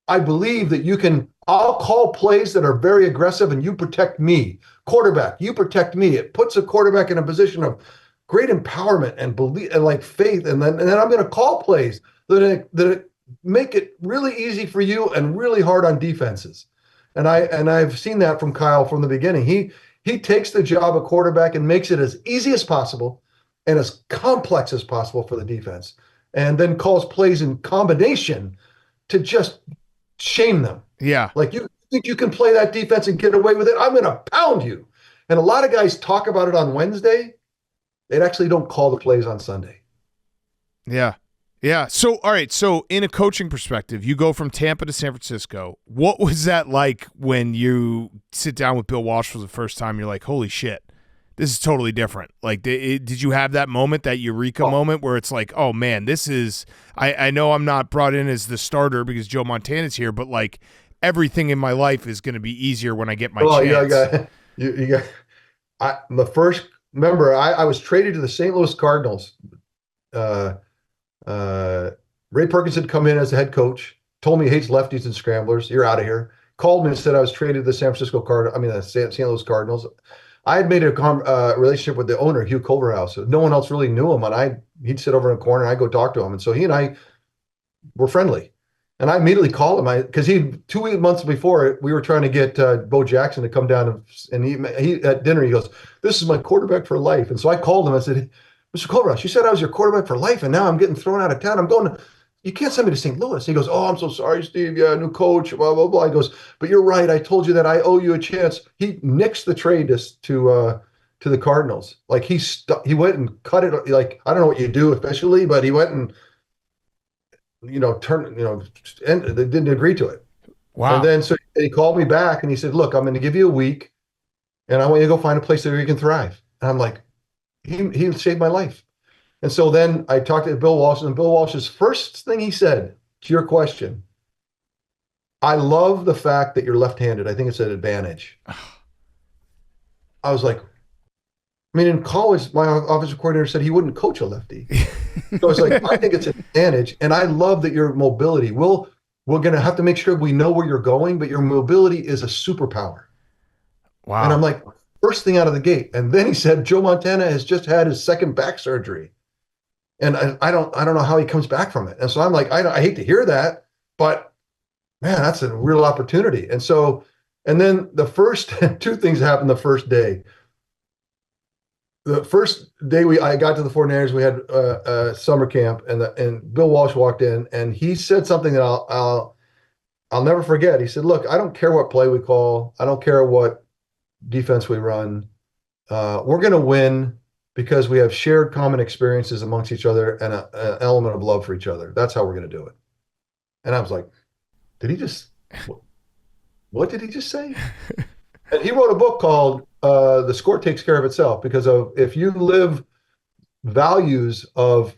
I believe that you can. I'll call plays that are very aggressive, and you protect me. Quarterback, you protect me. It puts a quarterback in a position of great empowerment and belief and like faith, and then I'm going to call plays that make it really easy for you and really hard on defenses. And I've seen that from Kyle from the beginning. He takes the job of quarterback and makes it as easy as possible and as complex as possible for the defense, and then calls plays in combination to just shame them. Yeah, like you think you can play that defense and get away with it? I'm going to pound you. And a lot of guys talk about it on Wednesday. They actually don't call the plays on Sunday. Yeah. Yeah. So, all right. So, in a coaching perspective, you go from Tampa to San Francisco. What was that like when you sit down with Bill Walsh for the first time? You're like, holy shit, this is totally different. Like, did you have that moment, that eureka moment where it's like, oh, man, this is – I know I'm not brought in as the starter because Joe Montana's here, but, like, everything in my life is going to be easier when I get my chance. Remember, I was traded to the St. Louis Cardinals. Ray Perkins had come in as the head coach, told me he hates lefties and scramblers. You're out of here. Called me and said I was traded to the San Francisco the St. Louis Cardinals. I had made a relationship with the owner, Hugh Culverhouse. No one else really knew him, and he'd sit over in a corner, and I'd go talk to him. And so he and I were friendly. And I immediately called him because 2 months before, we were trying to get Bo Jackson to come down, and he at dinner, he goes, "This is my quarterback for life." And so I called him. I said, "Mr. Culverhouse, you said I was your quarterback for life, and now I'm getting thrown out of town. You can't send me to St. Louis." He goes, "Oh, I'm so sorry, Steve. Yeah, new coach, blah, blah, blah." He goes, "But you're right. I told you that I owe you a chance." He nixed the trade to the Cardinals. Like he went and cut it. Like, I don't know what you do officially, but he went and, they didn't agree to it. Wow. And then so he called me back and he said, "Look, I'm going to give you a week, and I want you to go find a place where you can thrive." And I'm like, he saved my life. And so then I talked to Bill Walsh, and Bill Walsh's first thing he said to your question, "I love the fact that you're left-handed. I think it's an advantage." I was like, in college, my offensive coordinator said he wouldn't coach a lefty. So I was like, I think it's an advantage, and I love that your mobility. We're going to have to make sure we know where you're going, but your mobility is a superpower. Wow. And I'm like, first thing out of the gate. And then he said, Joe Montana has just had his second back surgery. And I don't know how he comes back from it. And so I'm like, I hate to hear that, but man, that's a real opportunity. And so, and then the first two things happened the first day. The first day I got to the 49ers, we had a summer camp, and Bill Walsh walked in, and he said something that I'll never forget. He said, "Look, I don't care what play we call. I don't care what defense we run. We're going to win because we have shared common experiences amongst each other and an element of love for each other. That's how we're going to do it." And I was like, what did he just say? And he wrote a book called The Score Takes Care of Itself, because if you live values of,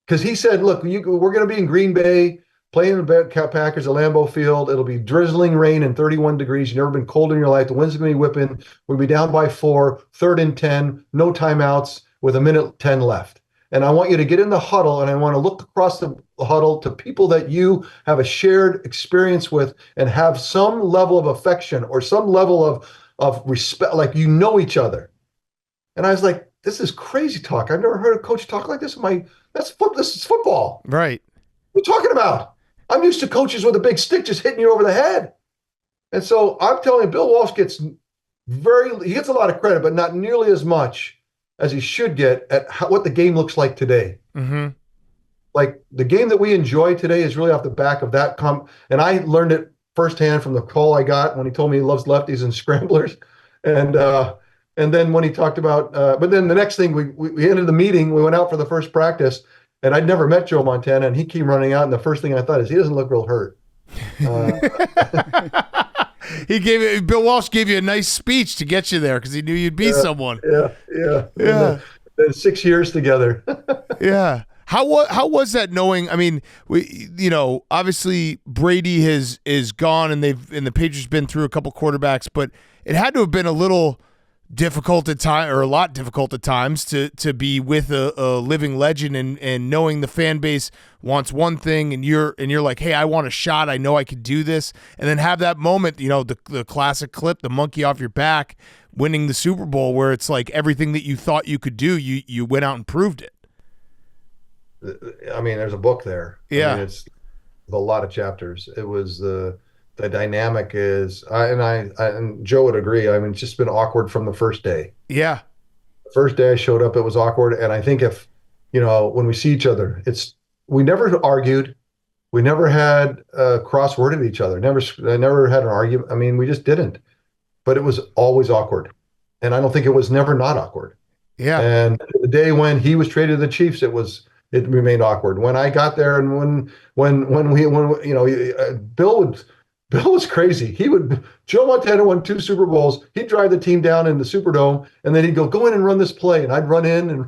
because he said, look, we're going to be in Green Bay playing the Packers at Lambeau Field. It'll be drizzling rain and 31 degrees. You've never been cold in your life. The wind's going to be whipping. We'll be down by 4, 3rd and 10, no timeouts with 1:10 left. And I want you to get in the huddle, and I want to look across the huddle to people that you have a shared experience with and have some level of affection or some level of respect, like you know each other. And I was like, this is crazy talk. I've never heard a coach talk like this. This is football. Right. What are you talking about? I'm used to coaches with a big stick just hitting you over the head. And so I'm telling you, Bill Walsh gets a lot of credit, but not nearly as much as he should get at what the game looks like today. Mm-hmm. Like the game that we enjoy today is really off the back of that. And I learned it firsthand from the call I got when he told me he loves lefties and scramblers. And then when he talked about, but then the next thing we ended the meeting, we went out for the first practice, and I'd never met Joe Montana, and he came running out. And the first thing I thought is, he doesn't look real hurt. Bill Walsh gave you a nice speech to get you there because he knew you'd be someone. Yeah. Then 6 years together. Yeah. How was that knowing? I mean, obviously Brady is gone, and the Patriots been through a couple quarterbacks, but it had to have been a little difficult at time, or a lot difficult at times, to be with a living legend and knowing the fan base wants one thing, and you're like, hey, I want a shot. I know I could do this, and then have that moment, the classic clip, the monkey off your back, winning the Super Bowl, where it's like everything that you thought you could do, you went out and proved it. I mean, there's a book there. Yeah, I mean, it's a lot of chapters. It was the dynamic is, and Joe would agree. I mean, it's just been awkward from the first day. Yeah, the first day I showed up, it was awkward. And I think if when we see each other, we never argued, we never had cross-worded each other. I never had an argument. I mean, we just didn't. But it was always awkward, and I don't think it was never not awkward. Yeah. And the day when he was traded to the Chiefs, it remained awkward. When I got there, and Bill was crazy. Joe Montana won 2 Super Bowls. He'd drive the team down in the Superdome, and then he'd go in and run this play, and I'd run in, and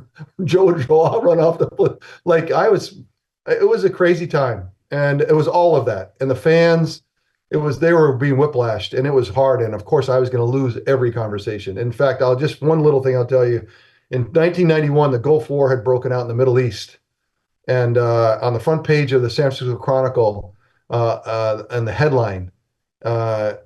Joe would go, I'll run off the play. It was a crazy time, and it was all of that, and the fans. They were being whiplashed, and it was hard. And of course, I was going to lose every conversation. In fact, one little thing I'll tell you. In 1991, the Gulf War had broken out in the Middle East, and on the front page of the San Francisco Chronicle, and the headline,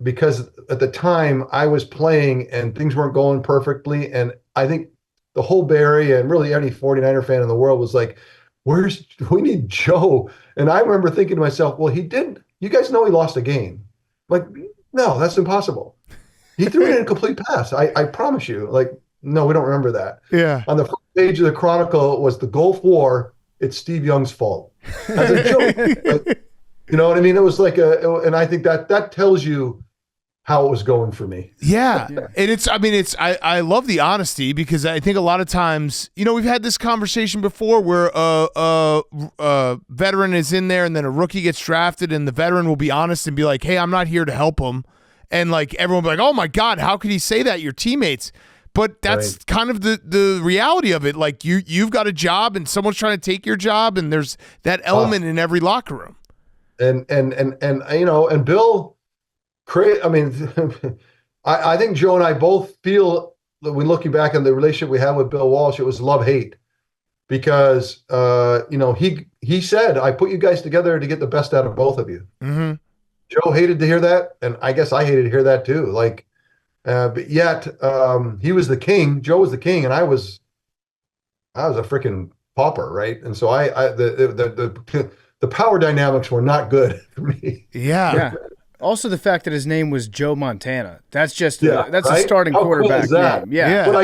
because at the time I was playing and things weren't going perfectly, and I think the whole Bay Area and really any 49er fan in the world was like, we need Joe. And I remember thinking to myself, well, you guys know he lost a game. Like, no, that's impossible. He threw it in a complete pass. I promise you. Like, no, we don't remember that. Yeah. On the front page of the Chronicle was the Gulf War. It's Steve Young's fault. As a joke. You know what I mean? It was like and I think that tells you how it was going for me. Yeah. And I love the honesty, because I think a lot of times, we've had this conversation before where a veteran is in there and then a rookie gets drafted, and the veteran will be honest and be like, hey, I'm not here to help him. And like everyone will be like, oh my God, how could he say that? Your teammates. But that's right. Kind of the reality of it. Like you've got a job and someone's trying to take your job, and there's that element in every locker room. And Bill, I mean, I think Joe and I both feel that when looking back on the relationship we had with Bill Walsh, it was love-hate, because he said, I put you guys together to get the best out of both of you. Mm-hmm. Joe hated to hear that, and I guess I hated to hear that too. Like, but yet he was the king. Joe was the king, and I was a freaking pauper, right? And so the power dynamics were not good for me. Yeah. Also, the fact that his name was Joe Montana. That's just right? a starting quarterback name. Yeah. What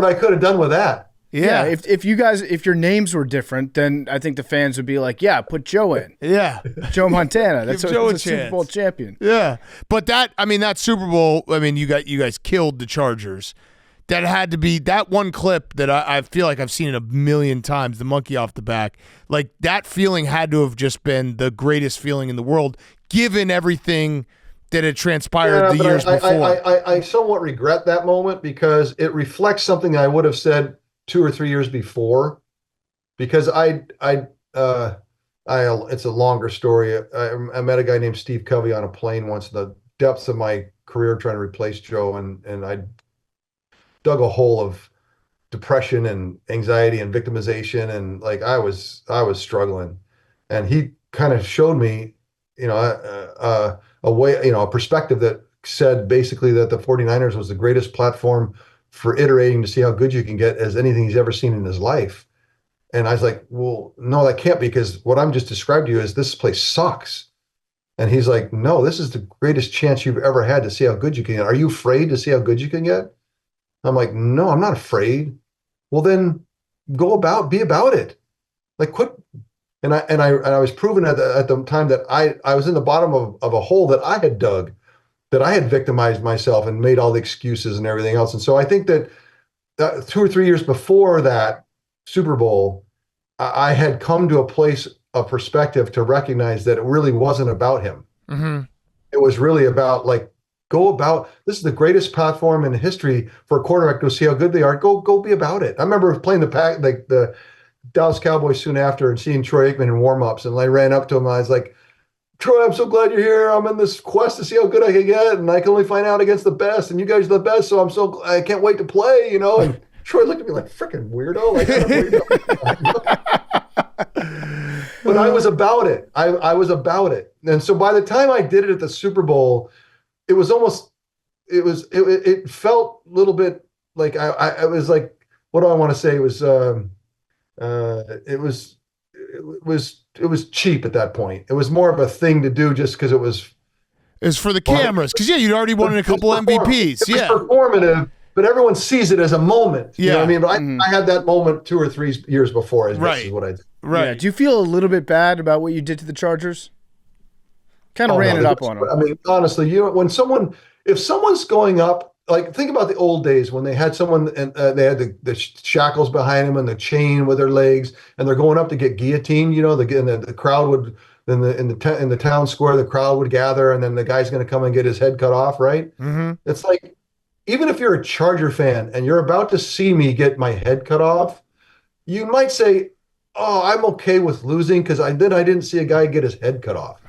I could have done with that. Yeah. If your names were different, then I think the fans would be like, yeah, put Joe in. Yeah. Joe Montana. That's Joe a Super Bowl champion. Yeah. But that Super Bowl, you guys killed the Chargers. That had to be that one clip that I feel like I've seen it a million times, the monkey off the back. Like, that feeling had to have just been the greatest feeling in the world, given everything that had transpired the years before. I somewhat regret that moment, because it reflects something I would have said 2 or 3 years before. Because it's a longer story. I met a guy named Steve Covey on a plane once, in the depths of my career trying to replace Joe, and I dug a hole of depression and anxiety and victimization, and like I was struggling, and he kind of showed me, a way, a perspective that said basically that the 49ers was the greatest platform for iterating to see how good you can get as anything he's ever seen in his life. And I was like, well, no, that can't be, because what I'm just described to you is this place sucks. And he's like, no, this is the greatest chance you've ever had to see how good you can get. Are you afraid to see how good you can get? I'm like, no, I'm not afraid. Well, then be about it. Like, quit. And I was proven at the time that I was in the bottom of a hole that I had dug, that I had victimized myself and made all the excuses and everything else. And so I think that 2 or 3 years before that Super Bowl, I had come to a place of perspective to recognize that it really wasn't about him. Mm-hmm. It was really about, like, this is the greatest platform in history for a quarterback to see how good they are. Go be about it. I remember playing the Dallas Cowboys soon after and seeing Troy Aikman in warmups, and I ran up to him. And I was like, Troy, I'm so glad you're here. I'm in this quest to see how good I can get, and I can only find out against the best, and you guys are the best, so I can't wait to play, you know. And Troy looked at me like, freaking weirdo. Like, but I was about it. I was about it. And so by the time I did it at the Super Bowl, it was almost, it felt a little bit like I was like, what do I want to say? It was cheap at that point. It was more of a thing to do just because it was. It's for the cameras. Because, you'd already won a couple MVPs. It was performative, but everyone sees it as a moment. You know what I mean? But I had that moment 2 or 3 years before. This is what I did. Right. Yeah. Do you feel a little bit bad about what you did to the Chargers? Kind of ran it up on them. I mean, honestly, if someone's going up, like, think about the old days when they had someone and they had the shackles behind them and the chain with their legs, and they're going up to get guillotined. You know, the crowd would in the town square, the crowd would gather, and then the guy's going to come and get his head cut off. Right? Mm-hmm. It's like, even if you're a Charger fan and you're about to see me get my head cut off, you might say, "Oh, I'm okay with losing because I didn't see a guy get his head cut off."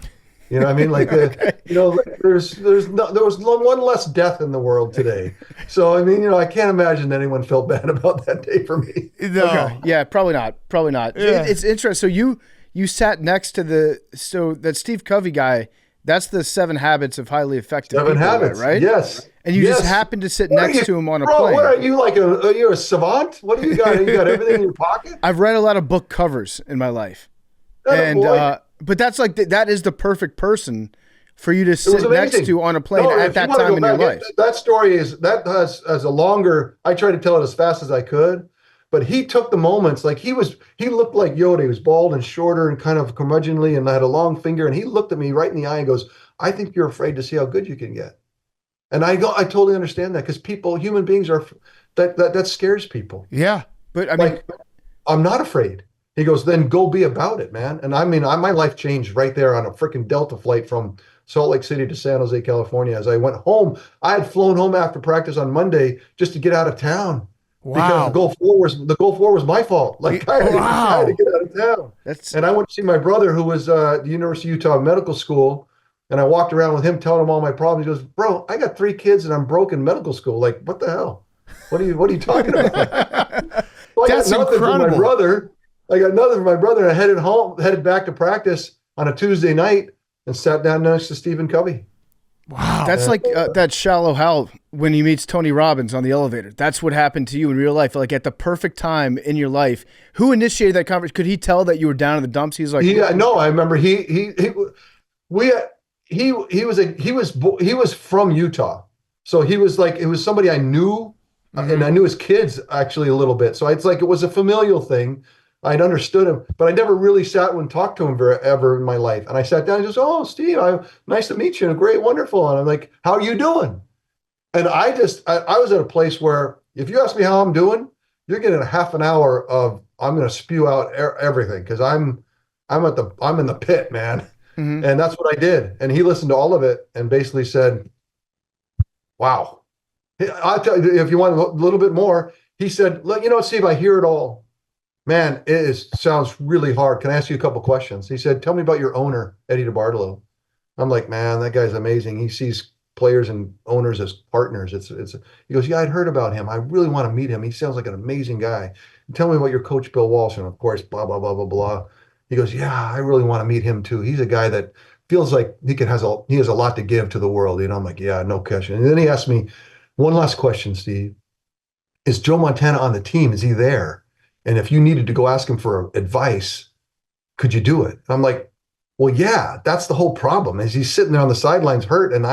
You know what I mean? Like, there was one less death in the world today. So, I mean, I can't imagine anyone felt bad about that day for me. No. Okay. Yeah, probably not. Yeah. It's interesting. So you sat next to that Steve Covey guy. That's the 7 Habits of Highly Effective People. 7 Habits, right? Yes. And you just happened to sit next to him on a plane. What are you, like are you a savant? What do you got? You got everything in your pocket? I've read a lot of book covers in my life. But that's like that is the perfect person for you to sit next to on a plane at that time in your life. That story has a longer. I tried to tell it as fast as I could, but he took the moments. Like, he looked like Yoda. He was bald and shorter and kind of curmudgeonly and had a long finger. And he looked at me right in the eye and goes, "I think you're afraid to see how good you can get." And I totally understand that, because human beings are that scares people. Yeah, but I mean, I'm not afraid. He goes, "Then go be about it, man." And I mean, my life changed right there on a freaking Delta flight from Salt Lake City to San Jose, California. As I went home, I had flown home after practice on Monday just to get out of town. Wow. Because the Gulf War was my fault. Like, I had to get out of town. And I went to see my brother, who was at the University of Utah Medical School, and I walked around with him telling him all my problems. He goes, "Bro, I got 3 kids and I'm broke in medical school." Like, what the hell? What are you talking about? So That's incredible. I got nothing from my brother, and I headed back to practice on a Tuesday night and sat down next to Stephen Covey. Wow. That's like that Shallow Hal when he meets Tony Robbins on the elevator. That's what happened to you in real life, like at the perfect time in your life. Who initiated that conversation? Could he tell that you were down in the dumps? He's like, no, I remember he was from Utah. So he was like, it was somebody I knew, and I knew his kids actually a little bit. So it's like, it was a familial thing. I'd understood him, but I never really sat and talked to him ever in my life. And I sat down and he goes, "Oh, Steve, nice to meet you. Great, wonderful." And I'm like, "How are you doing?" And I was at a place where, if you ask me how I'm doing, you're getting a half an hour of, I'm going to spew out everything, because I'm in the pit, man. Mm-hmm. And that's what I did. And he listened to all of it and basically said, "Wow." I'll tell you, if you want a little bit more, he said, "Steve, I hear it all. Man, sounds really hard. Can I ask you a couple questions?" He said, "Tell me about your owner, Eddie DeBartolo." I'm like, "Man, that guy's amazing. He sees players and owners as partners." He goes, "Yeah, I'd heard about him. I really want to meet him. He sounds like an amazing guy. Tell me about your coach, Bill Walsh." And of course, blah, blah, blah, blah, blah. He goes, "Yeah, I really want to meet him too. He's a guy that feels like he has a lot to give to the world." I'm like, "Yeah, no question." And then he asked me, "One last question, Steve. Is Joe Montana on the team? Is he there? And if you needed to go ask him for advice, could you do it?" And I'm like, "Well, yeah, that's the whole problem, is he's sitting there on the sidelines hurt." And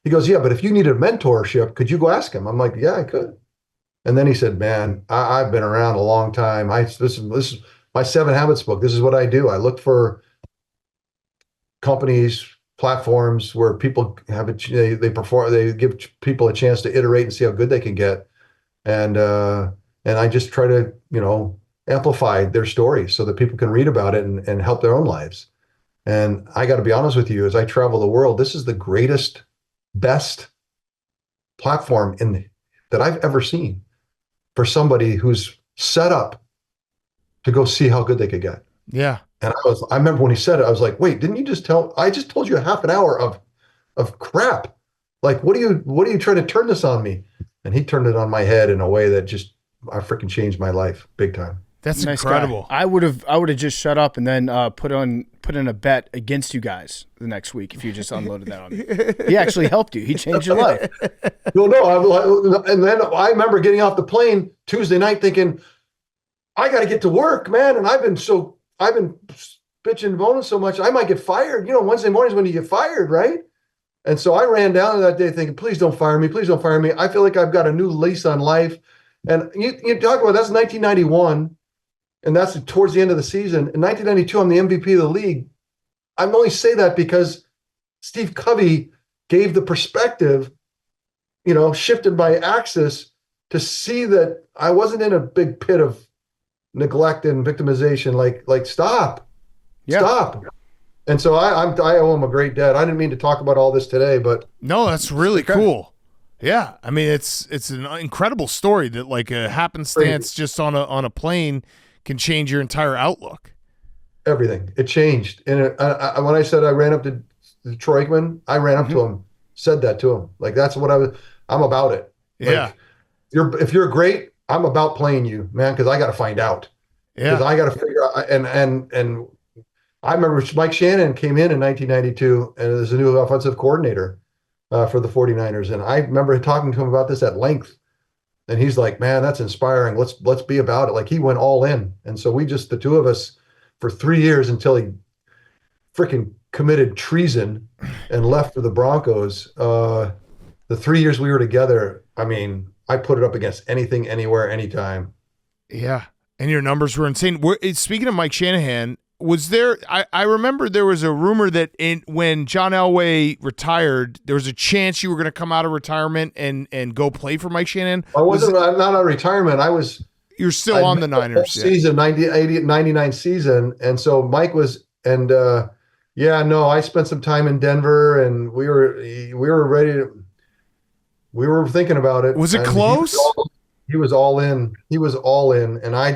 he goes, "Yeah, but if you needed mentorship, could you go ask him?" I'm like, "Yeah, I could." And then he said, "Man, I've been around a long time. This is my 7 Habits book. This is what I do. I look for companies, platforms where people they give people a chance to iterate and see how good they can get. And I just try to, amplify their stories so that people can read about it and help their own lives." And I got to be honest with you, as I travel the world, this is the greatest, best platform that I've ever seen for somebody who's set up to go see how good they could get. Yeah. And I remember when he said it, I was like, wait, didn't you just I just told you a half an hour of crap. Like, what are you trying to turn this on me? And he turned it on my head in a way that I freaking changed my life big time. That's nice incredible. Guy. I would have just shut up and then put in a bet against you guys the next week if you just unloaded that on me. He actually helped you. He changed your life. No. And then I remember getting off the plane Tuesday night thinking, I got to get to work, man. And I've been bitching and moaning so much, I might get fired. Wednesday mornings when you get fired, right? And so I ran down that day thinking, please don't fire me. Please don't fire me. I feel like I've got a new lease on life. And you talk about that's 1991. And that's towards the end of the season. In 1992, I'm the MVP of the league. I only say that because Steve Covey gave the perspective, shifted my axis to see that I wasn't in a big pit of neglect and victimization. Like stop. And so I owe him a great debt. I didn't mean to talk about all this today, but no, that's really cool. Yeah, I mean it's an incredible story that like a happenstance just on a plane can change your entire outlook. Everything. It changed. And when I said I ran up to Troy Aikman, I ran up to him, said that to him. Like, that's what I'm about it. Yeah. Like, if you're great, I'm about playing you, man, because I got to find out. Yeah. Because I got to figure out. And I remember Mike Shannon came in 1992 and there's a new offensive coordinator for the 49ers. And I remember talking to him about this at length. And he's like, man, that's inspiring. Let's be about it. Like, he went all in. And so the two of us, for 3 years until he freaking committed treason and left for the Broncos. The 3 years we were together, I mean, I put it up against anything, anywhere, anytime. Yeah. And your numbers were insane. Speaking of Mike Shanahan, was there? I remember there was a rumor that when John Elway retired, there was a chance you were going to come out of retirement and go play for Mike Shanahan. I'm not out of retirement. You're still on the Niners. Season 99 season, and so Mike was, and I spent some time in Denver, and we were ready to. We were thinking about it. Was it close? He was all in. He was all in, and I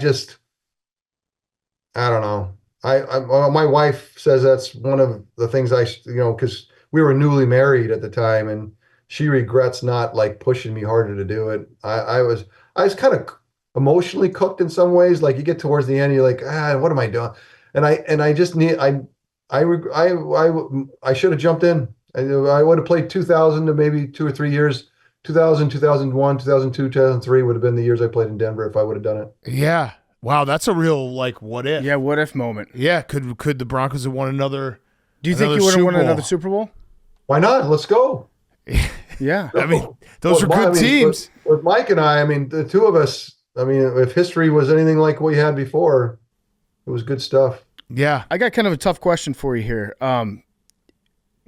don't know. My wife says that's one of the things because we were newly married at the time, and she regrets not like pushing me harder to do it. I was kind of emotionally cooked in some ways. Like, you get towards the end, you're like, what am I doing? And I just need, I should have jumped in. I would have played 2000 to maybe 2 or 3 years. 2000, 2001, 2002, 2003 would have been the years I played in Denver if I would have done it. Yeah. Wow, that's a real what if? Yeah, what if moment. Yeah, could the Broncos have won another? Do you think you would have won another Super Bowl? Why not? Let's go. Yeah, I mean, those are good teams. With Mike and I mean, the two of us. I mean, if history was anything like what we had before, it was good stuff. Yeah, I got kind of a tough question for you here.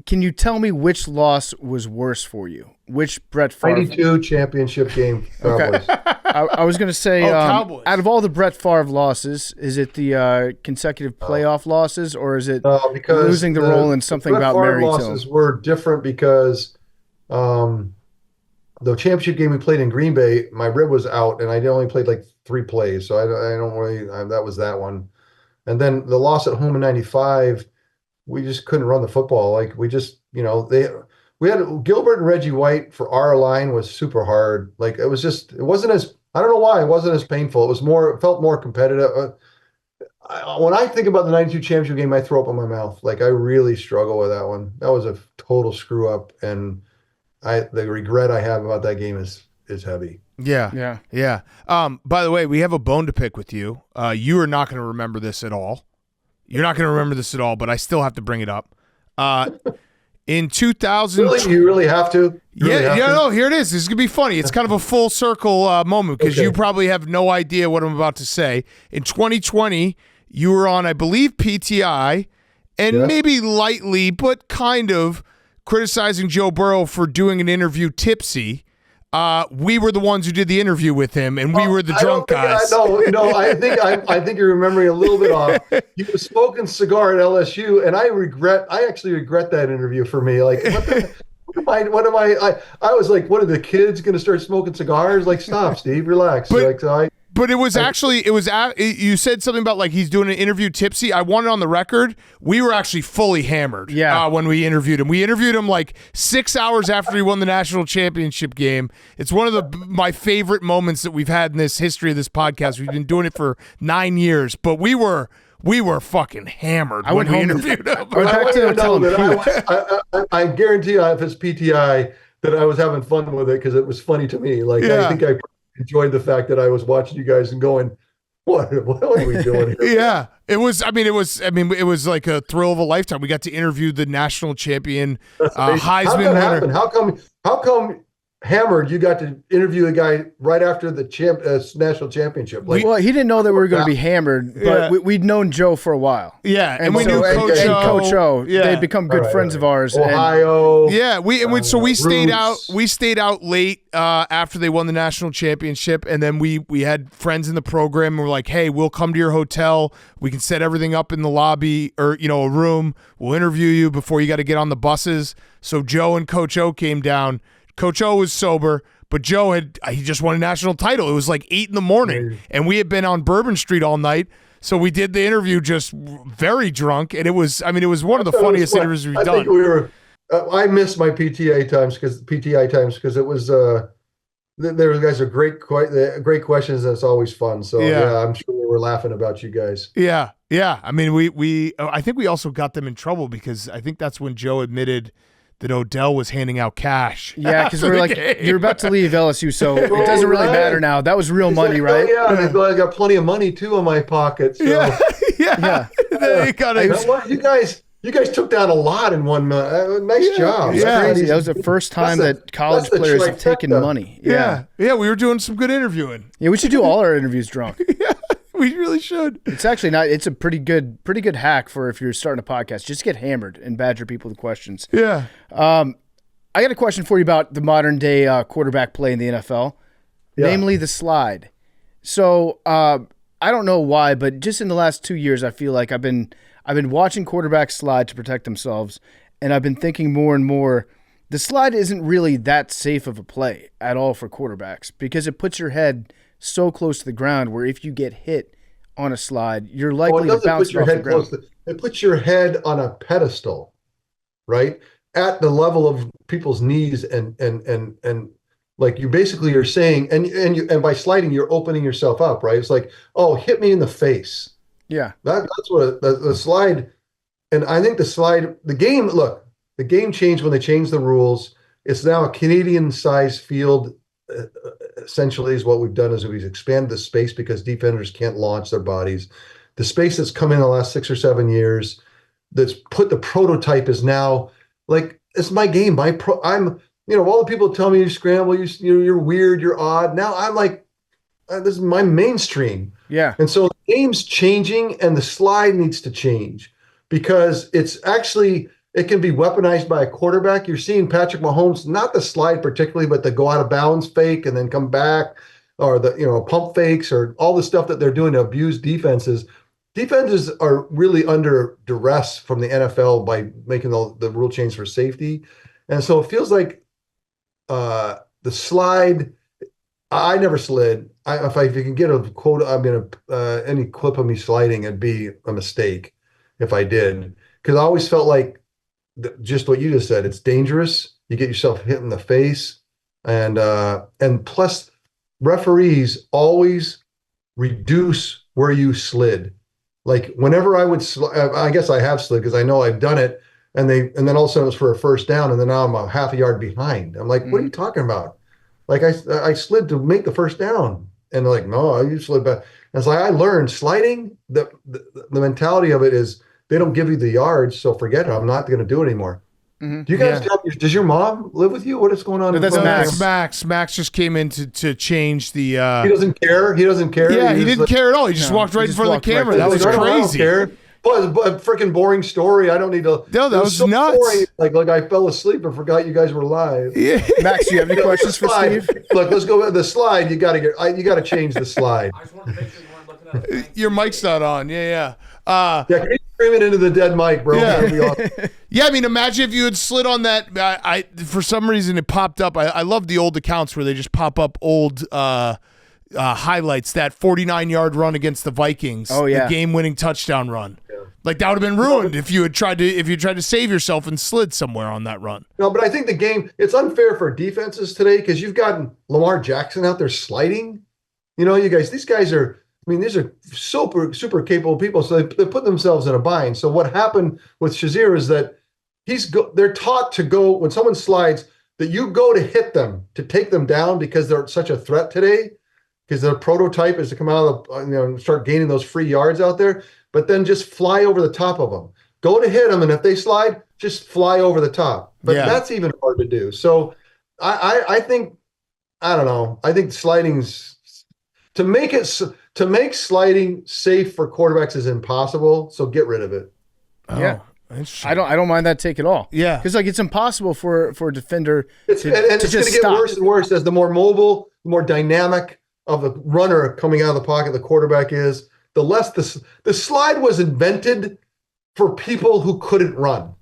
Can you tell me which loss was worse for you? Which Brett Favre 92 championship game? Cowboys. Okay. I was going to say, Cowboys. Out of all the Brett Favre losses, is it the consecutive playoff losses, or is it losing the role in something Brett about Favre Mary Till? Losses were different because the championship game we played in Green Bay, my rib was out, and I only played like 3 plays, so I don't really. That was that one. And then the loss at home in '95, we just couldn't run the football. Like, we just, we had Gilbert and Reggie White for our line was super hard. Like, it wasn't as, I don't know why it wasn't as painful. It felt more competitive. When I think about the 92 championship game, I throw up in my mouth. Like, I really struggle with that one. That was a total screw up. And the regret I have about that game is heavy. Yeah. By the way, we have a bone to pick with you. You are not going to remember this at all. You're not going to remember this at all, but I still have to bring it up. In 2000, really, you really have to. No, here it is. This is gonna be funny. It's kind of a full circle moment because you probably have no idea what I'm about to say. In 2020, you were on, I believe, PTI, and maybe lightly, but kind of criticizing Joe Burrow for doing an interview tipsy. We were the ones who did the interview with him, and we were the drunk guys. I think you're remembering a little bit off. He was smoking cigar at LSU, and I actually regret that interview for me. Like, what am I was like, what are the kids going to start smoking cigars? Like, stop, Steve, relax. But But it was actually you said something about like he's doing an interview tipsy. I want it on the record. We were actually fully hammered. When we interviewed him, we interviewed him like 6 hours after he won the national championship game. It's one of my favorite moments that we've had in this history of this podcast. We've been doing it for 9 years, but we were fucking hammered when we interviewed him. I guarantee you, if it's PTI, that I was having fun with it because it was funny to me. Like I think I enjoyed the fact that I was watching you guys and going, what are we doing here? Yeah. It was like a thrill of a lifetime. We got to interview the national champion, Heisman winner. How come hammered, you got to interview a guy right after the national championship? Well, he didn't know that we were going to be hammered, but we'd known Joe for a while. Yeah, and we knew Coach O. They've become good friends of ours. Ohio. We stayed out. We stayed out late after they won the national championship, and then we had friends in the program. And we're like, hey, we'll come to your hotel. We can set everything up in the lobby or a room. We'll interview you before you got to get on the buses. So Joe and Coach O came down. Coach O was sober, but Joe he just won a national title. It was like 8 a.m, and we had been on Bourbon Street all night. So we did the interview just very drunk, and it was one of the funniest interviews we've done. I miss my PTI times because it was there guys are great questions, and it's always fun. So I'm sure we were laughing about you guys. Yeah. I mean, I think we also got them in trouble because I think that's when Joe admitted that Odell was handing out cash. Yeah, because we're like, you're about to leave LSU, so it doesn't really matter now. That was real money, right? I got plenty of money too in my pocket. So. Yeah. You guys took down a lot in 1 month. Nice job. That's crazy. That was the first time that college players have taken money. Yeah, we were doing some good interviewing. Yeah, we should do all our interviews drunk. We really should. It's actually not. It's a pretty good hack for if you're starting a podcast. Just get hammered and badger people with questions. Yeah. I got a question for you about the modern day quarterback play in the NFL, namely the slide. So I don't know why, but just in the last 2 years, I feel like I've been watching quarterbacks slide to protect themselves, and I've been thinking more and more. The slide isn't really that safe of a play at all for quarterbacks because it puts your head so close to the ground where if you get hit on a slide, you're likely to bounce off the ground. It puts your head on a pedestal, right? At the level of people's knees and like you basically are saying, and by sliding, you're opening yourself up, right? It's like, oh, hit me in the face. Yeah. That's what the slide, and I think the game changed when they changed the rules. It's now a Canadian-sized field. Essentially is what we've done is we've expanded the space because defenders can't launch their bodies. The space that's come in the last 6 or 7 years that's put the prototype is now like, it's my game. I'm all the people tell me you scramble, you're weird, you're odd. Now I'm like, this is my mainstream. Yeah. And so the game's changing and the slide needs to change because it can be weaponized by a quarterback. You're seeing Patrick Mahomes, not the slide particularly, but the go out of bounds fake and then come back, or the pump fakes, or all the stuff that they're doing to abuse defenses. Defenses are really under duress from the NFL by making the rule change for safety. And so it feels like the slide, I never slid. If you can get a quote, any clip of me sliding, it'd be a mistake if I did. Because I always felt like, just what you just said, it's dangerous. You get yourself hit in the face, and plus referees always reduce where you slid. Like whenever I would, I guess I have slid because I know I've done it, and then all of a sudden it was for a first down, and then now I'm a half a yard behind. I'm like, what are you talking about? Like I slid to make the first down, and they're like, no, you slid back. And it's like I learned sliding. The mentality of it is, they don't give you the yards, so forget it. I'm not going to do it anymore. Mm-hmm. Do you guys does your mom live with you? What is going on? No, that's Max. Max just came in to change the... He doesn't care? Yeah, he didn't care at all. He just walked right in front of the camera. That was crazy. But freaking boring story. I don't need to... No, that was so nuts. Boring. Like I fell asleep and forgot you guys were live. Yeah. Max, do you have any questions for Steve? Look, let's go with the slide. You got to change the slide. I just wanted to make sure you weren't looking at it. Your mic's not on. Yeah. Can you scream it into the dead mic, bro? Yeah, I mean, imagine if you had slid on that. For some reason, it popped up. I love the old accounts where they just pop up old highlights that 49-yard run against the Vikings. Oh, yeah. The game-winning touchdown run. Yeah. Like, that would have been ruined if you had tried to save yourself and slid somewhere on that run. No, but I think the game, it's unfair for defenses today because you've gotten Lamar Jackson out there sliding. You know, these guys are, I mean, these are super capable people, so they put themselves in a bind. So what happened with Shazier is that they're taught to go, when someone slides, that you go to hit them, to take them down because they're such a threat today, because their prototype is to come out of start gaining those free yards out there, but then just fly over the top of them. Go to hit them, and if they slide, just fly over the top. But that's even hard to do. So I think, I don't know, I think sliding's, to make sliding safe for quarterbacks is impossible, so get rid of it. Yeah. I don't mind that take at all. Yeah. Because it's impossible for a defender it's going to get worse and worse as the more mobile, the more dynamic of the runner coming out of the pocket the quarterback is, the less the slide was invented for people who couldn't run.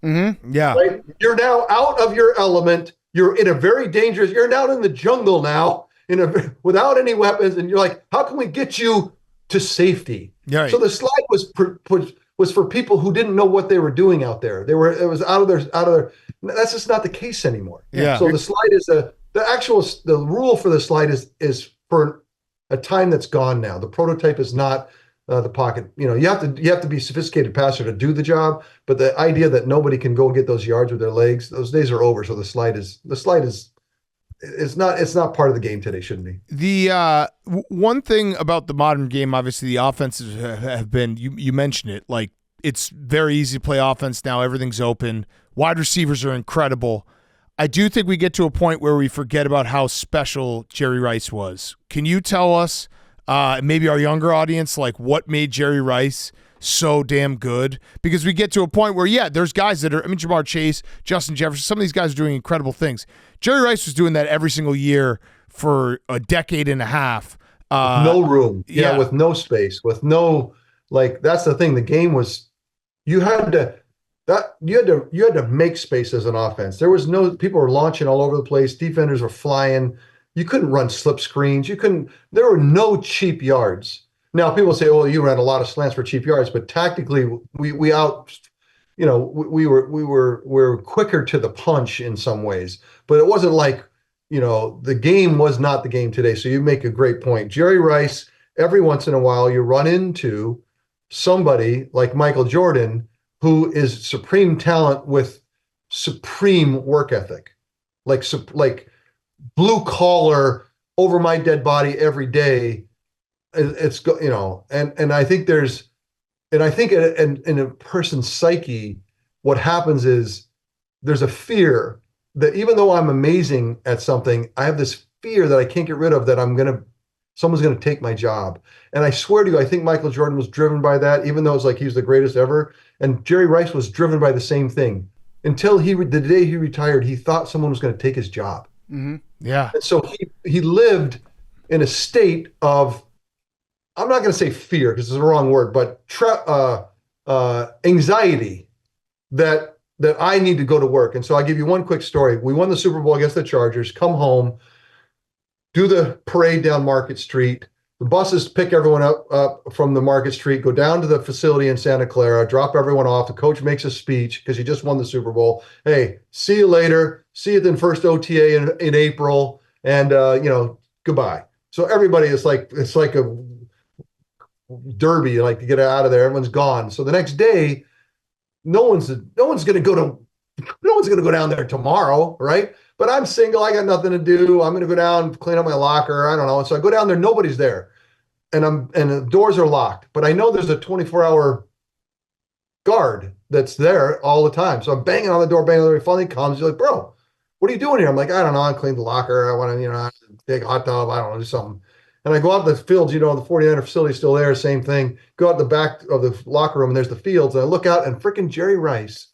Mm-hmm. Yeah. Right? You're now out of your element. You're in a very dangerous, you're now in the jungle now, without any weapons, and you're like, how can we get you to safety? Right. So the slide was for people who didn't know what they were doing out there. It was out of their. That's just not the case anymore. Yeah. So the slide is the rule for the slide is for a time that's gone now. The prototype is not the pocket. You know, you have to be a sophisticated passer to do the job. But the idea that nobody can go and get those yards with their legs, those days are over. So the slide is. It's not part of the game today. Shouldn't be. The one thing about the modern game, obviously, the offenses have been. You mentioned it. Like, it's very easy to play offense now. Everything's open. Wide receivers are incredible. I do think we get to a point where we forget about how special Jerry Rice was. Can you tell us, maybe our younger audience, like what made Jerry Rice so damn good? Because we get to a point where, there's guys that are, Jamar Chase, Justin Jefferson, some of these guys are doing incredible things. Jerry Rice was doing that every single year for a decade and a half. No room. Yeah, with no space, with no, like, that's the thing. The game was, you had to make space as an offense. There was people were launching all over the place. Defenders were flying. You couldn't run slip screens. There were no cheap yards. Now people say, "Oh, you ran a lot of slants for cheap yards," but tactically, we were quicker to the punch in some ways. But it wasn't like, the game was not the game today. So you make a great point, Jerry Rice. Every once in a while, you run into somebody like Michael Jordan, who is supreme talent with supreme work ethic, like blue collar, over my dead body every day. It's and I think in a person's psyche, what happens is there's a fear that even though I'm amazing at something, I have this fear that I can't get rid of, that someone's going to take my job. And I swear to you, I think Michael Jordan was driven by that, even though it's like he's the greatest ever. And Jerry Rice was driven by the same thing until the day he retired. He thought someone was going to take his job. Mm-hmm. Yeah. And so he lived in a state of, I'm not going to say fear because it's the wrong word, but anxiety that I need to go to work. And so I'll give you one quick story. We won the Super Bowl against the Chargers, come home, do the parade down Market Street. The buses pick everyone up from the Market Street, go down to the facility in Santa Clara, drop everyone off. The coach makes a speech because he just won the Super Bowl. Hey, see you later. See you in first OTA in April. And, goodbye. So everybody is like, it's like a derby, like, to get out of there. Everyone's gone. So the next day, no one's going to go down there tomorrow, right? But I'm single. I got nothing to do. I'm going to go down, clean up my locker. I don't know. And so I go down there. Nobody's there, and the doors are locked. But I know there's a 24-hour guard that's there all the time. So I'm banging on the door. He finally comes. He's like, "Bro, what are you doing here?" I'm like, "I don't know. I cleaned the locker. I want to, take a hot tub. I don't know, do something." And I go out the fields. The 49er facility's still there. Same thing. Go out the back of the locker room, and there's the fields. And I look out, and freaking Jerry Rice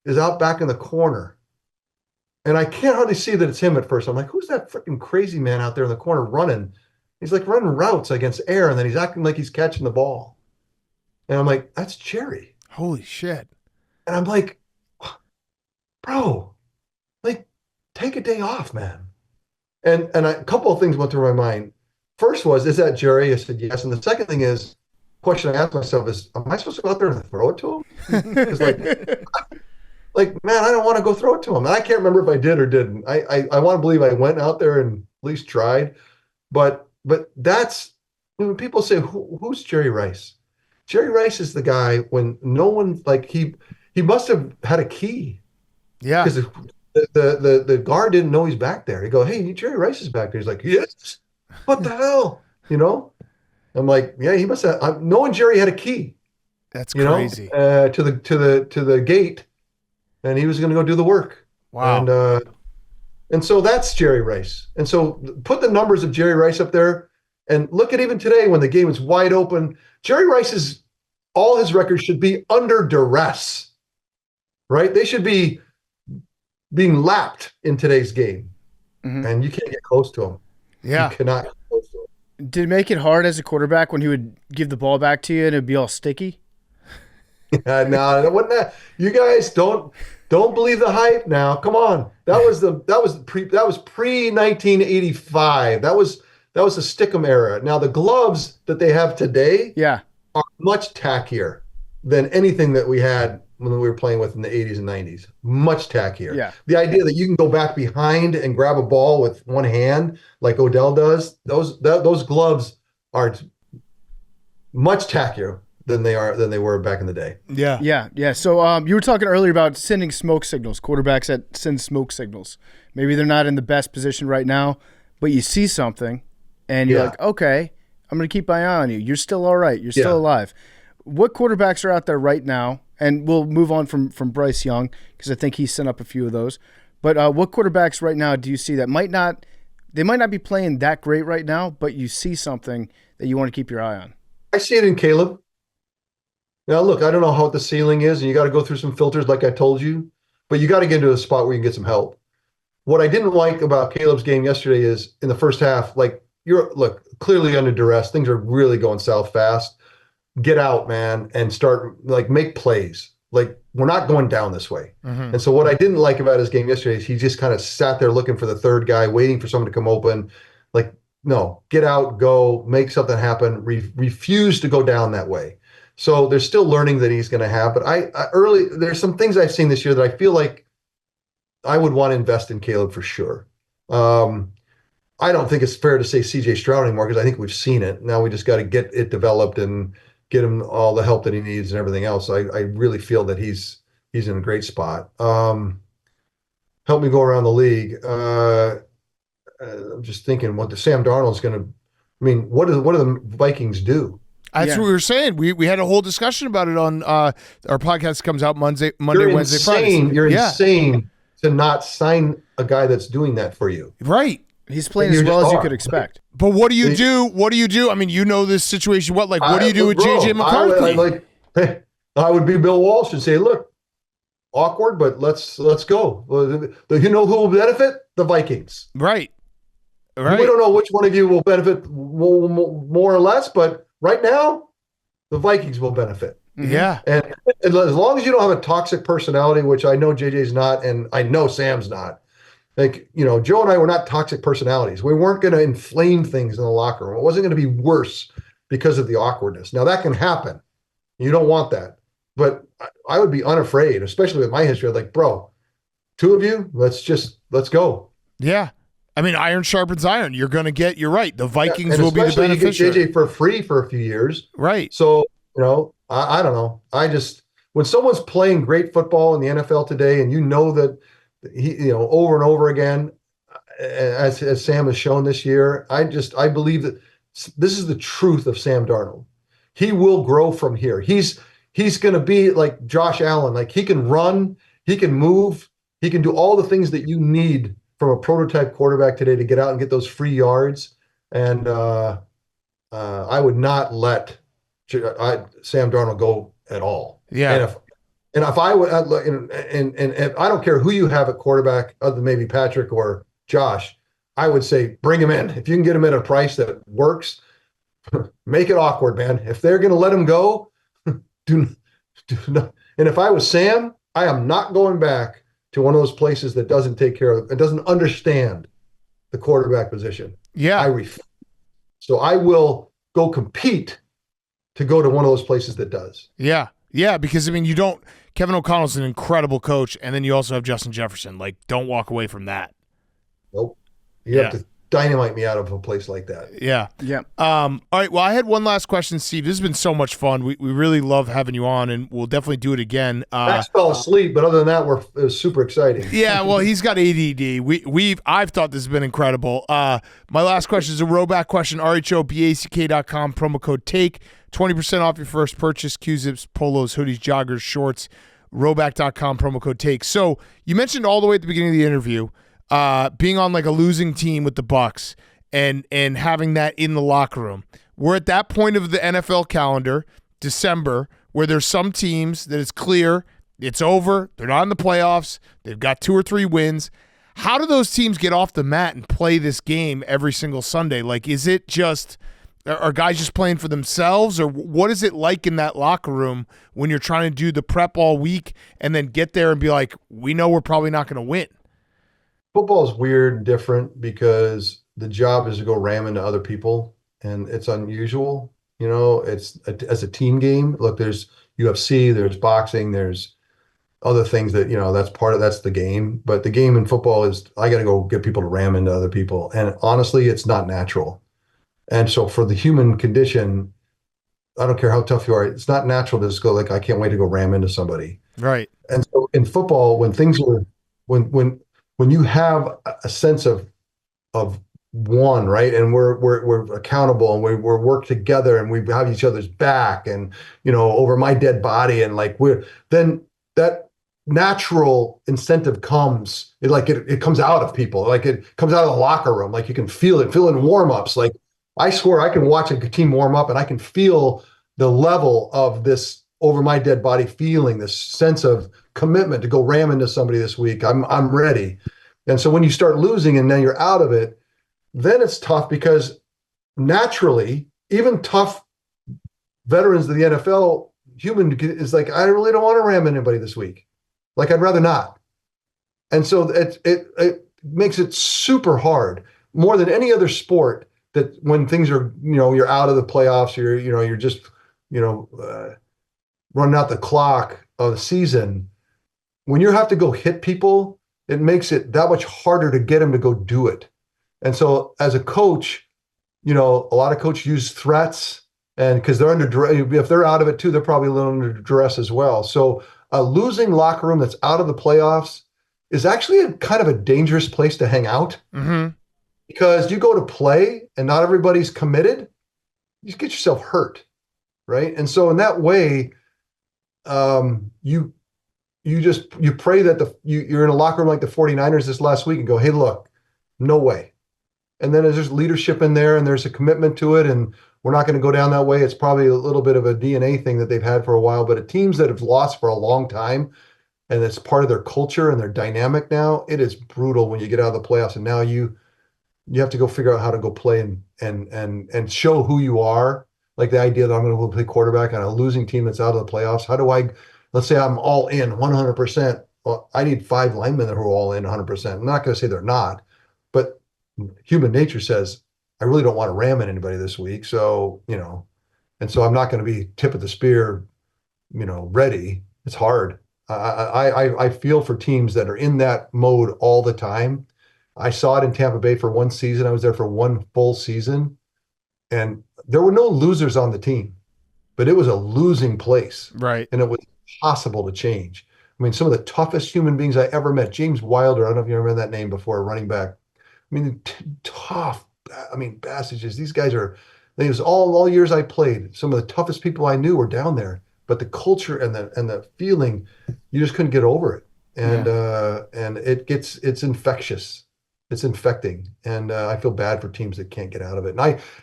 is out back in the corner. And I can't hardly see that it's him at first. I'm like, who's that freaking crazy man out there in the corner running? He's like running routes against air, and then he's acting like he's catching the ball. And I'm like, that's Jerry. Holy shit. And I'm like, bro, like, take a day off, man. And a couple of things went through my mind. first was, is that Jerry? I said, yes. And the second thing is, question I asked myself is, am I supposed to go out there and throw it to him? It's like, man, I don't want to go throw it to him. And I can't remember if I did or didn't. I want to believe I went out there and at least tried. But that's, when people say, who's Jerry Rice? Jerry Rice is the guy when no one, like, he must have had a key. Yeah. Because the guard didn't know he's back there. He go, hey, Jerry Rice is back there. He's like, yes. What the hell? You know? I'm like, yeah, he must have. Knowing Jerry had a key. That's crazy. To the gate, and he was going to go do the work. Wow. And so that's Jerry Rice. And so put the numbers of Jerry Rice up there, and look at even today when the game is wide open. Jerry Rice's all his records should be under duress, right? They should be being lapped in today's game, and you can't get close to him. Yeah, you cannot get close to him. Did it make it hard as a quarterback when he would give the ball back to you and it'd be all sticky? No, it wasn't that. You guys don't believe the hype now. Come on, that was pre 1985. That was the Stickum era. Now the gloves that they have today, are much tackier than anything that we had when we were playing with in the 80s and 90s. Much tackier. Yeah. The idea that you can go back behind and grab a ball with one hand like Odell does, those gloves are much tackier than they were back in the day. Yeah. So you were talking earlier about sending smoke signals, quarterbacks that send smoke signals. Maybe they're not in the best position right now, but you see something and you're like, okay, I'm going to keep my eye on you. You're still all right. You're still alive. What quarterbacks are out there right now? And we'll move on from Bryce Young because I think he sent up a few of those. But what quarterbacks right now do you see that might not be playing that great right now, but you see something that you want to keep your eye on? I see it in Caleb. Now, look, I don't know how the ceiling is, and you got to go through some filters like I told you, but you got to get into a spot where you can get some help. What I didn't like about Caleb's game yesterday is in the first half, like, look, clearly under duress. Things are really going south fast. Get out, man, and start, like, make plays. Like, we're not going down this way. And so what I didn't like about his game yesterday is he just kind of sat there looking for the third guy, waiting for someone to come open. Like, no, get out, go, make something happen. Refuse to go down that way. So there's still learning that he's going to have. But there's some things I've seen this year that I feel like I would want to invest in Caleb for sure. I don't think it's fair to say C.J. Stroud anymore because I think we've seen it. Now we just got to get it developed and get him all the help that he needs and everything else. I really feel that he's in a great spot. Help me go around the league. I'm just thinking what the Sam Darnold's going to. I mean, what do the Vikings do? That's what we were saying. We had a whole discussion about it on our podcast. Comes out Monday, Wednesday, Friday. You're insane to not sign a guy that's doing that for you. Right. He's playing as well as you could expect. But what do you do? What do you do? I mean, you know this situation. What do you do with J.J. McCarthy? I would be Bill Walsh and say, look, awkward, but let's go. You know who will benefit? The Vikings. Right. We don't know which one of you will benefit more or less, but right now, the Vikings will benefit. Yeah. And as long as you don't have a toxic personality, which I know JJ's not, and I know Sam's not. Like, Joe and I were not toxic personalities. We weren't going to inflame things in the locker room. It wasn't going to be worse because of the awkwardness. Now, that can happen. You don't want that. But I would be unafraid, especially with my history. Like, bro, two of you, let's go. Yeah. I mean, iron sharpens iron. You're right. The Vikings will be the beneficiary. You get JJ for free for a few years. Right. So, I don't know. When someone's playing great football in the NFL today and you know that he, over and over again, as Sam has shown this year, I believe that this is the truth of Sam Darnold. He will grow from here. He's going to be like Josh Allen. Like, he can run, he can move, he can do all the things that you need from a prototype quarterback today to get out and get those free yards. And I would not let Sam Darnold go at all. Yeah. And if I would, and I don't care who you have at quarterback, other than maybe Patrick or Josh, I would say bring him in. If you can get him at a price that works, make it awkward, man. If they're going to let him go, do not. And if I was Sam, I am not going back to one of those places that doesn't take care of it, doesn't understand the quarterback position. Yeah. I refuse. So I will go compete to go to one of those places that does. Yeah. Yeah, because, I mean, Kevin O'Connell's an incredible coach, and then you also have Justin Jefferson. Like, don't walk away from that. Nope. You have to dynamite me out of a place like that. Yeah. Yeah. All right. Well, I had one last question, Steve. This has been so much fun. We really love having you on, and we'll definitely do it again. Max fell asleep, but other than that, it was super exciting. Yeah. Well, he's got ADD. I've thought this has been incredible. My last question is a Roback question. RHOBACK.com, promo code TAKE, 20% off your first purchase. Q-zips, polos, hoodies, joggers, shorts. Roback.com, promo code TAKE. So you mentioned all the way at the beginning of the interview, being on like a losing team with the Bucs and having that in the locker room. We're at that point of the NFL calendar, December, where there's some teams that it's clear it's over. They're not in the playoffs. They've got 2 or 3 wins. How do those teams get off the mat and play this game every single Sunday? Like, is it just are guys just playing for themselves, or what is it like in that locker room when you're trying to do the prep all week and then get there and be like, we know we're probably not going to win? Football is weird and different because the job is to go ram into other people, and it's unusual. You know, it's as a team game. Look, there's UFC, there's boxing, there's other things that, that's the game. But the game in football is I got to go get people to ram into other people. And honestly, it's not natural. And so for the human condition, I don't care how tough you are, it's not natural to just go like, I can't wait to go ram into somebody. Right. And so in football, when things are, when you have a sense of one, right, and we're accountable and we're work together and we have each other's back and over my dead body and like then that natural incentive comes. It comes out of people, like it comes out of the locker room, like you can feel it in warm-ups. Like I swear I can watch a team warm up and I can feel the level of this over my dead body feeling, this sense of commitment to go ram into somebody this week. I'm ready. And so when you start losing and then you're out of it, then it's tough because naturally, even tough veterans of the NFL, human is like, I really don't want to ram anybody this week. Like, I'd rather not. And so it makes it super hard, more than any other sport, that when things are, you're out of the playoffs, you're just, running out the clock of the season. When you have to go hit people, it makes it that much harder to get them to go do it. And so as a coach, a lot of coaches use threats, and because they're under, if they're out of it too, they're probably a little under duress as well. So a losing locker room that's out of the playoffs is actually a kind of a dangerous place to hang out. Mm-hmm. Because you go to play and not everybody's committed, you get yourself hurt, right? And so in that way, you pray that you're in a locker room like the 49ers this last week and go, hey, look, no way. And then there's leadership in there and there's a commitment to it, and we're not going to go down that way. It's probably a little bit of a DNA thing that they've had for a while, but teams that have lost for a long time and it's part of their culture and their dynamic now, it is brutal when you get out of the playoffs and now you have to go figure out how to go play and show who you are. Like the idea that I'm going to go play quarterback on a losing team that's out of the playoffs. How do let's say I'm all in 100%. Well, I need 5 linemen that are all in 100%. I'm not going to say they're not, but human nature says, I really don't want to ram in anybody this week. So, and so I'm not going to be tip of the spear, ready. It's hard. I feel for teams that are in that mode all the time. I saw it in Tampa Bay for one season. I was there for one full season, and there were no losers on the team, but it was a losing place. Right. And it was impossible to change. I mean, some of the toughest human beings I ever met, James Wilder, I don't know if you remember that name before, running back. I mean, tough, passages. These guys it was all years I played. Some of the toughest people I knew were down there, but the culture and the feeling, you just couldn't get over it. And it's infectious. It's infecting, and I feel bad for teams that can't get out of it.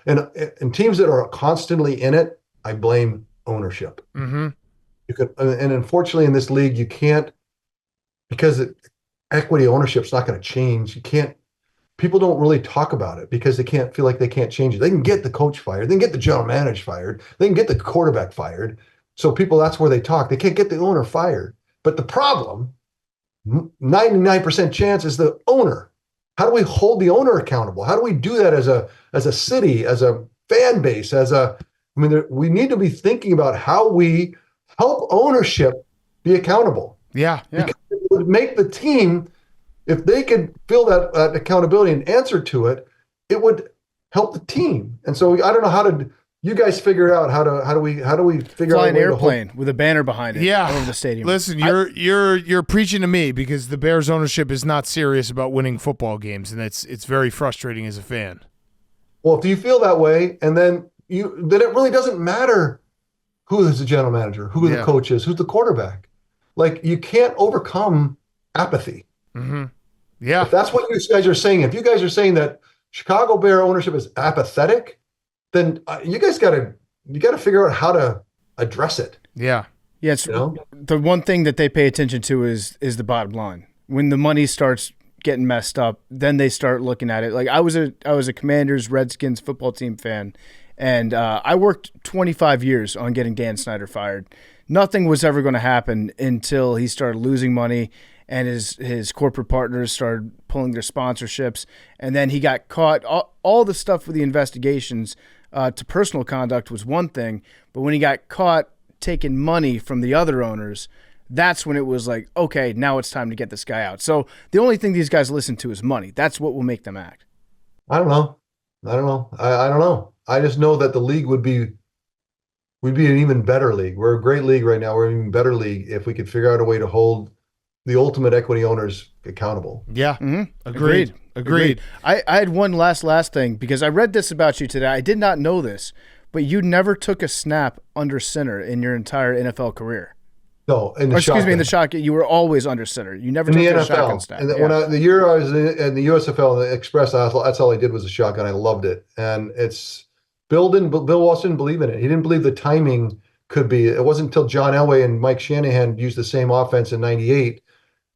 And teams that are constantly in it, I blame ownership. Mm-hmm. And unfortunately, in this league, you can't, because equity ownership's not going to change. You can't. People don't really talk about it because they can't feel like they can't change it. They can get the coach fired, they can get the general manager fired, they can get the quarterback fired. So that's where they talk. They can't get the owner fired. But the problem, 99% chance, is the owner. how do we hold the owner accountable? How do we do that as a city, as a fan base, we need to be thinking about how we help ownership be accountable. Yeah. Because it would make the team, if they could feel that accountability and answer to it, it would help the team. And so I don't know how to. You guys figure out how do we figure Fly out an airplane with a banner behind it over the stadium. Listen, you're preaching to me because the Bears ownership is not serious about winning football games, and it's very frustrating as a fan. Well, if you feel that way, and then it really doesn't matter who is the general manager, who the coach is, who's the quarterback. Like, you can't overcome apathy. Mm-hmm. Yeah. If that's what you guys are saying, if you guys are saying that Chicago Bear ownership is apathetic, then you guys got to figure out how to address it. Yeah. Yes. The one thing that they pay attention to is the bottom line. When the money starts getting messed up, then they start looking at it. Like, I was a Commanders Redskins football team fan, and I worked 25 years on getting Dan Snyder fired. Nothing was ever going to happen until he started losing money and his corporate partners started pulling their sponsorships, and then he got caught. All the stuff with the investigations to personal conduct was one thing, but when he got caught taking money from the other owners, that's when it was like, okay, now it's time to get this guy out. So the only thing these guys listen to is money. That's what will make them act. I don't know. I don't know. I just know that the league we'd be an even better league. We're a great league right now. We're an even better league if we could figure out a way to hold the ultimate equity owners accountable. Yeah. Mm-hmm. Agreed. I had one last thing, because I read this about you today. I did not know this, but you never took a snap under center in your entire NFL career. No, in the shotgun, you were always under center. You never took a shotgun snap. And the year I was in the USFL, the Express, that's all I did was a shotgun. I loved it. And Bill Walsh didn't believe in it. He didn't believe the timing could be. It wasn't until John Elway and Mike Shanahan used the same offense in '98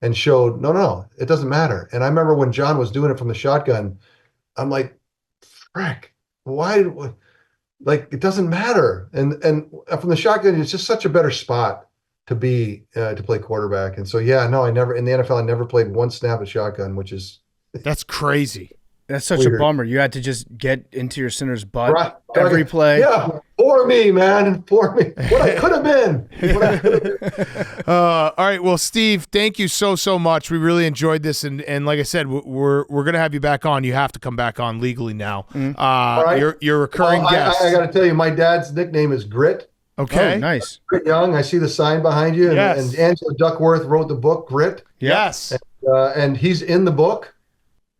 and showed, no, it doesn't matter. And I remember when John was doing it from the shotgun, I'm like, frick, why? Like, it doesn't matter. And from the shotgun, it's just such a better spot to be to play quarterback. And so, in the NFL, I never played one snap of shotgun, that's crazy. That's such a bummer. You had to just get into your center's butt every play. Yeah, for me, man, for me. What I could have been. All right, well, Steve, thank you so much. We really enjoyed this, and like I said, we're gonna have you back on. You have to come back on legally now. Mm-hmm. All right. You're a recurring guest. I got to tell you, my dad's nickname is Grit. Okay, nice. Grit Young. I see the sign behind you, and Angela Duckworth wrote the book Grit. Yes, and he's in the book.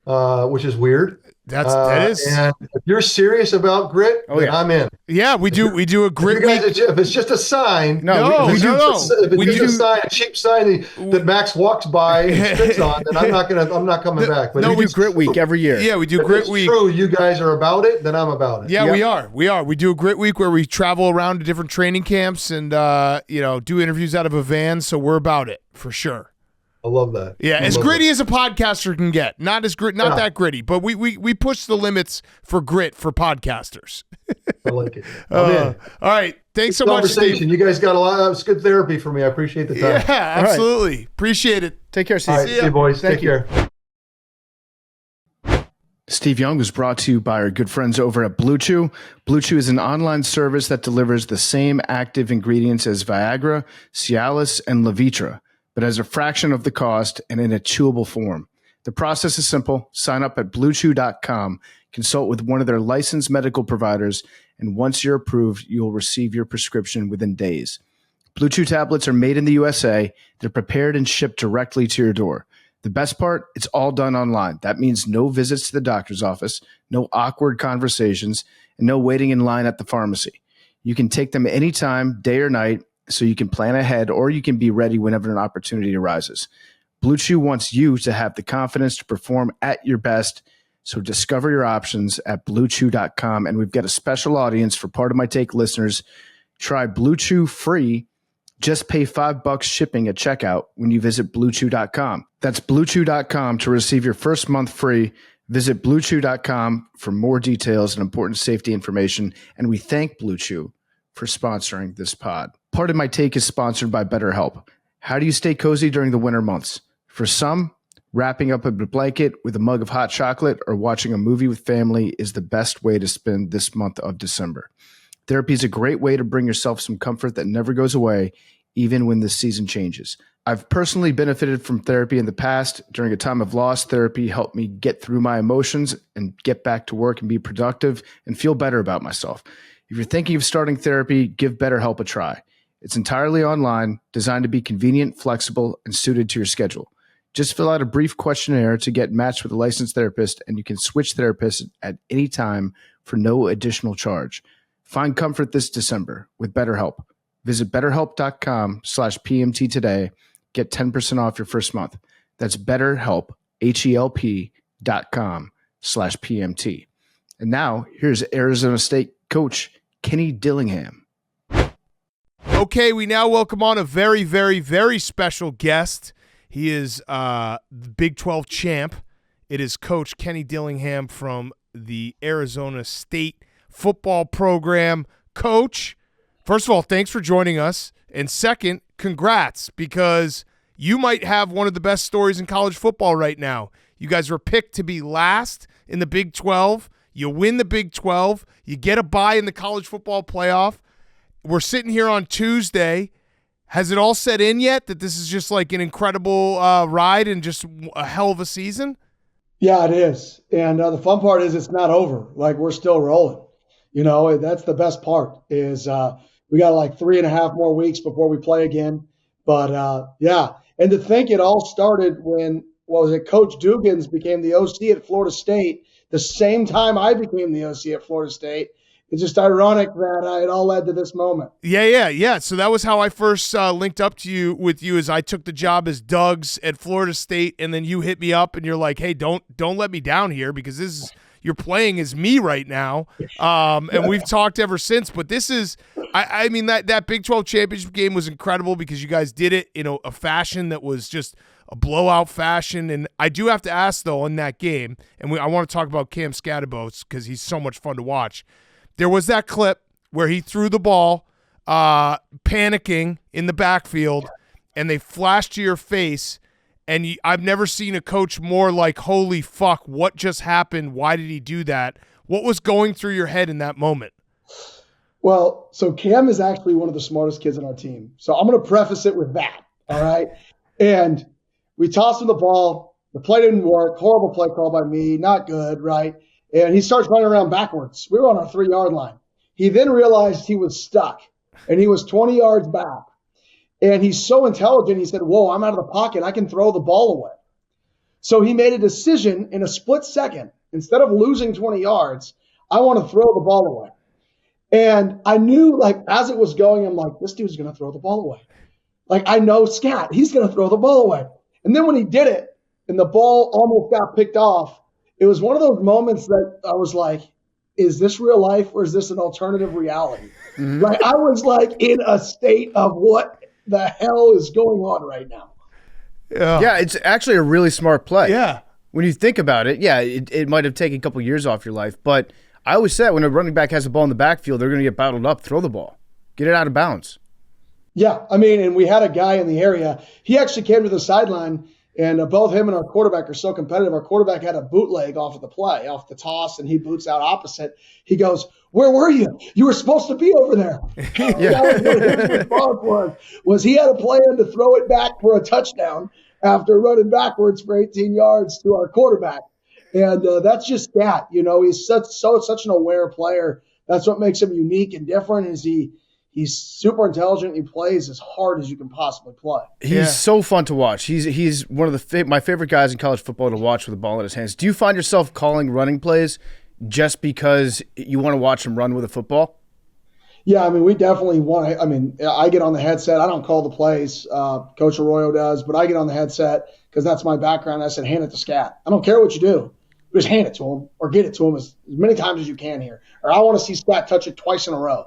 Which is weird. That is. And if you're serious about grit, then I'm in. Yeah, we do a grit week. If it's just a sign, no. If it's just a sign, a cheap sign that Max walks by and spits on, then I'm not coming back. But we do grit week every year. Yeah, we do grit week. True, you guys are about it, then I'm about it. Yeah, we are. We do a grit week where we travel around to different training camps and do interviews out of a van. So we're about it for sure. I love that. Yeah, as gritty as a podcaster can get. Not that gritty, but we push the limits for grit for podcasters. I like it. All right, thanks so much, Steve. You guys got a lot. It's good therapy for me. I appreciate the time. Yeah, absolutely. Right. Appreciate it. Take care, Steve. All right, see you, boys. Take care. Steve Young was brought to you by our good friends over at Blue Chew. Blue Chew is an online service that delivers the same active ingredients as Viagra, Cialis, and Levitra, but as a fraction of the cost and in a chewable form. The process is simple. Sign up at bluechew.com, consult with one of their licensed medical providers, and once you're approved, you'll receive your prescription within days. Blue Chew tablets are made in the USA. They're prepared and shipped directly to your door. The best part, it's all done online. That means no visits to the doctor's office, no awkward conversations, and no waiting in line at the pharmacy. You can take them anytime, day or night, so you can plan ahead or you can be ready whenever an opportunity arises. Blue Chew wants you to have the confidence to perform at your best, so discover your options at bluechew.com. And we've got a special audience for Part of My Take listeners. Try Blue Chew free. Just pay $5 shipping at checkout when you visit bluechew.com. That's bluechew.com to receive your first month free. Visit bluechew.com for more details and important safety information. And we thank Blue Chew for sponsoring this pod. Part of My Take is sponsored by BetterHelp. How do you stay cozy during the winter months? For some, Wrapping up a blanket with a mug of hot chocolate or watching a movie with family is the best way to spend this month of December. Therapy is a great way to bring yourself some comfort that never goes away, even when the season changes. I've personally benefited from therapy in the past. During a time of loss, therapy helped me get through my emotions and get back to work and be productive and feel better about myself. If you're thinking of starting therapy, give BetterHelp a try. It's entirely online, designed to be convenient, flexible, and suited to your schedule. Just fill out a brief questionnaire to get matched with a licensed therapist, and you can switch therapists at any time for no additional charge. Find comfort this December with BetterHelp. Visit BetterHelp.com/PMT today. Get 10% off your first month. That's BetterHelp, HELP.com/PMT. And now, here's Arizona State coach Kenny Dillingham. Okay, we now welcome on a very, very, very special guest. He is the Big 12 champ. It is Coach Kenny Dillingham from the Arizona State football program. Coach, first of all, thanks for joining us. And second, congrats, because you might have one of the best stories in college football right now. You guys were picked to be last in the Big 12. You win the Big 12. You get a bye in the college football playoff. We're sitting here on Tuesday. Has it all set in yet that this is just like an incredible ride and just a hell of a season? Yeah, it is. And the fun part is it's not over. Like, we're still rolling. You know, that's the best part is we got like 3.5 more weeks before we play again. But, yeah. And to think it all started when, Coach Dugans became the OC at Florida State, the same time I became the OC at Florida State. It's just ironic that it all led to this moment. Yeah. So that was how I first linked up to with you. As I took the job as Doug's at Florida State, and then you hit me up, and you're like, "Hey, don't let me down here, because this is you're playing as me right now." And we've talked ever since. But this is, I mean, that Big 12 championship game was incredible because you guys did it in a fashion that was just a blowout fashion. And I do have to ask though, in that game, and I want to talk about Cam Scatterboats because he's so much fun to watch. There was that clip where he threw the ball, panicking in the backfield, and they flashed to your face, and I've never seen a coach more like, holy fuck, what just happened? Why did he do that? What was going through your head in that moment? Well, so Cam is actually one of the smartest kids on our team. So I'm going to preface it with that, all right? And we tossed him the ball. The play didn't work. Horrible play call by me. Not good, right? And he starts running around backwards. We were on our 3-yard line. He then realized he was stuck, and he was 20 yards back. And he's so intelligent, he said, whoa, I'm out of the pocket. I can throw the ball away. So he made a decision in a split second. Instead of losing 20 yards, I want to throw the ball away. And I knew, like, as it was going, I'm like, this dude's going to throw the ball away. Like, I know Scat. He's going to throw the ball away. And then when he did it, and the ball almost got picked off, it was one of those moments that I was like, is this real life or is this an alternative reality? Mm-hmm. Like, I was like in a state of what the hell is going on right now? Yeah, it's actually a really smart play. Yeah. When you think about it, yeah, it might have taken a couple years off your life, but I always said when a running back has the ball in the backfield, they're going to get battled up, throw the ball, get it out of bounds. Yeah, I mean, and we had a guy in the area. He actually came to the sideline. And both him and our quarterback are so competitive. Our quarterback had a bootleg off of the play, off the toss, and he boots out opposite. He goes, where were you? You were supposed to be over there. That was what his response was he had a plan to throw it back for a touchdown after running backwards for 18 yards to our quarterback. And that's just that. You know, he's such an aware player. That's what makes him unique and different is He's super intelligent. He plays as hard as you can possibly play. He's so fun to watch. He's one of my favorite guys in college football to watch with the ball in his hands. Do you find yourself calling running plays just because you want to watch him run with a football? Yeah, I mean, we definitely want to. I mean, I get on the headset. I don't call the plays. Coach Arroyo does, but I get on the headset because that's my background. I said, hand it to Scat. I don't care what you do. Just hand it to him or get it to him as many times as you can here. Or I want to see Scat touch it twice in a row.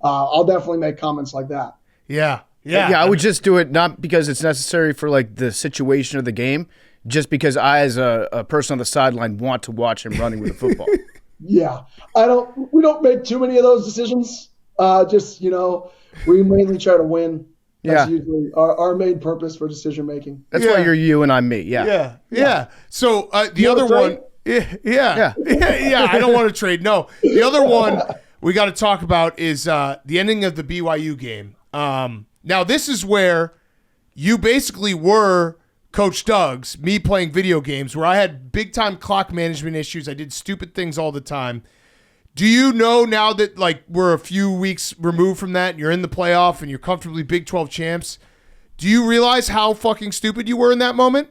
I'll definitely make comments like that. Yeah. I would just do it not because it's necessary for like the situation of the game, just because I, as a person on the sideline, want to watch him running with a football. Yeah, we don't make too many of those decisions. We mainly try to win. That's usually our main purpose for decision making. That's why you're you and I'm me. Yeah. So the other one, I don't want to trade. No, the other one we got to talk about is the ending of the BYU game. Now this is where you basically were Coach Doug's, me playing video games, where I had big time clock management issues. I did stupid things all the time. Do you know now that like we're a few weeks removed from that and you're in the playoff and you're comfortably Big 12 champs, do you realize how fucking stupid you were in that moment?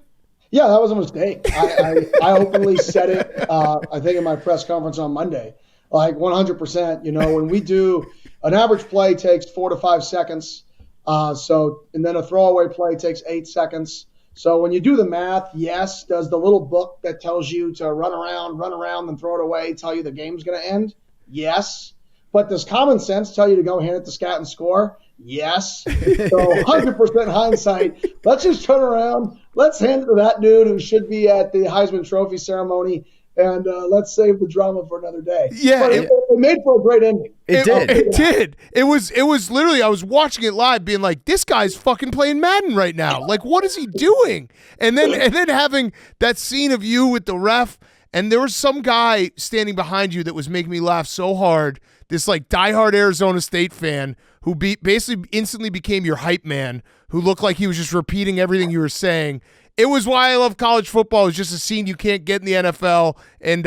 Yeah, that was a mistake. I openly said it, I think in my press conference on Monday, like 100%, when we do an average play takes 4 to 5 seconds. And then a throwaway play takes 8 seconds. So when you do the math, yes, does the little book that tells you to run around, and throw it away, tell you the game's going to end? Yes. But does common sense tell you to go hand it to scat and score? Yes. So 100% hindsight. Let's just turn around. Let's hand it to that dude who should be at the Heisman Trophy ceremony, and let's save the drama for another day. Yeah, but it made for a great ending. It did. It was literally, I was watching it live being like, this guy's fucking playing Madden right now. Like, what is he doing? And then having that scene of you with the ref, and there was some guy standing behind you that was making me laugh so hard, this like diehard Arizona State fan who basically instantly became your hype man, who looked like he was just repeating everything you were saying. It was why I love college football. It's just a scene you can't get in the NFL. And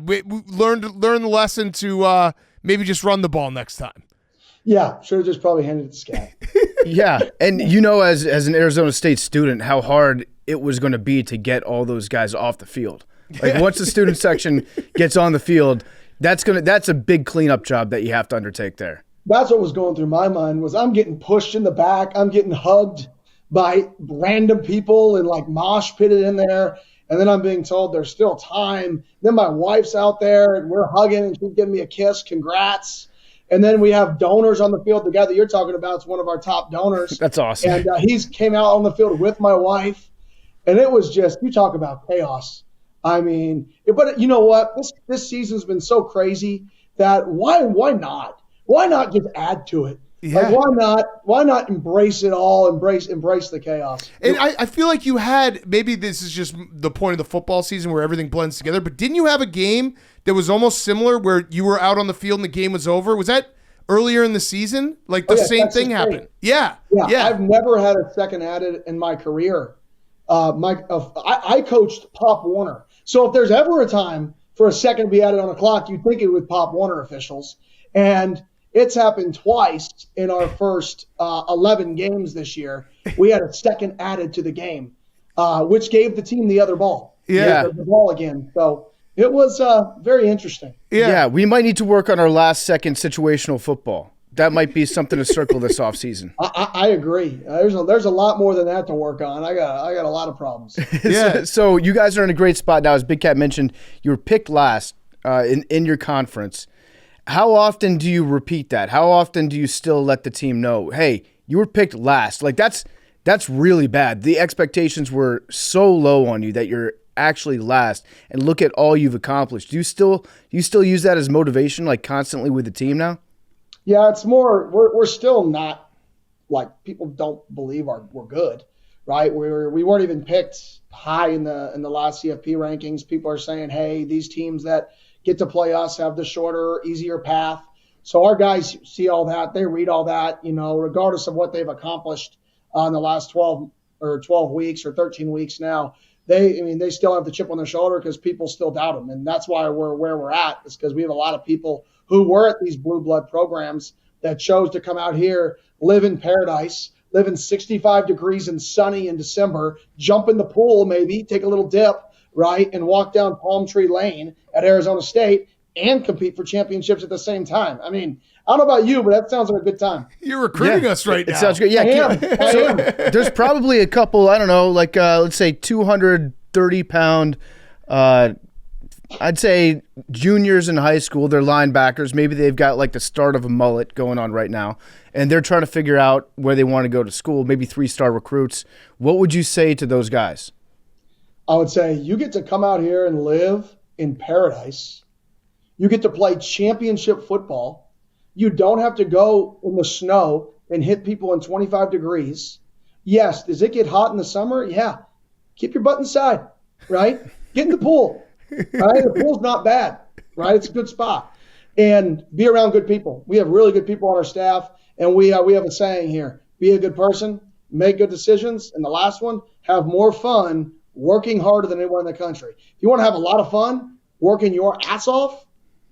we learned the lesson to maybe just run the ball next time. Yeah, should have just probably handed it to Scat. Yeah, and as an Arizona State student, how hard it was going to be to get all those guys off the field. Like once the student section gets on the field, that's a big cleanup job that you have to undertake there. That's what was going through my mind was I'm getting pushed in the back. I'm getting hugged by random people and like mosh pitted in there. And then I'm being told there's still time. Then my wife's out there and we're hugging and she's giving me a kiss. Congrats. And then we have donors on the field. The guy that you're talking about is one of our top donors. That's awesome. And he's came out on the field with my wife. And it was just, you talk about chaos. I mean, but you know what? This season's been so crazy that why not? Why not just add to it? Yeah. Like why not embrace it all, embrace the chaos? And I feel like you had, maybe this is just the point of the football season where everything blends together, but didn't you have a game that was almost similar where you were out on the field and the game was over? Was that earlier in the season? Like the same thing happened? Yeah. I've never had a second added in my career. I coached Pop Warner. So if there's ever a time for a second to be added on a clock, you'd think it with Pop Warner officials. And it's happened twice in our first 11 games this year. We had a second added to the game, which gave the team the other ball. Yeah. The ball again. So it was very interesting. Yeah, we might need to work on our last second situational football. That might be something to circle this offseason. I agree. There's a lot more than that to work on. I got a lot of problems. Yeah. So you guys are in a great spot now. As Big Cat mentioned, you were picked last in your conference. How often do you repeat that? How often do you still let the team know, hey, you were picked last? Like that's really bad. The expectations were so low on you that you're actually last, and look at all you've accomplished. Do you still use that as motivation, like constantly with the team now? Yeah, it's more we're still not, like, people don't believe we're good, right? We weren't even picked high in the last CFP rankings. People are saying, hey, these teams that get to play us have the shorter, easier path. So our guys see all that. They read all that, regardless of what they've accomplished in the last 12 weeks or 13 weeks now. They still have the chip on their shoulder because people still doubt them. And that's why we're where we're at, is because we have a lot of people who were at these blue blood programs that chose to come out here, live in paradise, live in 65 degrees and sunny in December, jump in the pool maybe, take a little dip, right, and walk down Palm Tree Lane at Arizona State and compete for championships at the same time. I mean, I don't know about you, but that sounds like a good time. You're recruiting us right now. It sounds great. Yeah, I am. There's probably a couple, I don't know, like let's say 230-pound, I'd say juniors in high school. They're linebackers. Maybe they've got like the start of a mullet going on right now, and they're trying to figure out where they want to go to school, maybe 3-star recruits. What would you say to those guys? I would say you get to come out here and live in paradise. You get to play championship football. You don't have to go in the snow and hit people in 25 degrees. Yes. Does it get hot in the summer? Yeah. Keep your butt inside, right? Get in the pool, right? The pool's not bad, right? It's a good spot. And be around good people. We have really good people on our staff, and we have a saying here: be a good person, make good decisions, and the last one, have more fun working harder than anyone in the country. If you want to have a lot of fun working your ass off,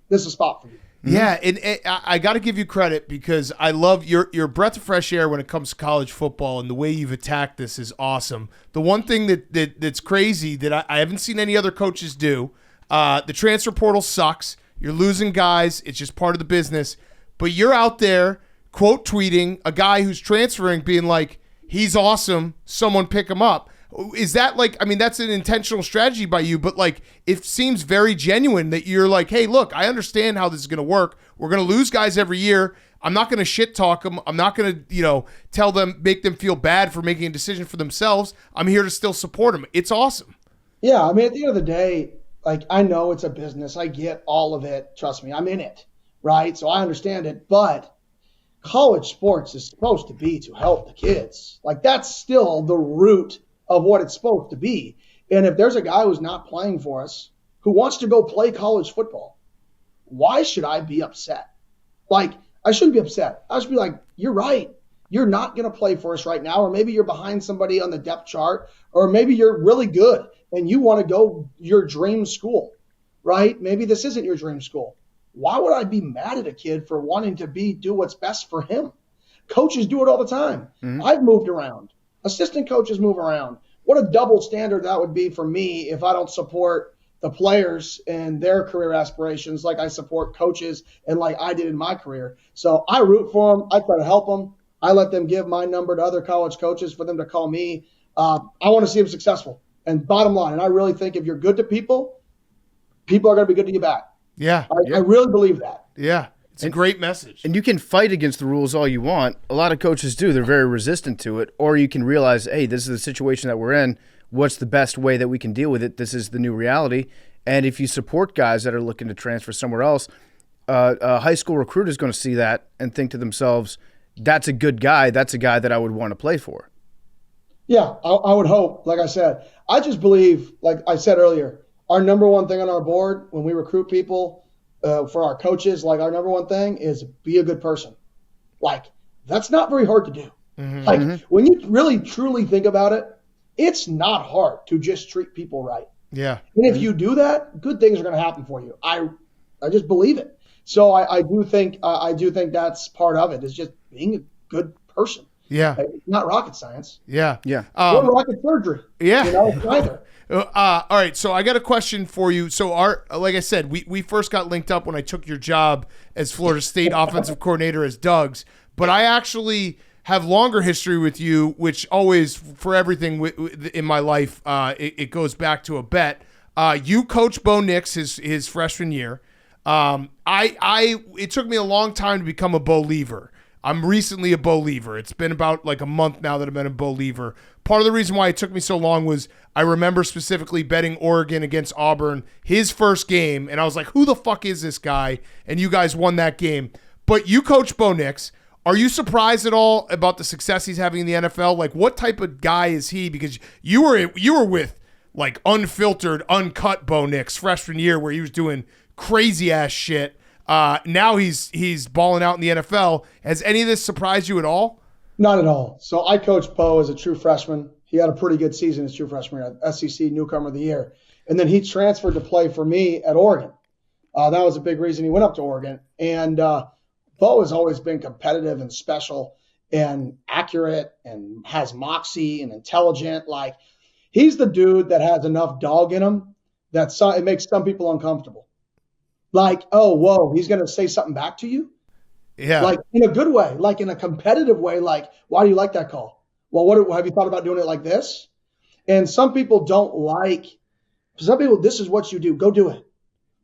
this is a spot for you. Yeah, and I got to give you credit because I love your breath of fresh air when it comes to college football, and the way you've attacked this is awesome. The one thing that's crazy that I haven't seen any other coaches do, the transfer portal sucks. You're losing guys. It's just part of the business. But you're out there quote tweeting a guy who's transferring being like, he's awesome, someone pick him up. Is that that's an intentional strategy by you, but it seems very genuine that you're like, hey, look, I understand how this is going to work. We're going to lose guys every year. I'm not going to shit talk them. I'm not going to, tell them, make them feel bad for making a decision for themselves. I'm here to still support them. It's awesome. Yeah. I mean, at the end of the day, I know it's a business. I get all of it. Trust me, I'm in it. Right. So I understand it, but college sports is supposed to be to help the kids. That's still the root of what it's supposed to be. And if there's a guy who's not playing for us, who wants to go play college football, why should I be upset? I shouldn't be upset. I should be like, you're right. You're not going to play for us right now. Or maybe you're behind somebody on the depth chart, or maybe you're really good and you want to go your dream school, right? Maybe this isn't your dream school. Why would I be mad at a kid for wanting to do what's best for him? Coaches do it all the time. Mm-hmm. I've moved around. Assistant coaches move around. What a double standard that would be for me if I don't support the players and their career aspirations like I support coaches and like I did in my career. So I root for them. I try to help them. I let them give my number to other college coaches for them to call me. I want to see them successful. And bottom line, and I really think if you're good to people, people are going to be good to you back. Yeah. I really believe that. Yeah. It's a great message. And you can fight against the rules all you want. A lot of coaches do. They're very resistant to it. Or you can realize, hey, this is the situation that we're in. What's the best way that we can deal with it? This is the new reality. And if you support guys that are looking to transfer somewhere else, a high school recruiter is going to see that and think to themselves, that's a good guy. That's a guy that I would want to play for. Yeah, I would hope. Like I said, I just believe, like I said earlier, our number one thing on our board when we recruit people for our coaches, our number one thing is be a good person. That's not very hard to do. Mm-hmm. When you really, truly think about it, it's not hard to just treat people right. Yeah. And if you do that, good things are going to happen for you. I just believe it. So I do think that's part of it, is just being a good person. Yeah. It's not rocket science. Yeah. Yeah. Or rocket surgery. Yeah. Neither. All right, so I got a question for you. So like I said, we first got linked up when I took your job as Florida State offensive coordinator as Doug's, but I actually have longer history with you, which always, for everything in my life, it goes back to a bet. You coached Bo Nix his freshman year. It took me a long time to become a Bo-liever. I'm recently a Bo-liever. It's been about a month now that I've been a Bo-liever. Part of the reason why it took me so long was I remember specifically betting Oregon against Auburn, his first game, and I was like, who the fuck is this guy? And you guys won that game. But you coach Bo Nix. Are you surprised at all about the success he's having in the NFL? What type of guy is he? Because you were with unfiltered, uncut Bo Nix freshman year where he was doing crazy ass shit. Now he's balling out in the NFL. Has any of this surprised you at all? Not at all. So I coached Bo as a true freshman. He had a pretty good season as true freshman year, SEC Newcomer of the Year. And then he transferred to play for me at Oregon. That was a big reason he went up to Oregon. And Bo has always been competitive and special and accurate and has moxie and intelligent. He's the dude that has enough dog in him that it makes some people uncomfortable. Oh, whoa, he's going to say something back to you? Yeah. In a good way, in a competitive way, why do you like that call? Well, have you thought about doing it like this? And some people this is what you do. Go do it.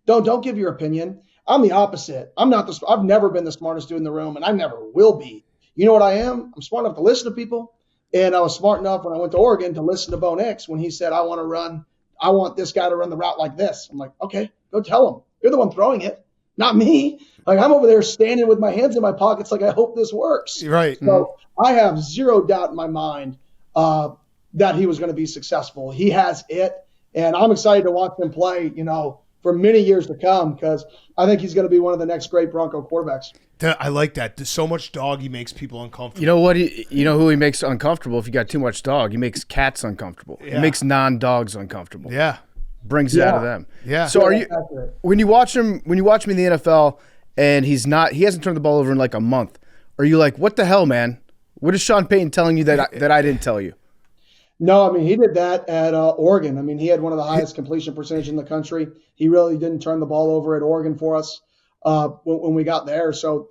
Don't give your opinion. I'm the opposite. I've never been the smartest dude in the room, and I never will be. You know what I am? I'm smart enough to listen to people. And I was smart enough when I went to Oregon to listen to Bo Nix when he said, I want this guy to run the route like this. I'm like, okay, go tell him. You're the one throwing it. not me. Like, I'm over there standing with my hands in my pockets like, I hope this works. Right. So I have zero doubt in my mind that he was going to be successful. He has it, and I'm excited to watch him play, for many years to come, because I think he's going to be one of the next great Bronco quarterbacks. I like that. There's so much dog, he makes people uncomfortable. You know what? You know who he makes uncomfortable if you got too much dog? He makes cats uncomfortable. Yeah. He makes non-dogs uncomfortable. Yeah. Brings it out of them. Yeah. So when you watch him in the NFL and he hasn't turned the ball over in like a month, are you like, what the hell, man? What is Sean Payton telling you that I didn't tell you? No, I mean, he did that at Oregon. I mean, he had one of the highest completion percentage in the country. He really didn't turn the ball over at Oregon for us when we got there. So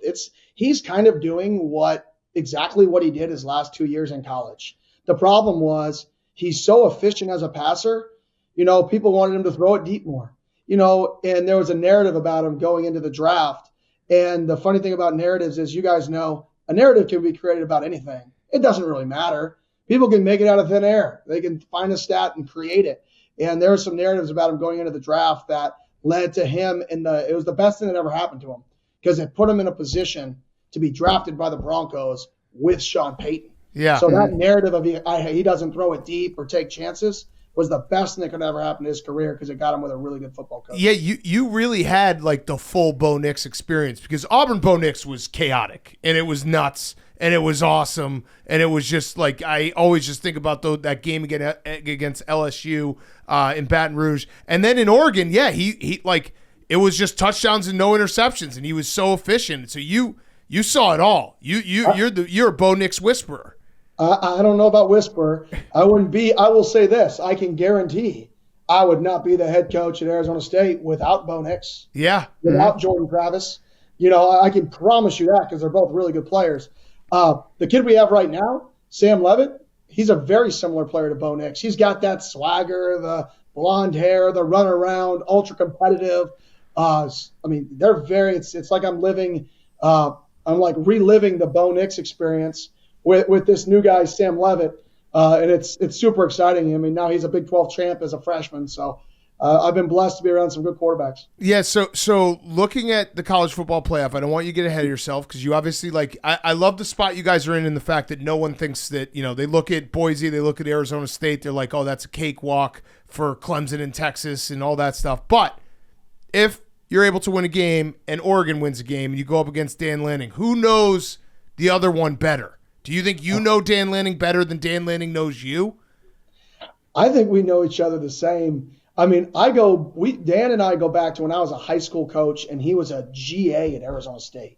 he's kind of doing exactly what he did his last 2 years in college. The problem was he's so efficient as a passer. People wanted him to throw it deep more. And there was a narrative about him going into the draft. And the funny thing about narratives is, you guys know, a narrative can be created about anything. It doesn't really matter. People can make it out of thin air. They can find a stat and create it. And there were some narratives about him going into the draft that led to him it was the best thing that ever happened to him, because it put him in a position to be drafted by the Broncos with Sean Payton. Yeah. So that narrative of he doesn't throw it deep or take chances was the best thing that could ever happen to his career, because it got him with a really good football coach. Yeah, you really had like the full Bo Nix experience, because Auburn Bo Nix was chaotic and it was nuts and it was awesome, and it was just like, I always just think about that game against LSU in Baton Rouge, and then in Oregon, yeah, he like, it was just touchdowns and no interceptions, and he was so efficient. So you saw it all. You're a Bo Nix whisperer. I don't know about whisperer. I will say this. I can guarantee I would not be the head coach at Arizona State without Bo Nix. Yeah. Without Jordan Travis. I can promise you that, because they're both really good players. The kid we have right now, Sam Levitt, he's a very similar player to Bo Nix. He's got that swagger, the blonde hair, the run around, ultra competitive. They're very, it's like I'm reliving the Bo Nix experience with this new guy, Sam Levitt. And it's super exciting. I mean, now he's a Big 12 champ as a freshman. So I've been blessed to be around some good quarterbacks. Yeah, so looking at the college football playoff, I don't want you to get ahead of yourself, because you obviously, I love the spot you guys are in the fact that no one thinks that, they look at Boise, they look at Arizona State, they're like, oh, that's a cakewalk for Clemson and Texas and all that stuff. But if you're able to win a game and Oregon wins a game and you go up against Dan Lanning, who knows the other one better? Do you think you know Dan Lanning better than Dan Lanning knows you? I think we know each other the same. I mean, Dan and I go back to when I was a high school coach and he was a GA at Arizona State.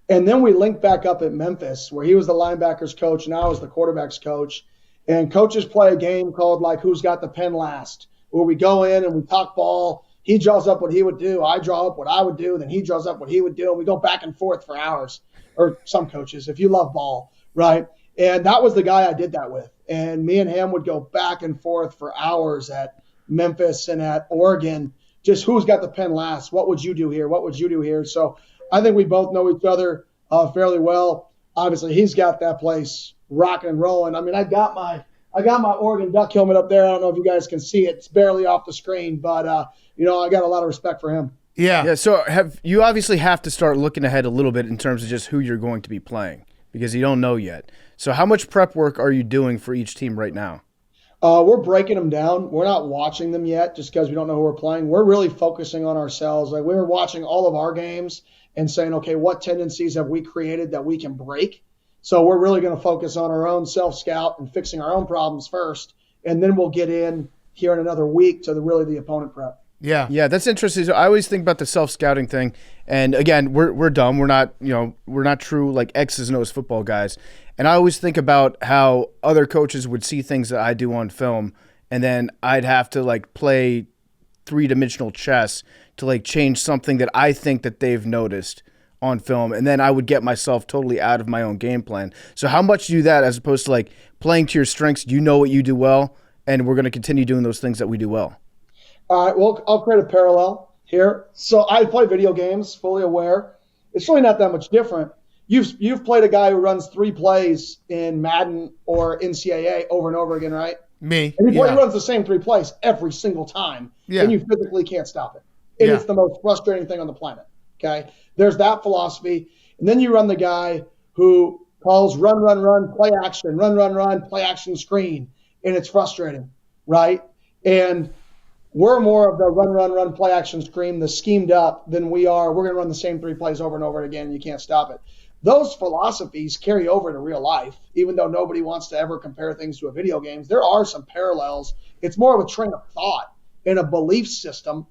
And then we linked back up at Memphis, where he was the linebackers coach and I was the quarterbacks coach. And coaches play a game called Who's Got the Pen Last, where we go in and we talk ball. He draws up what he would do. I draw up what I would do. Then he draws up what he would do. And we go back and forth for hours, or some coaches, if you love ball, right? And that was the guy I did that with. And me and him would go back and forth for hours at Memphis and at Oregon, just who's got the pen last? What would you do here? What would you do here? So I think we both know each other fairly well. Obviously, he's got that place rocking and rolling. I mean, I got my Oregon Duck helmet up there. I don't know if you guys can see it. It's barely off the screen, but I got a lot of respect for him. Yeah. So you obviously have to start looking ahead a little bit in terms of just who you're going to be playing, because you don't know yet. So how much prep work are you doing for each team right now? We're breaking them down. We're not watching them yet just because we don't know who we're playing. We're really focusing on ourselves. We're watching all of our games and saying, okay, what tendencies have we created that we can break? So we're really going to focus on our own self-scout and fixing our own problems first, and then we'll get in here in another week to the opponent prep. Yeah, that's interesting. So I always think about the self-scouting thing, and again, we're dumb. We're not true X's and O's football guys. And I always think about how other coaches would see things that I do on film, and then I'd have to play three-dimensional chess to change something that I think that they've noticed on film, and then I would get myself totally out of my own game plan. So how much do you do that as opposed to playing to your strengths? You know what you do well, and we're going to continue doing those things that we do well. All right, well, I'll create a parallel here. So I play video games, fully aware. It's really not that much different. You've played a guy who runs 3 plays in Madden or NCAA over and over again, right? Me. And he runs the same 3 plays every single time, and you physically can't stop it. And it's the most frustrating thing on the planet. Okay. There's that philosophy. And then you run the guy who calls run, play action, run, play action screen. And it's frustrating, right? And we're more of the run, play action screen, the schemed up than we are. We're going to run the same 3 plays over and over again. And you can't stop it. Those philosophies carry over to real life, even though nobody wants to ever compare things to a video game. There are some parallels. It's more of a train of thought and a belief system.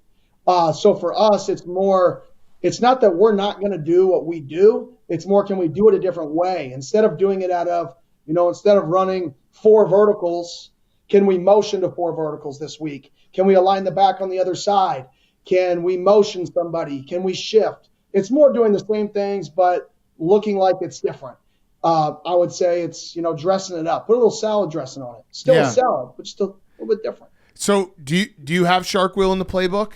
So for us, it's not that we're not going to do what we do. It's more, can we do it a different way? Instead of doing it instead of running 4 verticals, can we motion to 4 verticals this week? Can we align the back on the other side? Can we motion somebody? Can we shift? It's more doing the same things, but looking like it's different. I would say it's, dressing it up. Put a little salad dressing on it. Still a salad, but still a little bit different. So do you have Shark Wheel in the playbook?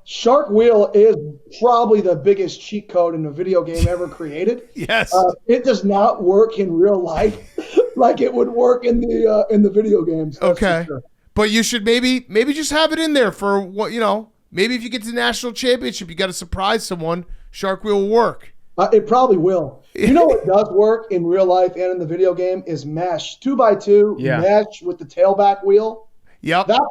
Shark Wheel is probably the biggest cheat code in a video game ever created. Yes. It does not work in real life like it would work in the video games. Okay. Sure. But you should maybe just have it in there for what, maybe if you get to the national championship, you got to surprise someone. Shark Wheel will work. It probably will. What does work in real life and in the video game is mesh. 2x2 mesh with the tailback wheel. Yep. That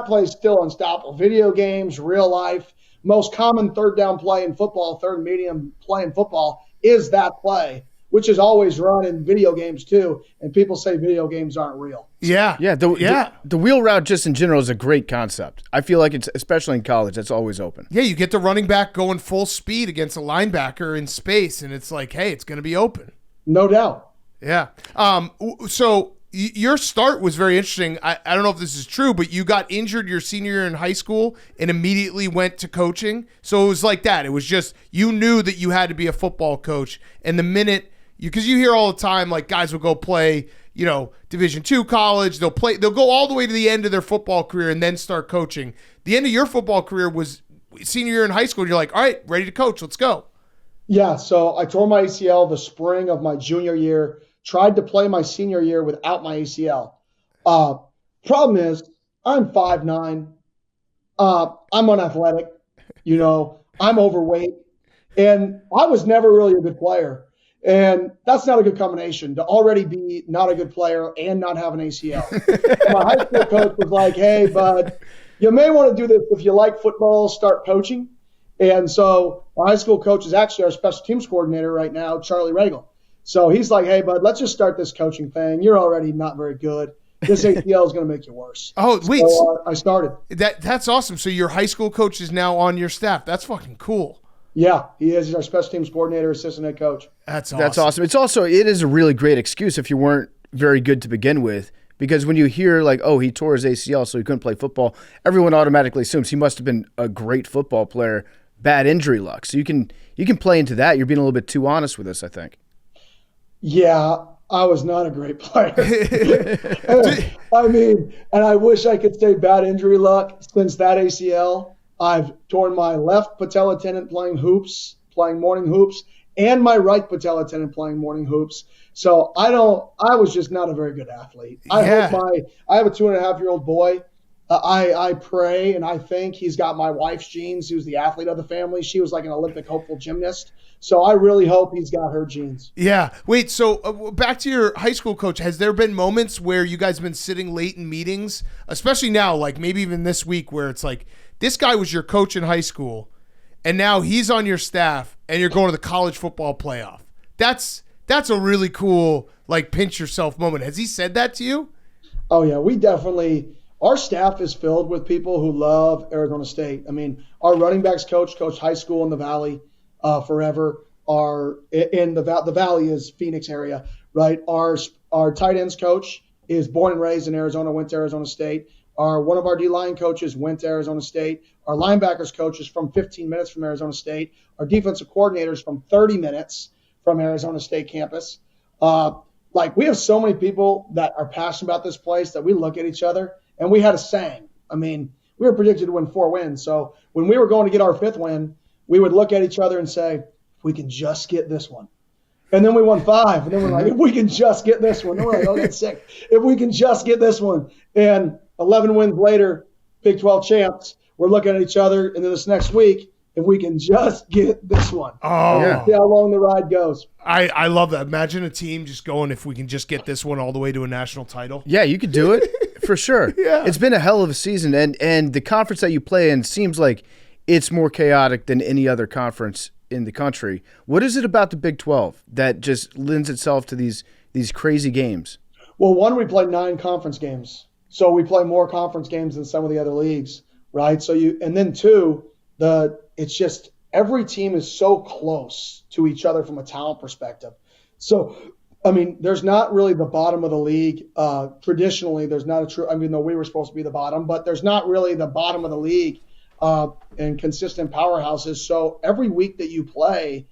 plays still unstoppable. Video games, real life, most common third down play in football, third medium play in football is that play, which is always run in video games too. And people say video games aren't real. Yeah. Yeah. The wheel route just in general is a great concept. I feel like it's, especially in college, that's always open. Yeah. You get the running back going full speed against a linebacker in space, and it's like, hey, it's going to be open. No doubt. Yeah. So your start was very interesting. I don't know if this is true, but you got injured your senior year in high school and immediately went to coaching. So it was like that. It was just, you knew that you had to be a football coach. And the minute because you hear all the time, like, guys will go play, Division II college. They'll go all the way to the end of their football career and then start coaching. The end of your football career was senior year in high school. And you're like, all right, ready to coach. Let's go. Yeah. So I tore my ACL the spring of my junior year. Tried to play my senior year without my ACL. Problem is, I'm 5'9". I'm unathletic. I'm overweight. And I was never really a good player. And that's not a good combination, to already be not a good player and not have an ACL. My high school coach was like, hey, bud, you may want to do this. If you like football, start coaching. And so my high school coach is actually our special teams coordinator right now, Charlie Regal. So he's like, hey, bud, let's just start this coaching thing. You're already not very good. This ACL is going to make you worse. Oh, wait. So I started. That's awesome. So your high school coach is now on your staff. That's fucking cool. Yeah, he is. He's our special teams coordinator, assistant head coach. That's awesome. It is a really great excuse if you weren't very good to begin with, because when you hear like, oh, he tore his ACL so he couldn't play football, everyone automatically assumes he must have been a great football player, bad injury luck. So you can play into that. You're being a little bit too honest with us, I think. Yeah, I was not a great player. And I wish I could say bad injury luck. Since that ACL, I've torn my left patella tendon playing morning hoops, and my right patella tendon playing morning hoops. So I was just not a very good athlete. I have a 2.5-year-old boy. I pray and I think he's got my wife's genes, who's the athlete of the family. She was like an Olympic hopeful gymnast. So I really hope he's got her genes. Yeah. Wait, so back to your high school coach. Has there been moments where you guys have been sitting late in meetings, especially now, like maybe even this week, where it's like, this guy was your coach in high school, and now he's on your staff, and you're going to the college football playoff? That's a really cool, like, pinch yourself moment. Has he said that to you? Oh, yeah. Our staff is filled with people who love Arizona State. I mean, our running backs coached high school in the Valley forever. The Valley is Phoenix area, right? Our tight ends coach is born and raised in Arizona, went to Arizona State. One of our D-line coaches went to Arizona State. Our linebackers coach is from 15 minutes from Arizona State. Our defensive coordinator is from 30 minutes from Arizona State campus. We have so many people that are passionate about this place that we look at each other. And we had a saying. I mean, we were predicted to win 4 wins. So when we were going to get our 5th win, we would look at each other and say, if we can just get this one. And then we won 5. And then we're like, if we can just get this one. Then we're like, oh, that's sick. If we can just get this one. And 11 wins later, Big 12 champs, we're looking at each other. And then this next week, if we can just get this one. Oh, yeah. See how long the ride goes. I love that. Imagine a team just going, if we can just get this one all the way to a national title. Yeah, you could do it for sure. Yeah. It's been a hell of a season, and the conference that you play in seems like it's more chaotic than any other conference in the country. What is it about the Big 12 that just lends itself to these crazy games? Well, one, we play 9 conference games. So we play more conference games than some of the other leagues, right? And then 2, it's just every team is so close to each other from a talent perspective. So, I mean, there's not really the bottom of the league. Traditionally, there's not a true, I mean, though we were supposed to be the bottom, but there's not really the bottom of the league and consistent powerhouses. So every week that you play,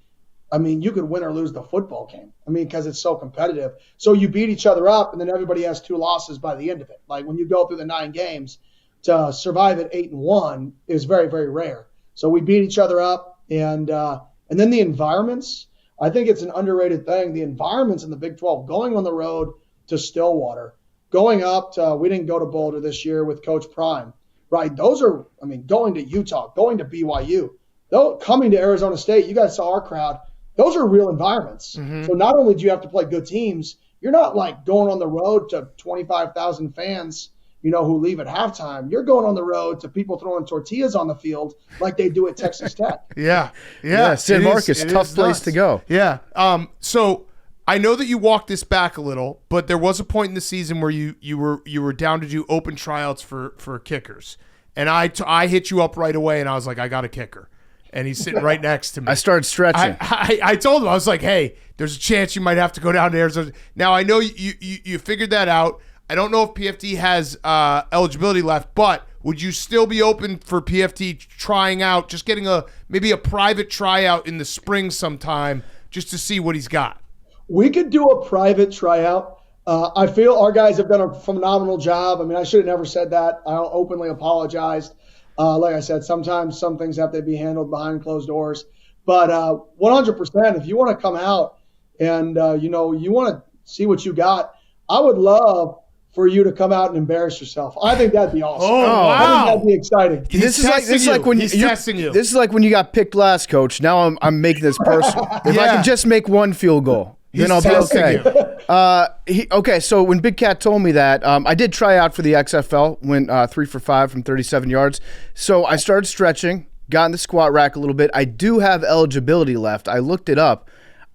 I mean, you could win or lose the football game. I mean, because it's so competitive. So you beat each other up, and then everybody has 2 losses by the end of it. Like when you go through the 9 games, to survive at 8-1 is very, very rare. So we beat each other up, and then the environments. I think it's an underrated thing. The environments in the Big 12, going on the road to Stillwater, going up to, we didn't go to Boulder this year with Coach Prime, right? Those are, I mean, going to Utah, going to BYU, coming to Arizona State. You guys saw our crowd. Those are real environments. Mm-hmm. So not only do you have to play good teams, you're not like going on the road to 25,000 fans, who leave at halftime. You're going on the road to people throwing tortillas on the field like they do at Texas Tech. Yeah. San Marcos, tough place to go. Yeah. So I know that you walked this back a little, but there was a point in the season where you were down to do open tryouts for kickers, and I hit you up right away, and I was like, I got a kicker. And he's sitting right next to me. I started stretching. I told him, I was like, hey, there's a chance you might have to go down to Arizona. Now, I know you figured that out. I don't know if PFT has eligibility left, but would you still be open for PFT trying out, just getting maybe a private tryout in the spring sometime just to see what he's got? We could do a private tryout. I feel our guys have done a phenomenal job. I mean, I should have never said that. I openly apologized. Like I said, sometimes some things have to be handled behind closed doors. But 100%, if you want to come out and, you want to see what you got, I would love for you to come out and embarrass yourself. I think that'd be awesome. Oh, wow. I think that'd be exciting. This is like when he's testing you. This is like when you got picked last, Coach. Now I'm making this personal. If I can just make one field goal, then I'll be okay. Okay, so when Big Cat told me that, I did try out for the XFL, went 3 for 5 from 37 yards. So I started stretching, got in the squat rack a little bit. I do have eligibility left. I looked it up.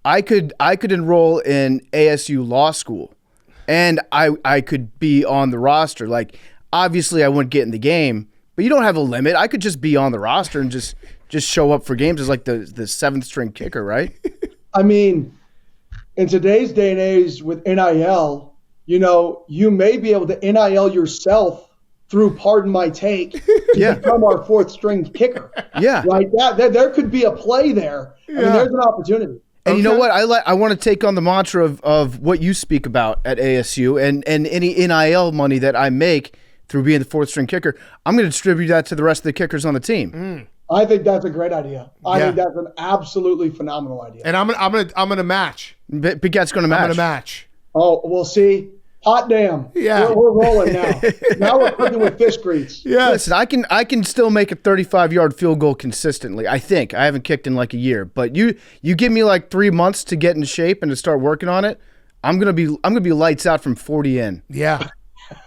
I could enroll in ASU Law School, and I could be on the roster. Like, obviously I wouldn't get in the game, but you don't have a limit. I could just be on the roster and just show up for games as like the 7th string kicker, right? I mean, in today's day and age with NIL, you may be able to NIL yourself through, pardon my take, to become our 4th string kicker. Yeah. Right? There could be a play there. Yeah. I mean, there's an opportunity. And you know what? I want to take on the mantra of what you speak about at ASU and any NIL money that I make through being the 4th string kicker. I'm going to distribute that to the rest of the kickers on the team. I think that's a great idea. I think that's an absolutely phenomenal idea. And I'm gonna match. Big Cat's going to match. I'm gonna match. Oh, we'll see. Hot damn. Yeah. We're rolling now. Now we're cooking with fish grease. Yeah. Listen, I can still make a 35-yard field goal consistently. I think. I haven't kicked in like a year, but you give me like 3 months to get in shape and to start working on it. I'm gonna be lights out from 40 in. Yeah.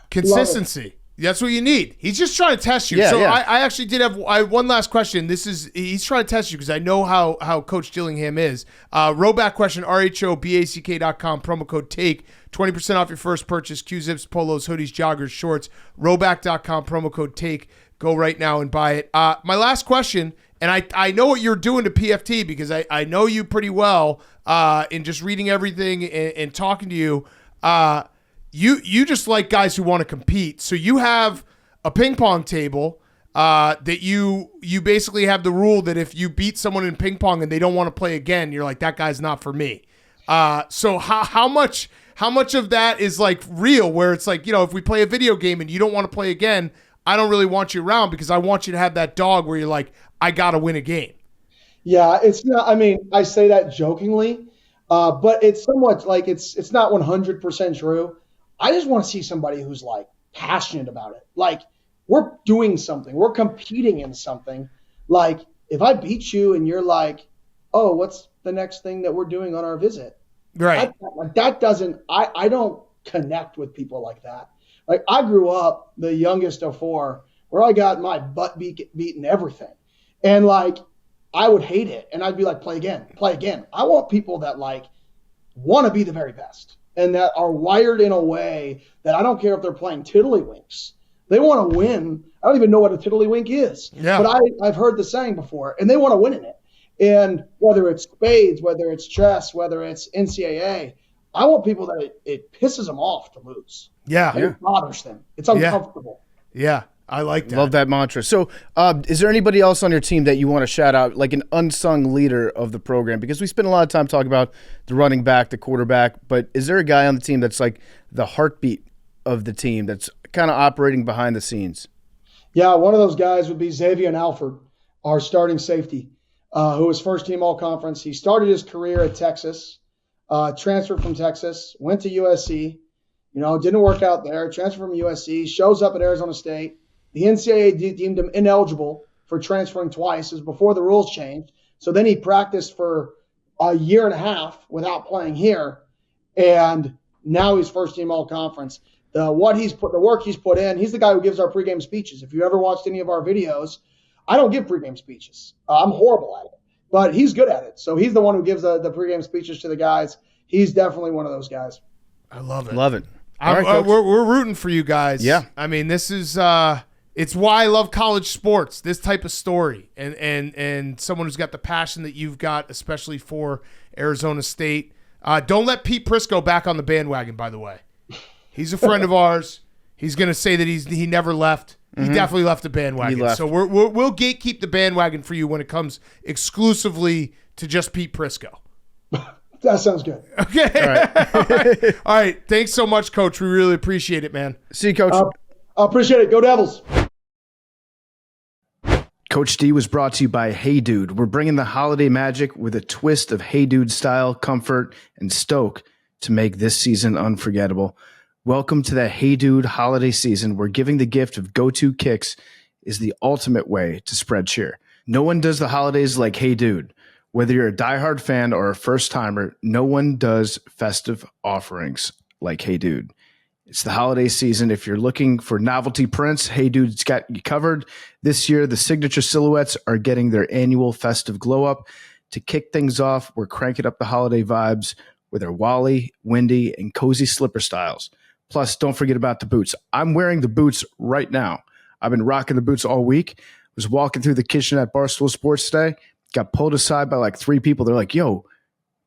Consistency. That's what you need. He's just trying to test you. I actually did have one last question. He's trying to test you because I know how Coach Dillingham is. Rowback question, RHOBACK.com, promo code TAKE, 20% off your first purchase, Q-zips, polos, hoodies, joggers, shorts, rowback.com, promo code TAKE. Go right now and buy it. My last question, and I know what you're doing to PFT because I know you pretty well in just reading everything and talking to you. You just like guys who want to compete. So you have a ping pong table that you basically have the rule that if you beat someone in ping pong and they don't want to play again, you're like, that guy's not for me. So how much of that is like real, where it's like, if we play a video game and you don't want to play again, I don't really want you around because I want you to have that dog where you're like, I got to win a game. Yeah, it's not, I mean, I say that jokingly, but it's somewhat like it's not 100% true. I just want to see somebody who's like passionate about it. Like, we're doing something, we're competing in something. Like, if I beat you and you're like, oh, what's the next thing that we're doing on our visit? Right. That doesn't, I don't connect with people like that. Like, I grew up the youngest of 4 where I got my butt beaten everything. And like, I would hate it. And I'd be like, play again. I want people that like want to be the very best and that are wired in a way that I don't care if they're playing tiddlywinks. They want to win. I don't even know what a tiddlywink is, but I've heard the saying before, and they want to win in it. And whether it's spades, whether it's chess, whether it's NCAA, I want people that it pisses them off to lose. Yeah. It bothers them. It's uncomfortable. Yeah. I like that. Love that mantra. So is there anybody else on your team that you want to shout out, like an unsung leader of the program? Because we spend a lot of time talking about the running back, the quarterback, but is there a guy on the team that's like the heartbeat of the team that's kind of operating behind the scenes? Yeah, one of those guys would be Xavier Alford, our starting safety, who was first team all-conference. He started his career at Texas, transferred from Texas, went to USC, didn't work out there, transferred from USC, shows up at Arizona State. The NCAA deemed him ineligible for transferring twice. It was before the rules changed. So then he practiced for a year and a half without playing here, and now he's first team all-conference. The work he's put in, he's the guy who gives our pregame speeches. If you ever watched any of our videos, I don't give pregame speeches. I'm horrible at it, but he's good at it. So he's the one who gives the pregame speeches to the guys. He's definitely one of those guys. I love it. Love it. We're rooting for you guys. Yeah. I mean, this is it's why I love college sports, this type of story, and someone who's got the passion that you've got, especially for Arizona State. Don't let Pete Prisco back on the bandwagon, by the way. He's a friend of ours. He's going to say that he never left. He definitely left the bandwagon. So we'll gatekeep the bandwagon for you when it comes exclusively to just Pete Prisco. That sounds good. Okay. All right. Thanks so much, Coach. We really appreciate it, man. See you, Coach. I appreciate it. Go Devils. Coach D was brought to you by Hey Dude. We're bringing the holiday magic with a twist of Hey Dude style, comfort, and stoke to make this season unforgettable. Welcome to the Hey Dude holiday season, where giving the gift of go-to kicks is the ultimate way to spread cheer. No one does the holidays like Hey Dude. Whether you're a diehard fan or a first-timer, no one does festive offerings like Hey Dude. It's the holiday season. If you're looking for novelty prints, Hey Dude's got you covered. This year, the signature silhouettes are getting their annual festive glow-up. To kick things off, we're cranking up the holiday vibes with our Wally, Windy, and cozy slipper styles. Plus, don't forget about the boots. I'm wearing the boots right now. I've been rocking the boots all week. Was walking through the kitchen at Barstool Sports today. Got pulled aside by like 3 people. They're like, yo,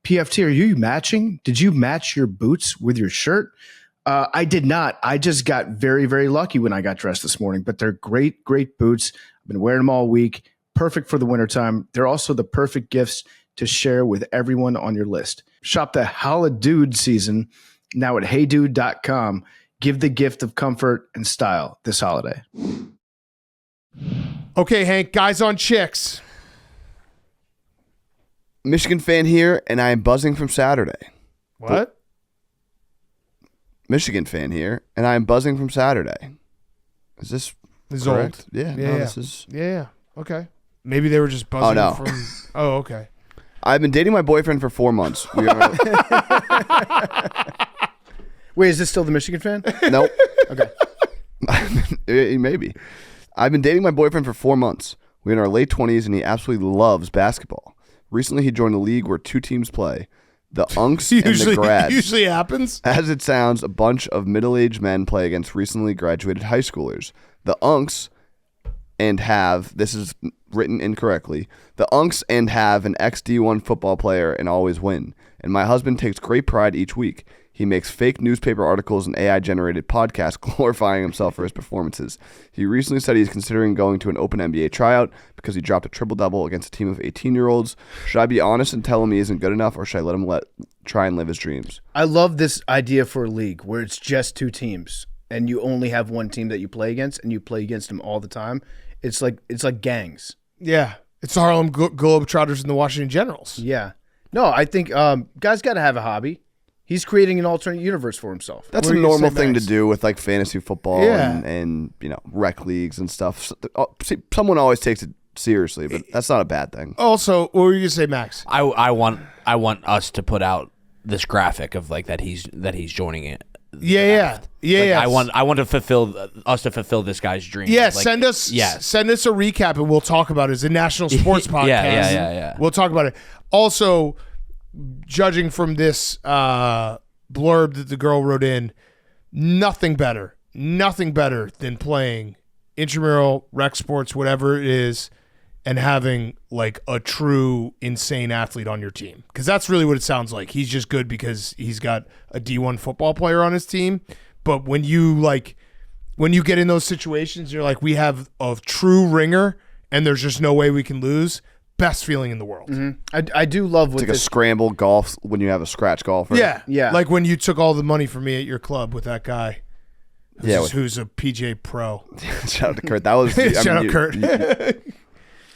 PFT, are you matching? Did you match your boots with your shirt? I did not. I just got very, very lucky when I got dressed this morning. But they're great, great boots. I've been wearing them all week. Perfect for the wintertime. They're also the perfect gifts to share with everyone on your list. Shop the Holidude season now at heydude.com. Give the gift of comfort and style this holiday. Okay, Hank, guys on chicks. Michigan fan here, and I am buzzing from Saturday. What? Michigan fan here, and I am buzzing from Saturday. Is this correct? Old. Yeah. Yeah. This is... Yeah. Okay. Maybe they were just buzzing from... Oh, okay. I've been dating my boyfriend for 4 months. Wait, is this still the Michigan fan? Nope. Okay. Maybe. I've been dating my boyfriend for 4 months. We're in our late 20s, and he absolutely loves basketball. Recently, he joined a league where 2 teams play, the Unks and the Grads. Usually happens. As it sounds, a bunch of middle-aged men play against recently graduated high schoolers. The Unks and have, this is written incorrectly, the Unks and have an ex-D1 football player and always win. And my husband takes great pride each week. He makes fake newspaper articles and AI-generated podcasts glorifying himself for his performances. He recently said he's considering going to an open NBA tryout because he dropped a triple-double against a team of 18-year-olds. Should I be honest and tell him he isn't good enough, or should I let him try and live his dreams? I love this idea for a league where it's just 2 teams and you only have one team that you play against and you play against them all the time. It's like gangs. Yeah. It's the Harlem Globetrotters and the Washington Generals. Yeah. No, I think guys got to have a hobby. He's creating an alternate universe for himself. That's a normal thing to do with like fantasy football and rec leagues and stuff. Someone always takes it seriously, but that's not a bad thing. Also, what were you gonna say, Max? I want us to put out this graphic of like that he's joining it. Yeah. I want to fulfill this guy's dream. Yeah, Like, send us a recap and we'll talk about it. It's a national sports podcast. Yeah. We'll talk about it. Also, judging from this blurb that the girl wrote in, nothing better than playing intramural, rec sports, whatever it is, and having like a true insane athlete on your team. Because that's really what it sounds like. He's just good because he's got a D1 football player on his team. But when you get in those situations, you're like, we have a true ringer and there's just no way we can lose. Best feeling in the world. Mm-hmm. I do love it's like a scramble golf when you have a scratch golfer. Yeah. Like when you took all the money from me at your club with that guy. Who's a PGA pro. Shout out to Kurt. That was shout out Kurt.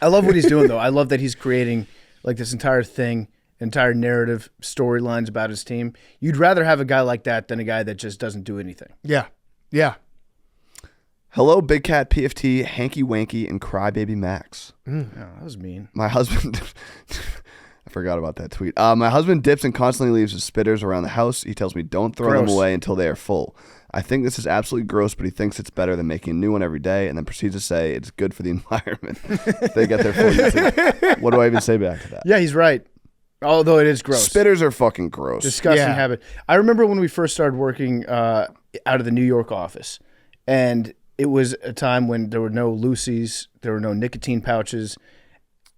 I love what he's doing though. I love that he's creating like this entire thing, entire narrative, storylines about his team. You'd rather have a guy like that than a guy that just doesn't do anything. Yeah. Hello, Big Cat, PFT, Hanky Wanky, and Crybaby Max. Oh, that was mean. My husband... I forgot about that tweet. My husband dips and constantly leaves his spitters around the house. He tells me don't throw them away until they are full. I think this is absolutely gross, but he thinks it's better than making a new one every day, and then proceeds to say it's good for the environment. They get their full use. What do I even say back to that? Yeah, he's right. Although it is gross. Spitters are fucking gross. Disgusting habit. I remember when we first started working out of the New York office, and it was a time when there were no Lucy's, there were no nicotine pouches.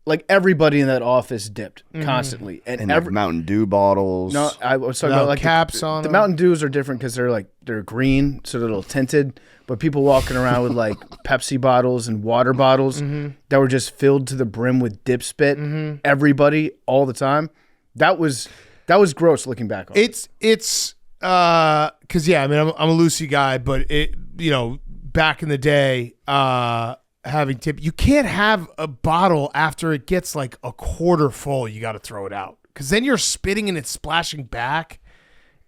Like everybody in that office dipped constantly, and like Mountain Dew bottles. No, I was talking about like caps on the Mountain Dews are different because they're green, so they're a little tinted. But people walking around with like Pepsi bottles and water bottles that were just filled to the brim with dip spit. Everybody all the time. That was gross looking back on it. It's because I mean I'm a Lucy guy, but back in the day. Having tip, you can't have a bottle after it gets like a quarter full. You got to throw it out because then you're spitting and it's splashing back.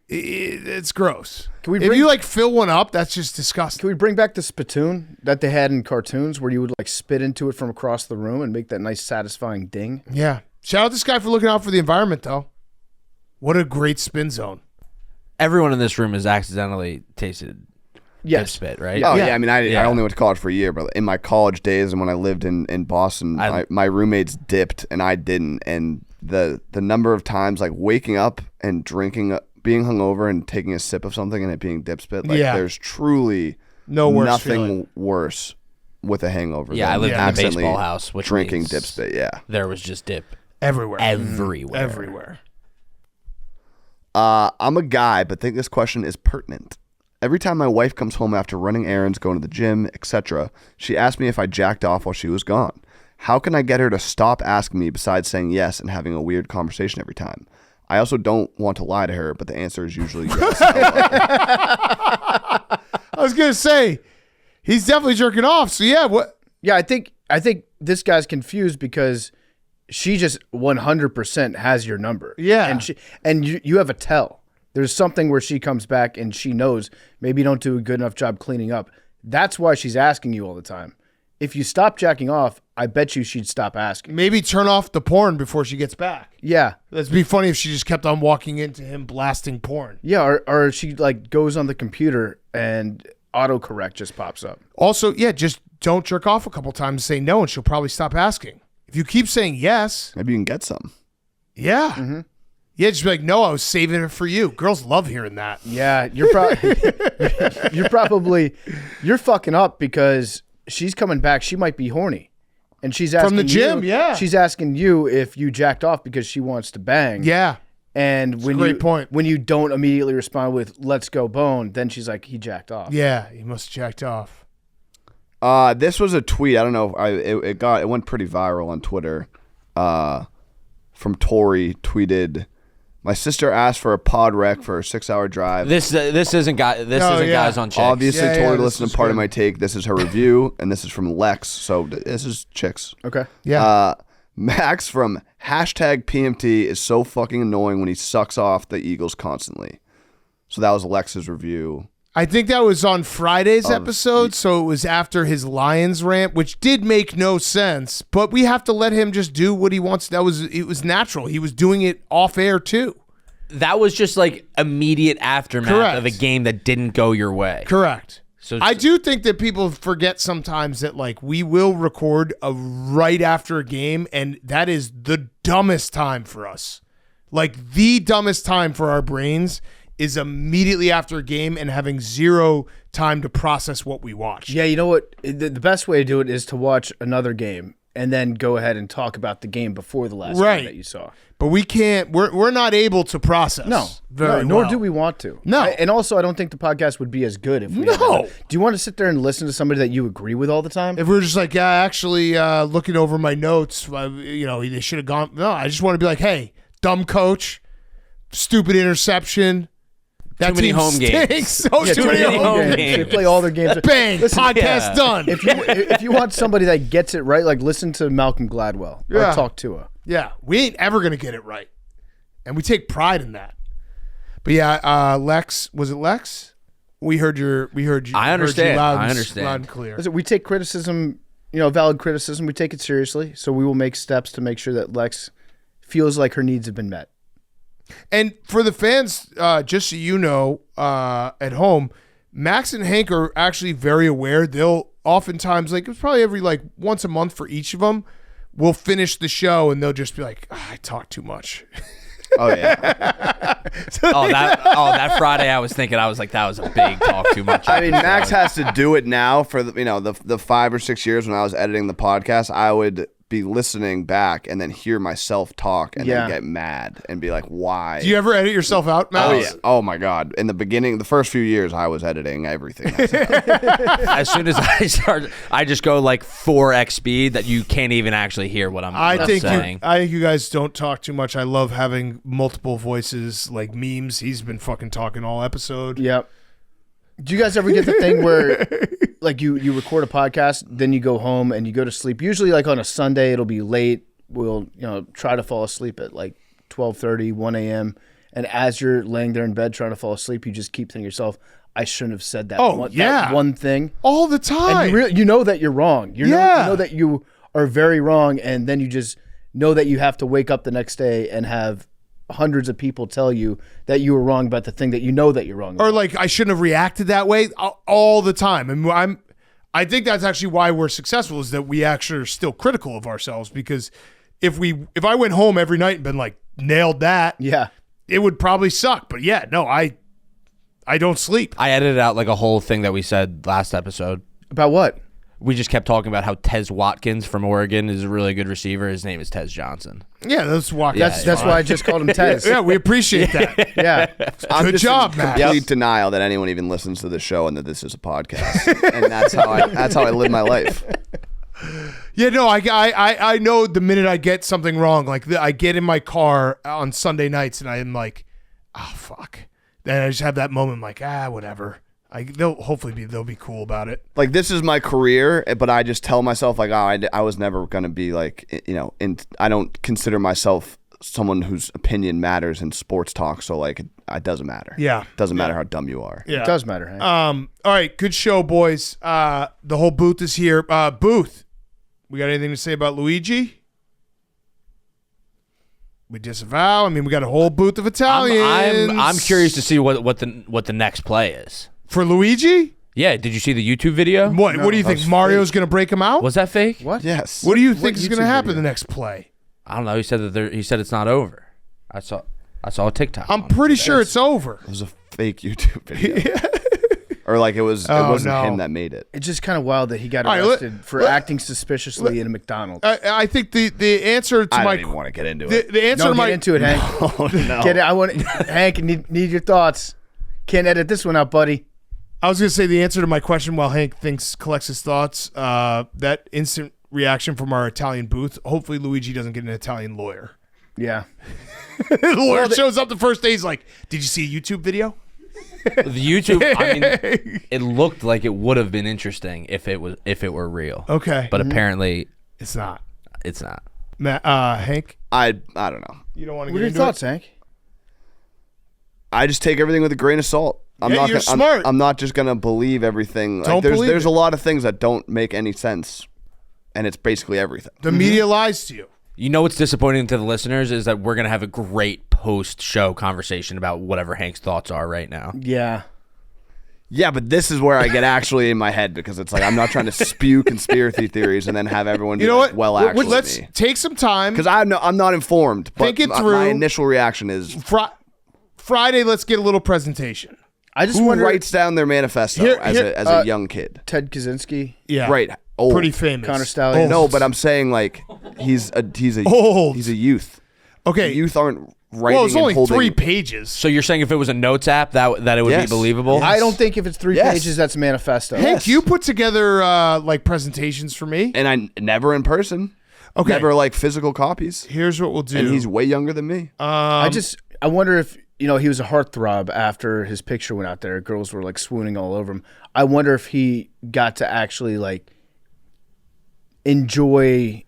It's gross. If you like fill one up, that's just disgusting. Can we bring back the spittoon that they had in cartoons where you would like spit into it from across the room and make that nice satisfying ding? Yeah. Shout out this guy for looking out for the environment though. What a great spin zone. Everyone in this room has accidentally tasted dip spit, right? Oh, yeah. I mean, I only went to college for a year, but in my college days and when I lived in Boston, my roommates dipped and I didn't. And the number of times like waking up and drinking, being hungover and taking a sip of something and it being dip spit, like there's truly nothing worse with a hangover. Yeah, I lived in a baseball house, which drinking dip spit. Yeah, there was just dip everywhere. I'm a guy, but think this question is pertinent. Every time my wife comes home after running errands, going to the gym, etc., she asks me if I jacked off while she was gone. How can I get her to stop asking me besides saying yes and having a weird conversation every time? I also don't want to lie to her, but the answer is usually yes. I was going to say, he's definitely jerking off, so yeah. What? Yeah, I think this guy's confused because she just 100% has your number. Yeah. And you have a tell. There's something where she comes back and she knows maybe you don't do a good enough job cleaning up. That's why she's asking you all the time. If you stop jacking off, I bet you she'd stop asking. Maybe turn off the porn before she gets back. Yeah. That'd be funny if she just kept on walking into him blasting porn. Yeah, or she like goes on the computer and autocorrect just pops up. Also, just don't jerk off a couple times and say no and she'll probably stop asking. If you keep saying yes. Maybe you can get some. Yeah. Mm-hmm. Yeah, just be like, no, I was saving it for you. Girls love hearing that. Yeah, you're fucking up because she's coming back. She might be horny, and she's asking from the gym. She's asking you if you jacked off because she wants to bang. Yeah, and when you don't immediately respond with "Let's go bone," then she's like, he jacked off. Yeah, he must have jacked off. This was a tweet. I don't know. It went pretty viral on Twitter. From Tori tweeted. My sister asked for a pod rec for a 6-hour drive. This isn't guys on chicks. Obviously, Tori listened to part of my take. This is her review, and this is from Lex. So this is chicks. Okay. Yeah. Max from #PMT is so fucking annoying when he sucks off the Eagles constantly. So that was Lex's review I think that was on Friday's episode, so it was after his Lions rant, which did make no sense. But we have to let him just do what he wants. It was natural. He was doing it off air too. That was just like immediate aftermath of a game that didn't go your way. Correct. So I do think that people forget sometimes that like we will record right after a game, and that is the dumbest time for us. Like the dumbest time for our brains is immediately after a game and having zero time to process what we watched. Yeah, you know what? The best way to do it is to watch another game and then go ahead and talk about the game before the last game that you saw. But we can't. We're not able to process. Nor do we want to. No, and also I don't think the podcast would be as good if we. Do you want to sit there and listen to somebody that you agree with all the time? If we're just like, yeah, actually, looking over my notes, they should have gone. No, I just want to be like, hey, dumb coach, stupid interception. Too many home games. Too many home games. They play all their games. Bang! Podcast done. If you want somebody that gets it right, like listen to Malcolm Gladwell or talk to her. Yeah, we ain't ever gonna get it right, and we take pride in that. But yeah, Lex, was it Lex? We heard you. I understand. Loud and clear. Listen, we take criticism, valid criticism. We take it seriously, so we will make steps to make sure that Lex feels like her needs have been met. And for the fans, just so you know, at home, Max and Hank are actually very aware. They'll oftentimes, like, it's probably every once a month for each of them, we'll finish the show and they'll just be like, I talk too much. Oh yeah. that Friday I was thinking, I was like, that was a big talk too much. I mean, Max has to do it now for the 5 or 6 years when I was editing the podcast. I would be listening back and then hear myself talk and then get mad and be like, why? Do you ever edit yourself out, Max? Oh yeah. Oh my God. In the beginning, the first few years, I was editing everything. As soon as I start, I just go like 4x speed that you can't even actually hear what I'm saying. I think you guys don't talk too much. I love having multiple voices, like memes. He's been fucking talking all episode. Yep. Do you guys ever get the thing where like you record a podcast, then you go home and you go to sleep? Usually like on a Sunday, it'll be late. We'll, try to fall asleep at like 12:30, 1 a.m. And as you're laying there in bed trying to fall asleep, you just keep thinking to yourself, I shouldn't have said that, that one thing. All the time. And you know that you're wrong. You know that you are very wrong, and then you just know that you have to wake up the next day and have hundreds of people tell you that you were wrong about the thing that you know that you're wrong about. Or like, I shouldn't have reacted that way all the time. And I think that's actually why we're successful, is that we actually are still critical of ourselves, because if I went home every night and been like, nailed that, it would probably suck. But yeah, no, I don't sleep. I edited out like a whole thing that we said last episode. About what? We just kept talking about how Tez Watkins from Oregon is a really good receiver. His name is Tez Johnson. Yeah, that's Watkins. That's why I just called him Tez. Yeah, we appreciate that. Yeah. Good job, Matt. Complete denial that anyone even listens to the show and that this is a podcast. And that's how I live my life. Yeah, no, I know the minute I get something wrong, like I get in my car on Sunday nights and I'm like, oh, fuck. Then I just have that moment like, whatever. They'll be cool about it. Like, this is my career, but I just tell myself like, I was never going to be like, I don't consider myself someone whose opinion matters in sports talk. So like, it doesn't matter. Yeah. It doesn't matter how dumb you are. Yeah. It does matter. Hank. All right. Good show, boys. The whole booth is here. Booth, we got anything to say about Luigi? We disavow. I mean, we got a whole booth of Italians. I'm curious to see what the next play is. For Luigi? Yeah, did you see the YouTube video? What do you think? Mario's going to break him out? Was that fake? What? Yes. What do you think is going to happen the next play? I don't know. He said it's not over. I saw a TikTok. I'm pretty sure it's over. It was a fake YouTube video. Or like it wasn't him that made it. It's just kind of wild that he got arrested for acting suspiciously in a McDonald's. I think the answer to I my don't even want to get into it. The answer to my get into it, Hank. No. Get it. Hank, need your thoughts. Can't edit this one out, buddy. I was going to say the answer to my question while Hank collects his thoughts, that instant reaction from our Italian booth, hopefully Luigi doesn't get an Italian lawyer. Yeah. The lawyer shows up the first day, he's like, did you see a YouTube video? The YouTube, I mean, it looked like it would have been interesting if it were real. Okay. But apparently it's not. It's not. Hank? I don't know. You don't want to What get are your into thoughts, it? Hank? I just take everything with a grain of salt. you're smart. I'm not just gonna believe everything. Don't there's believe there's it. a lot of things that don't make any sense, and it's basically everything. The media lies to you. You know what's disappointing to the listeners is that we're going to have a great post-show conversation about whatever Hank's thoughts are right now. Yeah. Yeah, but this is where I get actually in my head because it's like I'm not trying to spew conspiracy theories and then have everyone be like, well, actually, let's take some time. Because I'm not informed. But Think it through. My initial reaction is Friday, let's get a little presentation. I just who wonder, writes down their manifesto as a young kid? Ted Kaczynski. Yeah. Right. Old. Pretty famous. Connor Stallion. No, but I'm saying like he's a old. He's a youth. Okay. The youth aren't writing. Well, it's only and holding, 3 pages. So you're saying if it was a notes app, that it would be believable? I don't think if it's 3 pages, that's a manifesto. Hank, you put together like presentations for me, and I never in person. Okay. Never like physical copies. Here's what we'll do. And he's way younger than me. I wonder if he was a heartthrob after his picture went out there. Girls were like swooning all over him. I wonder if he got to actually like enjoy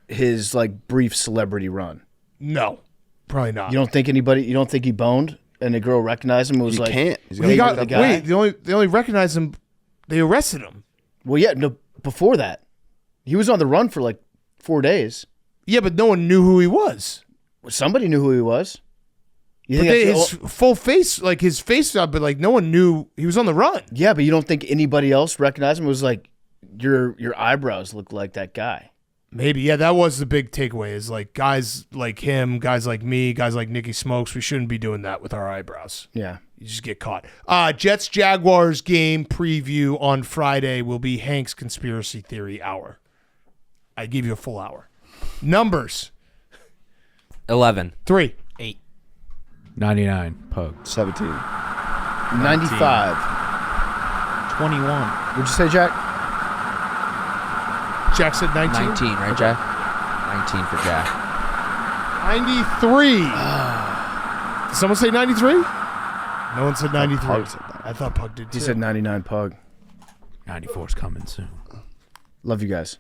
his like brief celebrity run. No, probably not. You don't think he boned and the girl recognized him and was like, can't. They only recognized him. They arrested him. Well, yeah, no, before that. He was on the run for like 4 days. Yeah, but no one knew who he was. Somebody knew who he was. But his full face, like his face, but like no one knew he was on the run. Yeah, but you don't think anybody else recognized him? It was like your eyebrows look like that guy. Maybe, yeah, that was the big takeaway. Is like guys like him, guys like me, guys like Nicky Smokes. We shouldn't be doing that with our eyebrows. Yeah, you just get caught. Jets Jaguars game preview on Friday will be Hank's conspiracy theory hour. I give you a full hour. Numbers: 11, 3, 8, 99, Pug, 17, 95, 21. What'd you say, Jack? Jack said 19. 19, right, Jack? 19 for Jack. 93. Did someone say 93? No one said 93. I thought Pug did too. He said 99, Pug. 94's coming soon. Love you guys.